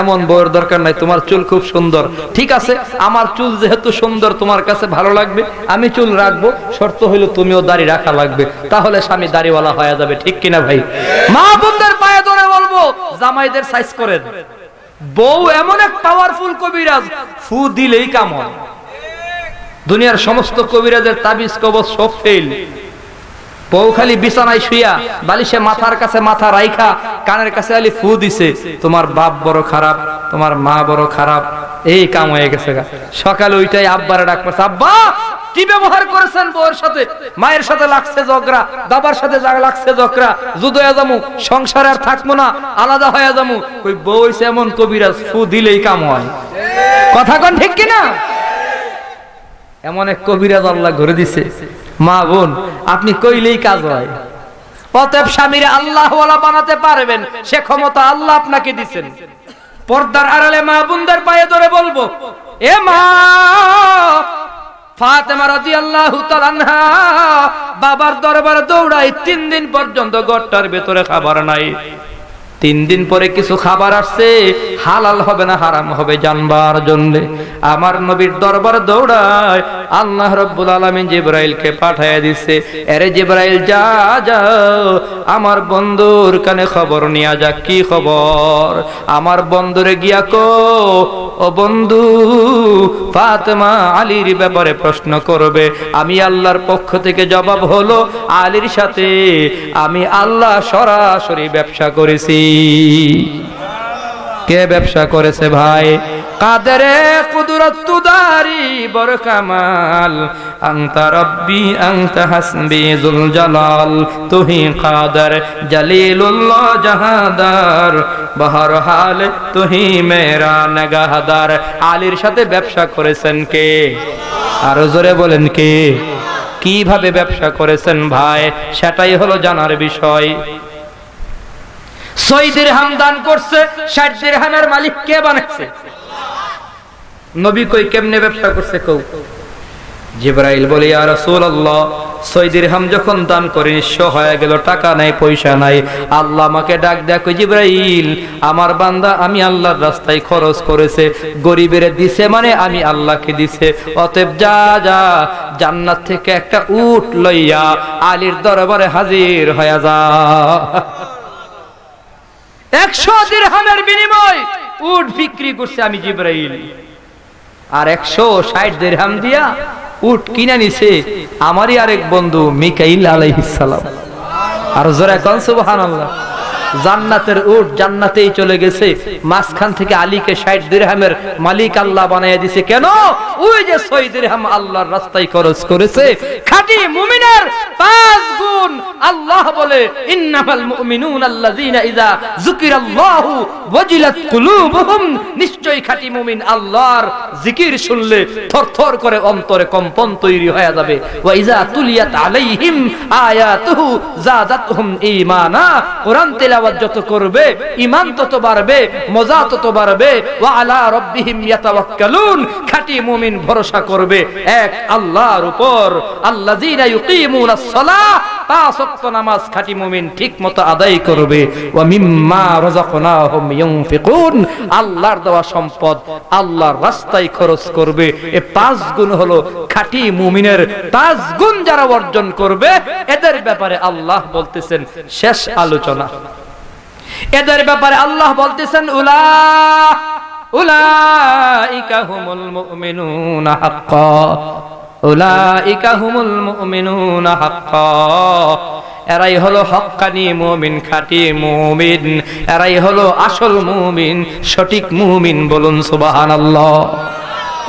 এমন বউয়ের দরকার নাই, তোমার চুল খুব সুন্দর, ঠিক আছে আমার চুল যেহেতু সুন্দর তোমার কাছে ভালো লাগবে, আমি চুল রাখবো, শর্ত হইলো তুমিও দাড়ি রাখা লাগবে, তাহলে স্বামী দাড়িওয়ালা হয়ে যাবে। ঠিক কিনা ভাই? মা বোনদের পায়ে ধরে বলবো, জামাইদের সাইজ করেন। বউ এমন এক পাওয়ারফুল কবিরাজ, ফু দিলেই কাম হয়। দুনিয়ার সমস্ত কবিরাজের তাবিজ কবজ সব ফেল। বউ খালি বিছানায় শুইয়া বালিশে মাথার কাছে মাথা রাইখা কানের কাছে আলি ফু দিছে, তোমার বাপ বড় খারাপ, তোমার মা বড় খারাপ, এই কাম হয়ে গেছে। সকালে ওইটাই আব্বারে ডাক পড়ছে, আব্বা কি ব্যবহার করেছেন বউয়ের সাথে? মায়ের সাথে লাগছে ঝগড়া, বাবার সাথে লাগছে ঝগড়া, যুদ্ধ হয়ে যামু, সংসারে আর থাকবো না, আলাদা হয়ে যামু। ওই বউ হইছে এমন কবিরাজ, ফু দিলেই কাম হয়। কথা কোন ঠিক কিনা? এমন এক কবিরাজ আল্লাহ ঘুরে দিছে। মা বোন, আপনি কইলেই কাজ হয়। অতএব স্বামীরে আল্লাহ ওয়ালা বানাতে পারবেন, সে ক্ষমতা আল্লাহ আপনাকে দিবেন। পর্দার আড়ালে মা বোনদের পায়ে ধরে বলবো, এ মা ফাতেমা রাদিয়াল্লাহু তাআলা আনহা বাবার দরবারে দৌড়াই, 3 দিন পর্যন্ত ঘরটার ভেতরে খাবার নাই। 3 দিন পরে কিছু খাবার আসছে, হালাল হবে না হারাম হবে জানবার জন্য আমার নবীর দরবার দৌড়ায় আল্লাহ রাব্বুল আলামিন জিবরাইলকে পাঠিয়ে দিচ্ছে, আরে জিবরাইল যা যাও আমার বন্ধুর কানে খবর নিয়ে যা। কি খবর? আমার বন্ধুরে গিয়া কো, ও বন্ধু ফাতেমা আলীর ব্যাপারে প্রশ্ন করবে, আমি আল্লাহর পক্ষ থেকে জবাব হলো আলীর সাথে আমি আল্লাহ সরাসরি ব্যবসা করেছি। কে ব্যবসা করেছে ভাই? কাদেরে কুদরত তুদারি বড় কামাল, আনতা রব্বি আনতা হাসবি যুল জালাল, তুহি কাদের জলিলুল্লাহ জাহাদার, বহর হাল তুহি মেরা নগাহদার। আলীর সাথে ব্যবসা করেছেন কে? আরো জোরে বলেন কে? কিভাবে ব্যবসা করেছেন ভাই? সেটাই হলো জানার বিষয়। 6 দিরহাম দান করছে, 60 দিরহামের মালিক কে বানাইছে? নবী কই কেমনে ব্যবসা করছে? কও। জিবরাইল বলে, ইয়া রাসূলুল্লাহ 6 দিরহাম যখন দান করে নিঃস্ব হয়ে গেল, টাকা নাই পয়সা নাই, আল্লাহ আমাকে ডাক দেয়া কই, জিবরাইল আমার বান্দা আমি আল্লাহর রাস্তায় খরচ করেছে, গরিবের দিছে মানে আমি আল্লাহকে দিছে, অতএব যা যা জান্নাত থেকে একটা উট লইয়া আলীর দরবারে হাজির হয়ে যা। 100 দিরহামের বিনিময় উট বিক্রি করছে আমি জিবরাইল, আর 160 দিরহাম দিয়া উট কিনে নিছে আমারই আরেক বন্ধু মিকাইল আলাইহিস সালাম। আর জোরে কোন সুবহানাল্লাহ। জান্নাতের উট জান্নাতেই চলে গেছে, মাঝখান থেকে আলীকে 60 দিরহামের মালিক আল্লাহ বানাইয়া দিছে। কেন? ওই যে 6 দিরহাম আল্লাহর রাস্তায় খরচ করেছে। খাঁটি মুমিনের 5 গুণ আল্লাহ বলে, ইন্নামাল মুমিনুনা আল্লাযীনা ইযা যুকিরাল্লাহু ওয়াজিলাত কুলুবুহুম, নিশ্চয়ই খাঁটি মুমিন আল্লাহর জিকির শুনলে থরথর করে অন্তরে কম্পন তৈরি হয়ে যাবে। ওয়া ইযা তুলিয়াত আলাইহিম আয়াতুহু যাদাতহুম ঈমানা, কোরআন তেলাওয়াত যত করবে ঈমান তত বাড়বে, মজা তত বাড়বে। ওয়া আলা রাব্বিহিম ইয়াতাওয়াক্কালুন, খাঁটি মুমিন ভরসা করবে এক আল্লাহর উপর। আল্লাযীনা ইউকিমুনাস সালাহ, 5 ওয়াক্ত নামাজ খাঁটি মুমিন ঠিকমতো আদায় করবে। ওয়া মিম্মা রাযাকনাহুম ইউনফিকুন, আল্লাহর দেওয়া সম্পদ আল্লাহর রাস্তায় খরচ করবে। এই 5 গুণ হলো খাঁটি মুমিনের। 5 গুণ যারা অর্জন করবে এদের ব্যাপারে আল্লাহ বলতেছেন শেষ আলোচনা। এদের ব্যাপারে আল্লাহ বলতেছেন উলাইকা হুমুল মুমিনুনা হাক্কা, উলাইকা হুমুল মুমিনুনা হাক্কা, এরাই হলো হক্কানি মুমিন, খাঁটি মুমিন, এরাই হলো আসল মুমিন, সঠিক মুমিন। বলুন সুবহানাল্লাহ।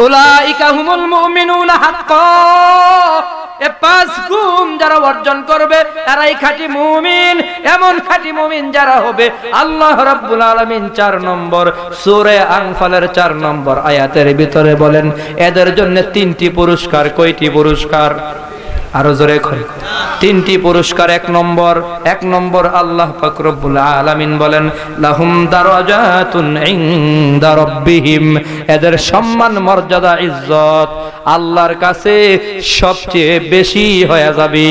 উলাইকা হুমুল মুমিনুনা হাক্কা, এই 5 গুণ যারা অর্জন করবে এরাই খাঁটি মুমিন। এমন খাঁটি মুমিন যারা হবে, আল্লাহ রাব্বুল আলামিন 4 নম্বর সূরা আনফালের 4 নম্বর আয়াতের ভিতরে বলেন এদের জন্য 3টি পুরস্কার। কয়টি পুরস্কার? আরো জোরে কর। 3টি পুরস্কার। 1 নম্বর আল্লাহ পাক রব্বুল আলামিন বলেন লাহুম দারাজাতুন ইনদা রাব্বিহিম, এদের সম্মান মর্যাদা ইজ্জত আল্লাহর কাছে সবচেয়ে বেশি হয়ে যাবে।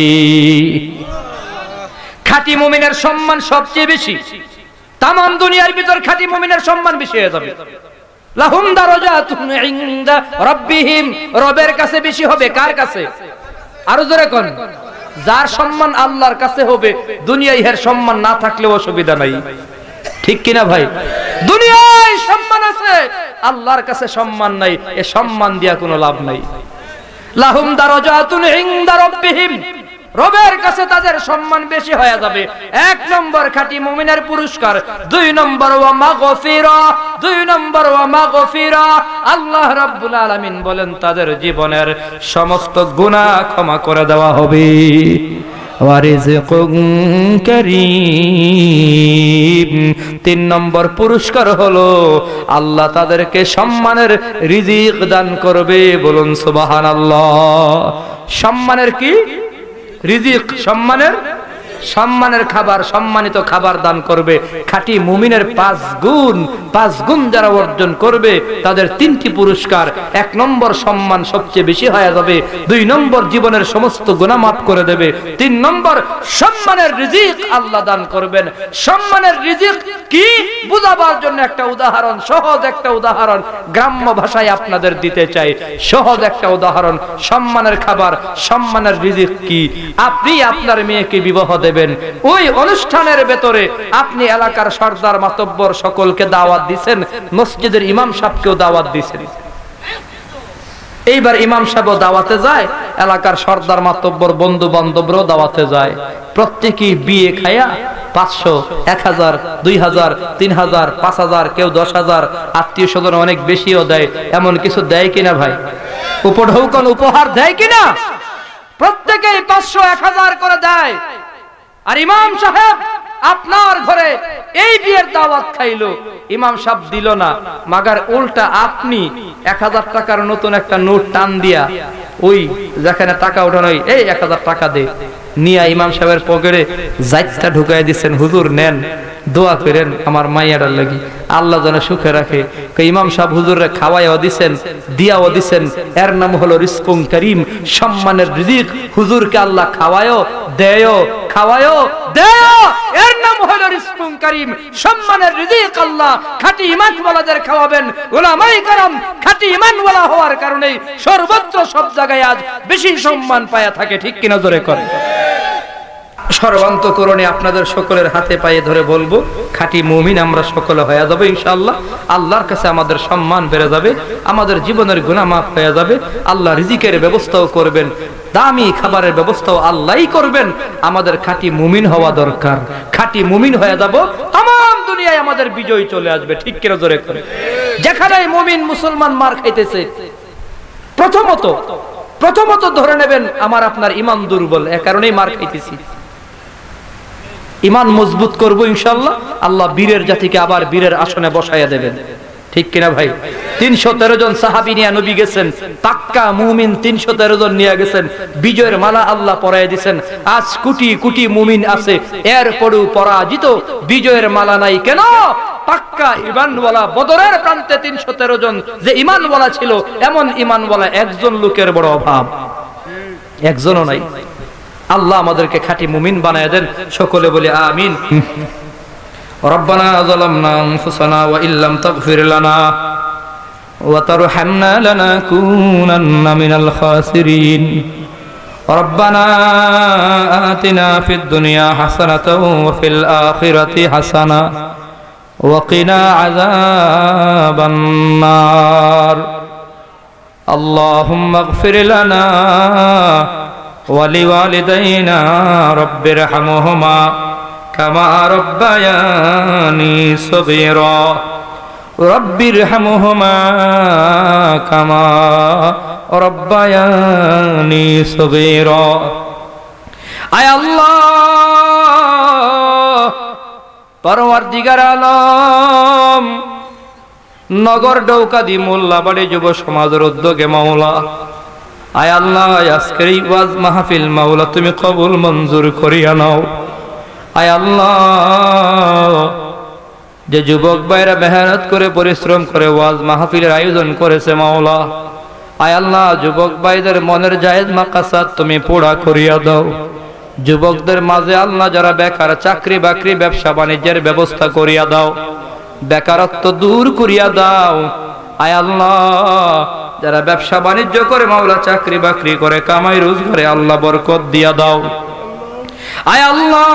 খাঁটি মুমিনের সম্মান সবচেয়ে বেশি, তাম দুনিয়ার ভিতর খাঁটি মুমিনের সম্মান বেশি হয়ে যাবে। লাহুম দারাজাতুন ইনদা রাব্বিহিম, রবের কাছে বেশি হবে। কার কাছে? আরো জোরে কোন? যার সম্মান আল্লাহর কাছে হবে, দুনিয়ায় এর সম্মান না থাকলেও অসুবিধা নাই। ঠিক কিনা ভাই? দুনিয়ায় সম্মান আছে, আল্লাহর কাছে সম্মান নাই, এ সম্মান দিয়া কোনো লাভ নাই। লাহুম দারাজাতুন ইনদা রাব্বিহিম, রবের কাছে তাদের সম্মান বেশি হয়ে যাবে। 1 নম্বর খাঁটি মুমিনের পুরস্কার। 2 নম্বর ওয়া মাগফিরা, 2 নম্বর ওয়া মাগফিরা, আল্লাহ রাব্বুল আলামিন বলেন তাদের জীবনের সমস্ত গুনাহ ক্ষমা করে দেওয়া হবে। ওয়া রিজকুন কারীম, 3 নম্বর পুরস্কার হলো আল্লাহ তাদেরকে সম্মানের রিজিক দান করবে। বলুন সুবহানাল্লাহ। সম্মানের কি? রিজিক, সম্মানের সম্মানের খাবার, সম্মানিত খাবার দান করবে। খাঁটি মুমিনের 5 গুণ যারা অর্জন করবে তাদের 3টি পুরস্কার। 1 নম্বর সম্মান সবচেয়ে বেশি হয়ে যাবে, 2 নম্বর জীবনের সমস্ত গুনাহ মাফ করে দেবে, 3 নম্বর সম্মানের রিজিক আল্লাহ দান করবেন। সম্মানের রিজিক কি বুঝাবার জন্য একটা উদাহরণ, সহজ একটা উদাহরণ গ্রাম্য ভাষায় আপনাদের দিতে চাই। সহজ একটা উদাহরণ, সম্মানের খাবার, সম্মানের রিজিক কি? আপনি আপনার মেয়েকে বিবাহ দেবেন, ওই অনুষ্ঠানের ভেতরে আপনি এলাকার সরদার মাতব্বর সকলকে দাওয়াত দিবেন, মসজিদের ইমাম সাহেবকেও দাওয়াত দিবেন। এইবার ইমাম সাহেব দাওয়াতে যায়, এলাকার সরদার মাতব্বর বন্ধু বান্ধবরাও দাওয়াতে যায়। প্রত্যেকেই বিয়ে খায়া 500, 1000, 2000, 3000, 5000, কেউ 10,000, আত্মীয় স্বজন অনেক বেশিও দেয়। এমন কিছু দেয় কিনা ভাই? উপঢৌকন উপহার দেয় কিনা? প্রত্যেকেই 500, 1000 করে দেয়। আর ইমাম সাহেব আপনার ঘরে এই বিয়ের দাওয়াত খাইলো, ইমাম সাহেব দিল না, মাগার উল্টা আপনি 1000 টাকার নতুন একটা নোট টান দিয়া ওই যেখানে টাকা উঠানো, এই 1000 টাকা দে নিয়া ইমাম সাহেবের পকেটে জাইতটা ঢুকাই দিচ্ছেন, হুজুর নেন, দোয়া করেন আমার মাইয়াটার লাগি, আল্লাহ যেন সুখে রাখে। ইমাম সাহেব হুজুরে খাওয়াইও দিছেন, দিয়াও দিছেন। এর নাম হলো রিজকুন কারীম, সম্মানের রিজিক। হুজুরকে আল্লাহ খাওয়ায়ও দেয়ও, খাওয়ায়ও দেয়ও, এর নাম হলো রিজকুন কারীম, সম্মানের রিজিক। আল্লাহ খাঁটি ঈমানওয়ালাদের খাওয়াবেন। উলামায়ে কেরাম খাঁটি ঈমানওয়ালা হওয়ার কারণে সর্বত্র সব জায়গায় আজ বেশি সম্মান পায়া থাকে, ঠিক কিনা জোরে করে? সর্বান্তকরণে আপনাদের সকলের হাতে পায়ে ধরে বলবো, খাঁটি মুমিন আমরা সকলে হয়ে যাবে ইনশাআল্লাহ। আল্লাহর কাছে আমাদের সম্মান বেড়ে যাবে, আমাদের জীবনের গুনাহ মাফ হয়ে যাবে। আল্লাহ রিজিকের ব্যবস্থাও করবেন, দামি খাবারের ব্যবস্থাও আল্লাহই করবেন। আমাদের খাঁটি মুমিন হওয়া দরকার। খাঁটি মুমিন হয়ে যাব, तमाम দুনিয়ায় আমাদের বিজয় চলে আসবে, ঠিক কিনা জোরে করে? যেখানে মুমিন মুসলমান মার খাইতেছে, প্রথমত ধরে নেবেন আমার আপনার ঈমান দুর্বল, এ কারণেই মার খাইতেছি। ঈমান মজবুত করব ইনশাআল্লাহ, আল্লাহ বীরের জাতিকে আবার বীরের আসনে বসাইয়া দেবেন, ঠিক কিনা ভাই? 313 জন সাহাবী নিয়ে নবী গেছেন, পাক্কা মুমিন 313 জন নিয়ে গেছেন, বিজয়ের মালা আল্লাহ পরাইয়া দিবেন। আজ কোটি কোটি মুমিন আছে, এরপরও পরাজিত, বিজয়ের মালা নাই কেন? পাক্কা ঈমানওয়ালা বদরের প্রান্তে 313 জন যে ঈমানওয়ালা ছিল, এমন ঈমানওয়ালা একজন লোকের বড় অভাব, একজনও নাই। আল্লাহ আমাদেরকে খাঁটি মুমিন বানায় দেন, সকলে বলি আমিন। রব্বানা যালামনা আনফুসানা ওয়া ইল্লাম তাগফির লানা ওয়া তারহামনা লানাকুনান্না মিনাল খাসিরিন। রব্বানা আতিনা ফিদ দুনিয়া হাসানাতাও ওয়া ফিল আখিরাতি হাসানা ওয়া কিনা আযাবান নার। আল্লাহুম্মা ইগফির লানা ولوالدينا رب ارحمهما كما ربياني صغيرا رب ارحمهما كما ربياني صغيرا। আয় আল্লাহ পরওয়ারদিগার আলম, নগর ডৌকাদি মোল্লাবাড়ি যুব সমাজের উদ্যোগে মাওলা, আয় আল্লাহ আজকের এই ওয়াজ মাহফিল মাওলা তুমি কবুল মঞ্জুর করিয়া নাও। আয় আল্লাহ যে যুবক ভাইরা মেহনত করে পরিশ্রম করে ওয়াজ মাহফিলের আয়োজন করেছে মাওলা, আয় আল্লাহ যুবক ভাইদের মনের জায়েজ মাকাসাদ তুমি পুরা করিয়া দাও। যুবকদের মাঝে আল্লাহ যারা বেকার, চাকরি বাকরি ব্যবসা বাণিজ্যের ব্যবস্থা করিয়া দাও, বেকারত্ব দূর করিয়া দাও। আয় আল্লাহ যারা ব্যবসা বাণিজ্য করে মাওলা, চাকরি বাকরি করে কামাই রোজগারে আল্লাহ বরকত দিয়া দাও। আয় আল্লাহ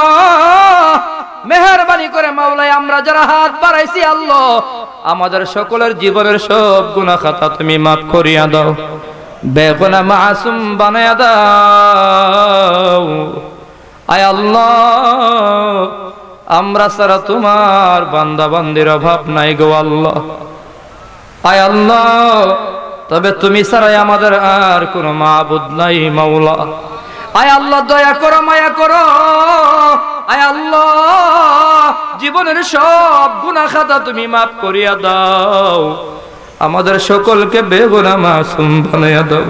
মেহেরবানি করে মাওলা আমরা যারা হাত বাড়াইছি আল্লাহ, আমাদের সকলের জীবনের সব গুনাহ খাতা তুমি মাফ করিয়া দাও, বেগুনাহ মাসুম বানায়া দাও। আয় আল্লাহ আমরা সারা তোমার বান্দা বান্দির অভাব নাই গো আল্লাহ। আয় আল্লাহ তবে তুমি ছাড়াই আমাদের আর কোন মাবুদ নাই মাওলা। আয় আল্লাহ দয়া করো, মায়া করো। আয় আল্লাহ জীবনের সব গুনাহ খাতা তুমি মাফ করিয়া দাও, আমাদের সকলকে বেগুনাহ মাসুম বানাইয়া দাও।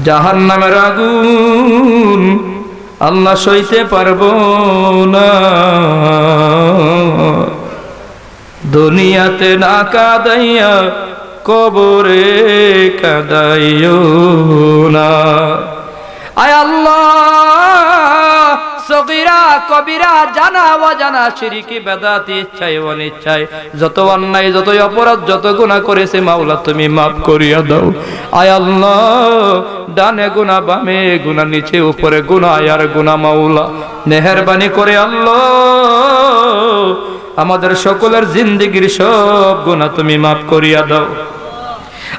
জাহান্নামের আগুন আল্লাহ সইতে পারবো না, দুনিয়াতে না কাঁদাইয়া কবরে কাঁদাইও না। আয় আল্লাহ, সগীরা কবিরা জানা অজানা শিরকি বেদাতি ইচ্ছায় অনিচ্ছায় যত অন্যায় যত অপরাধ যত গুনাহ করেছে মাওলা তুমি মাফ করিয়া দাও। আয় আল্লাহ, ডানে গুনাহ বামে গুনাহ নিচে উপরে গুনাহ আর গুনাহ মাওলা মেহেরবানি করে আল্লাহ আমাদের সকলের জিন্দেগীর সব গুনাহ তুমি মাফ করিয়া দাও।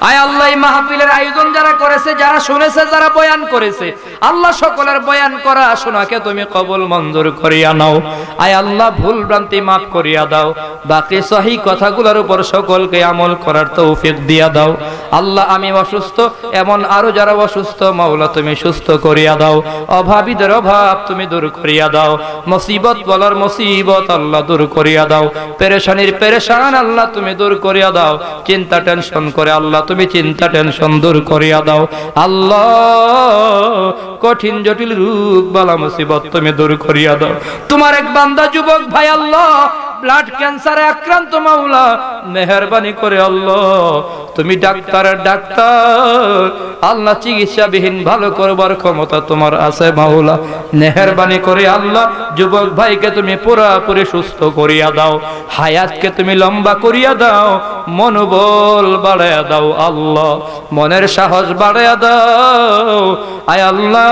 আয় আল্লাহ, এই মাহফিলের আয়োজন যারা করেছে, যারা শুনেছে, যারা বয়ান করেছে, আল্লাহ সকলের বয়ান করা শোনাকে তুমি কবুল মঞ্জুর করিয়া নাও। আয় আল্লাহ, ভুল ভ্রান্তি মাফ করিয়া দাও, বাকি সহি কথাগুলোর উপর সকলকে আমল করার তৌফিক দিয়া দাও। আল্লাহ, আমি অসুস্থ, এমন আরো যারা অসুস্থ মাওলা তুমি সুস্থ করিয়া দাও। অভাবীদের অভাব তুমি দূর করিয়া দাও। মুসিবত বলার মুসিবত আল্লাহ দূর করিয়া দাও। পেরেশানির পেরেশান আল্লাহ তুমি দূর করিয়া দাও। চিন্তা টেনশন করে আল্লাহ তুমি চিন্তা টেনশন দূর করিয়া দাও। আল্লাহ, কঠিন জটিল রোগ বালা মুসিবত তুমি দূর করিয়া দাও। তোমার এক বান্দা যুবক ভাই আল্লাহ ব্লাড ক্যান্সারে আক্রান্ত মাওলা মেহেরবানি করে আল্লাহ তুমি ডাক্তারের ডাক্তার আল্লাহ, চিকিৎসাবিহীন ভালো করবার ক্ষমতা তোমার আছে মাওলা। মেহেরবানি করে আল্লাহ যুবক ভাইকে তুমি পুরাপুরি সুস্থ করিয়া দাও, হায়াতকে তুমি লম্বা করিয়া দাও, মনোবল বাড়াইয়া দাও আল্লাহ, মনের সাহস বাড়াইয়া দাও। আয় আল্লাহ,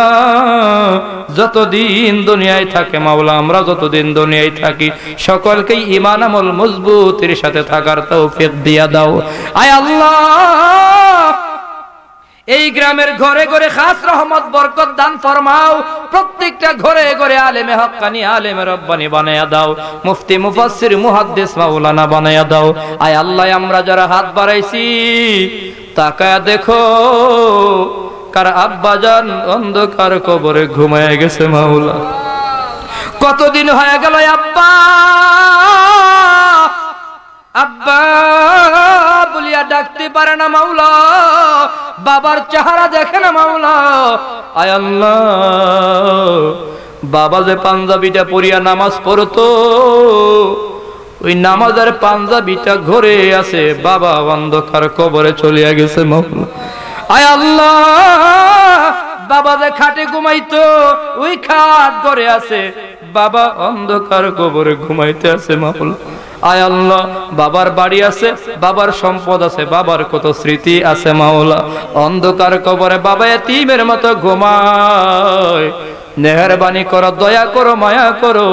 যতদিন দুনিয়ায় থাকে মাওলা, আমরা যতদিন দুনিয়ায় থাকি সকলকেই ঈমান আমল মজবুতের সাথে থাকার তৌফিক দিয়া দাও। আয় আল্লাহ, এই গ্রামের ঘরে ঘরে খাস রহমত বরকত দান ফরমাও। প্রত্যেকটা ঘরে ঘরে আলেমে হক্কানি আলেমে রব্বানি বানায়া দাও, মুফতি মুফাসসির মুহাদ্দিস মাওলানা বানায়া দাও। আয় আল্লাহ, আমরা যারা হাত বাড়াইছি তাকায়া দেখো কার আব্বাজান অন্ধকার কবরে ঘুমায় গেছে মাওলা। কতদিন হয়ে গেল আব্বা আব্বা বলিয়া ডাকতে পারে না মাওলা, বাবার চেহারা দেখে না মাওলা। আয় আল্লাহ, বাবা যে পাঞ্জাবিটা পরিয়া নামাজ পড়তো ওই নামাজের পাঞ্জাবিটা ঘরে আছে, বাবা অন্ধকার কবরে চলিয়া গেছে মাওলা। আয় আল্লাহ, বাবা যে খাটে ঘুমাইতো ওই খাট ঘরে আছে, বাবা অন্ধকার কবরে ঘুমাইতে আছে মাওলা। আয় আল্লাহ, বাবার বাড়ি আছে, বাবার সম্পদ আছে, বাবার কত স্মৃতি আছে মাওলা, অন্ধকার কবরে বাবা এতিমের মতো ঘুমায়। মেহেরবানি করো, দয়া করো, মায়া করো,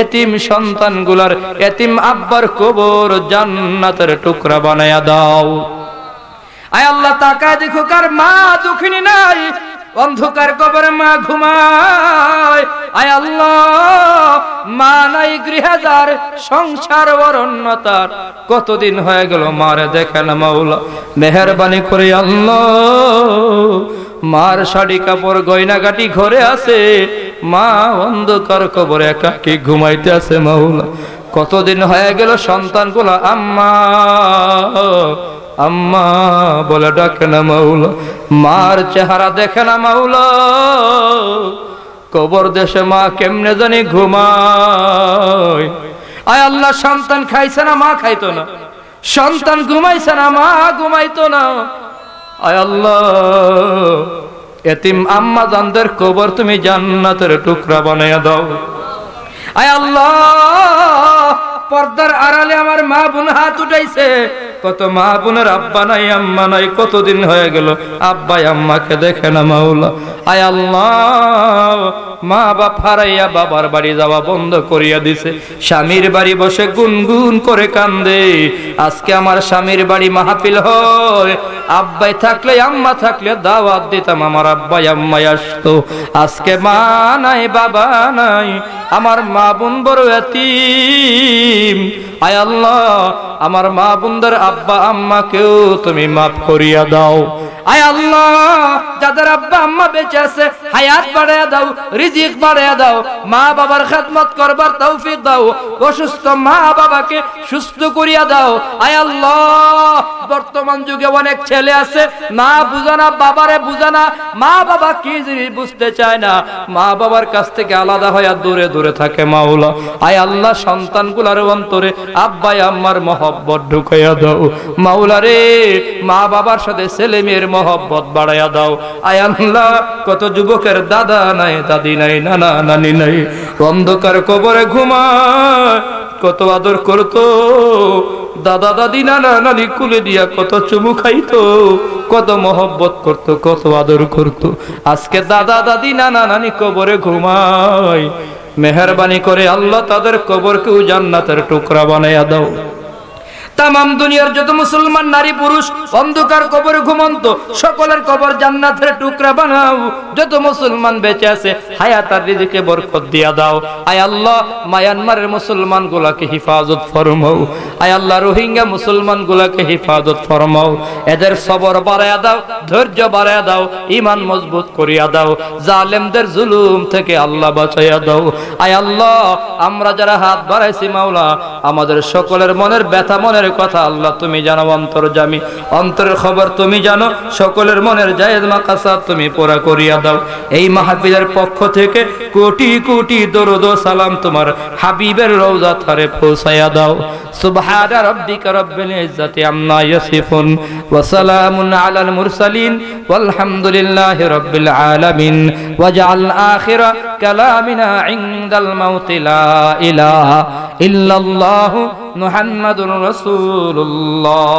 এতিম সন্তানগুলার এতিম আব্বার কবর জান্নাতের টুকরা বানায়া দাও। আয় আল্লাহ, তাকায় দেখো কার মা দুঃখিনী নাই, অন্ধকার কবরে মা ঘুমায়। আয় আল্লাহ, মা নাই গৃহজার, সংসার অরণ্যতার, কতদিন হয়ে গেল মারে দেখে না মাওলা। মেহেরবানি করে আল্লাহ, মার শাড়ি কাপড় গয়নাগাটি ঘরে আছে, মা অন্ধকার কবরে একাকী ঘুমাইতে আছে মাওলা। কতদিন হয়ে গেল সন্তানগুলা আম্মা আম্মা বলে ডাকে না মাওলা, মার চেহারা দেখে না মাওলা। কবর দেশে মা কেমনে জানি ঘুমায়। আয় আল্লাহ, সন্তান খাইছে না মা খাইতো না, সন্তান ঘুমাইছে না মা ঘুমাইতো না। আয় আল্লাহ, এতিম আম্মা জানদের কবর তুমি জান্নাতের টুকরা বানাইয়া দাও। আয় আল্লাহ, পর্দার আড়ালে আমার মা বোন হাত উঠাইছে, কত মা বোনের আব্বা নাই আম্মা নাই, কতদিন হয়ে গেল আব্বা আম্মাকে দেখে না মাওলা। আয় আল্লাহ, মা বাপ হারাইয়া বাবার বাড়ি যাওয়া বন্ধ করিয়া দিছে, স্বামীর বাড়ি বসে গুনগুন করে কান্দে। আজকে আমার স্বামীর বাড়ি মাহফিল হয়, আব্বাই থাকলে আম্মা থাকলে দাওয়াত দিতাম, আমার আব্বাই আম্মাই আসতো। আজকে মা নাই বাবা নাই, আমার মা বোন বড় এতিম। আয় আল্লাহ, আমার মা বোনদের আব্বা আম্মাকেও তুমি মাফ করিয়া দাও। আয় আল্লাহ, যাদের যাদের আব্বা আম্মা বেঁচে আছে হায়াত বাড়ায়া দাও, রিজিক বাড়ায়া দাও, মা বাবার খেদমত করবার তৌফিক দাও, অসুস্থ মা বাবাকে সুস্থ করিয়া দাও। আয় আল্লাহ, বর্তমান যুগে অনেক ছেলে আছে মা বুঝানা, বাবারে বুঝানা, মা বাবা কি জিনিস বুঝতে চায় না, মা বাবার কাছ থেকে আলাদা হয়ে দূরে দূরে থাকে। মাওলা আয় আল্লাহ, সন্তানগুলার অন্তরে আব্বাই আম্মার মহব্বত ঢুকাইয়া দাও। মাওলা রে, মা বাবার সাথে ছেলে মেয়ের মহব্বত বাড়াইয়া দাও। আয় আল্লাহ, কত যুবকের দাদা নাই, দাদি নাই, নানা নানি নাই, অন্ধকার কবরে ঘুমায়, কত আদর করতো দাদা দাদি, নানা নানি কুলে দিয়া কত চুমু খাইতো, কত মহব্বত করতো, কত আদর করতো। আজকে দাদা দাদি নানা নানি কবরে ঘুমায়। মেহেরবানি করে আল্লাহ তাদের কবরকেও জান্নাতের টুকরা বানাইয়া দাও। তামাম দুনিয়ার যত মুসলমান নারী পুরুষ অন্ধকার কবরে ঘুমন্ত, সকলের কবর জান্নাতের টুকরা বানাও। যত মুসলমান বেঁচে আছে হায়াত আর রিজিকে বরকত দিয়া দাও। আয় আল্লাহ, মায়ানমারের মুসলমান গুলাকে হিফাজত ফরমাও। আয় আল্লাহ, রোহিঙ্গা মুসলমান গুলাকে হিফাজত ফরমাও। এদের সবর বাড়ায়া দাও, ধৈর্য বাড়ায়া দাও, ঈমান মজবুত করিয়া দাও, জালেমদের জুলুম থেকে আল্লাহ বাঁচাইয়া দাও। আয় আল্লাহ, আমরা যারা হাত বাড়াইছি মাওলা, আমাদের সকলের মনের ব্যথা, মনের কথা আল্লাহ তুমি জানো, অন্তর্যামী, অন্তরের খবর তুমি জানো। সকলের মনের জায়েজ মাকাসাদ তুমি পুরা করিয়া দাও। এই মাহফিলের পক্ষ থেকে কোটি কোটি দরুদ ও সালাম তোমার হাবিবের রওজা থারে পৌঁছায়া দাও। সুবহানা রাব্বিকা রাব্বিল ইজ্জাতি আম্মা ইয়াসিফুন ওয়া সালামুন আলাল মুরসালিন ওয়ালহামদুলিল্লাহি রাব্বিল আলামিন। ওয়াজআল আখিরা কালামিনা ইনদাল মাউতি লা ইলাহা ইল্লাল্লাহু মুহাম্মাদুর রাসূলুল্লাহ।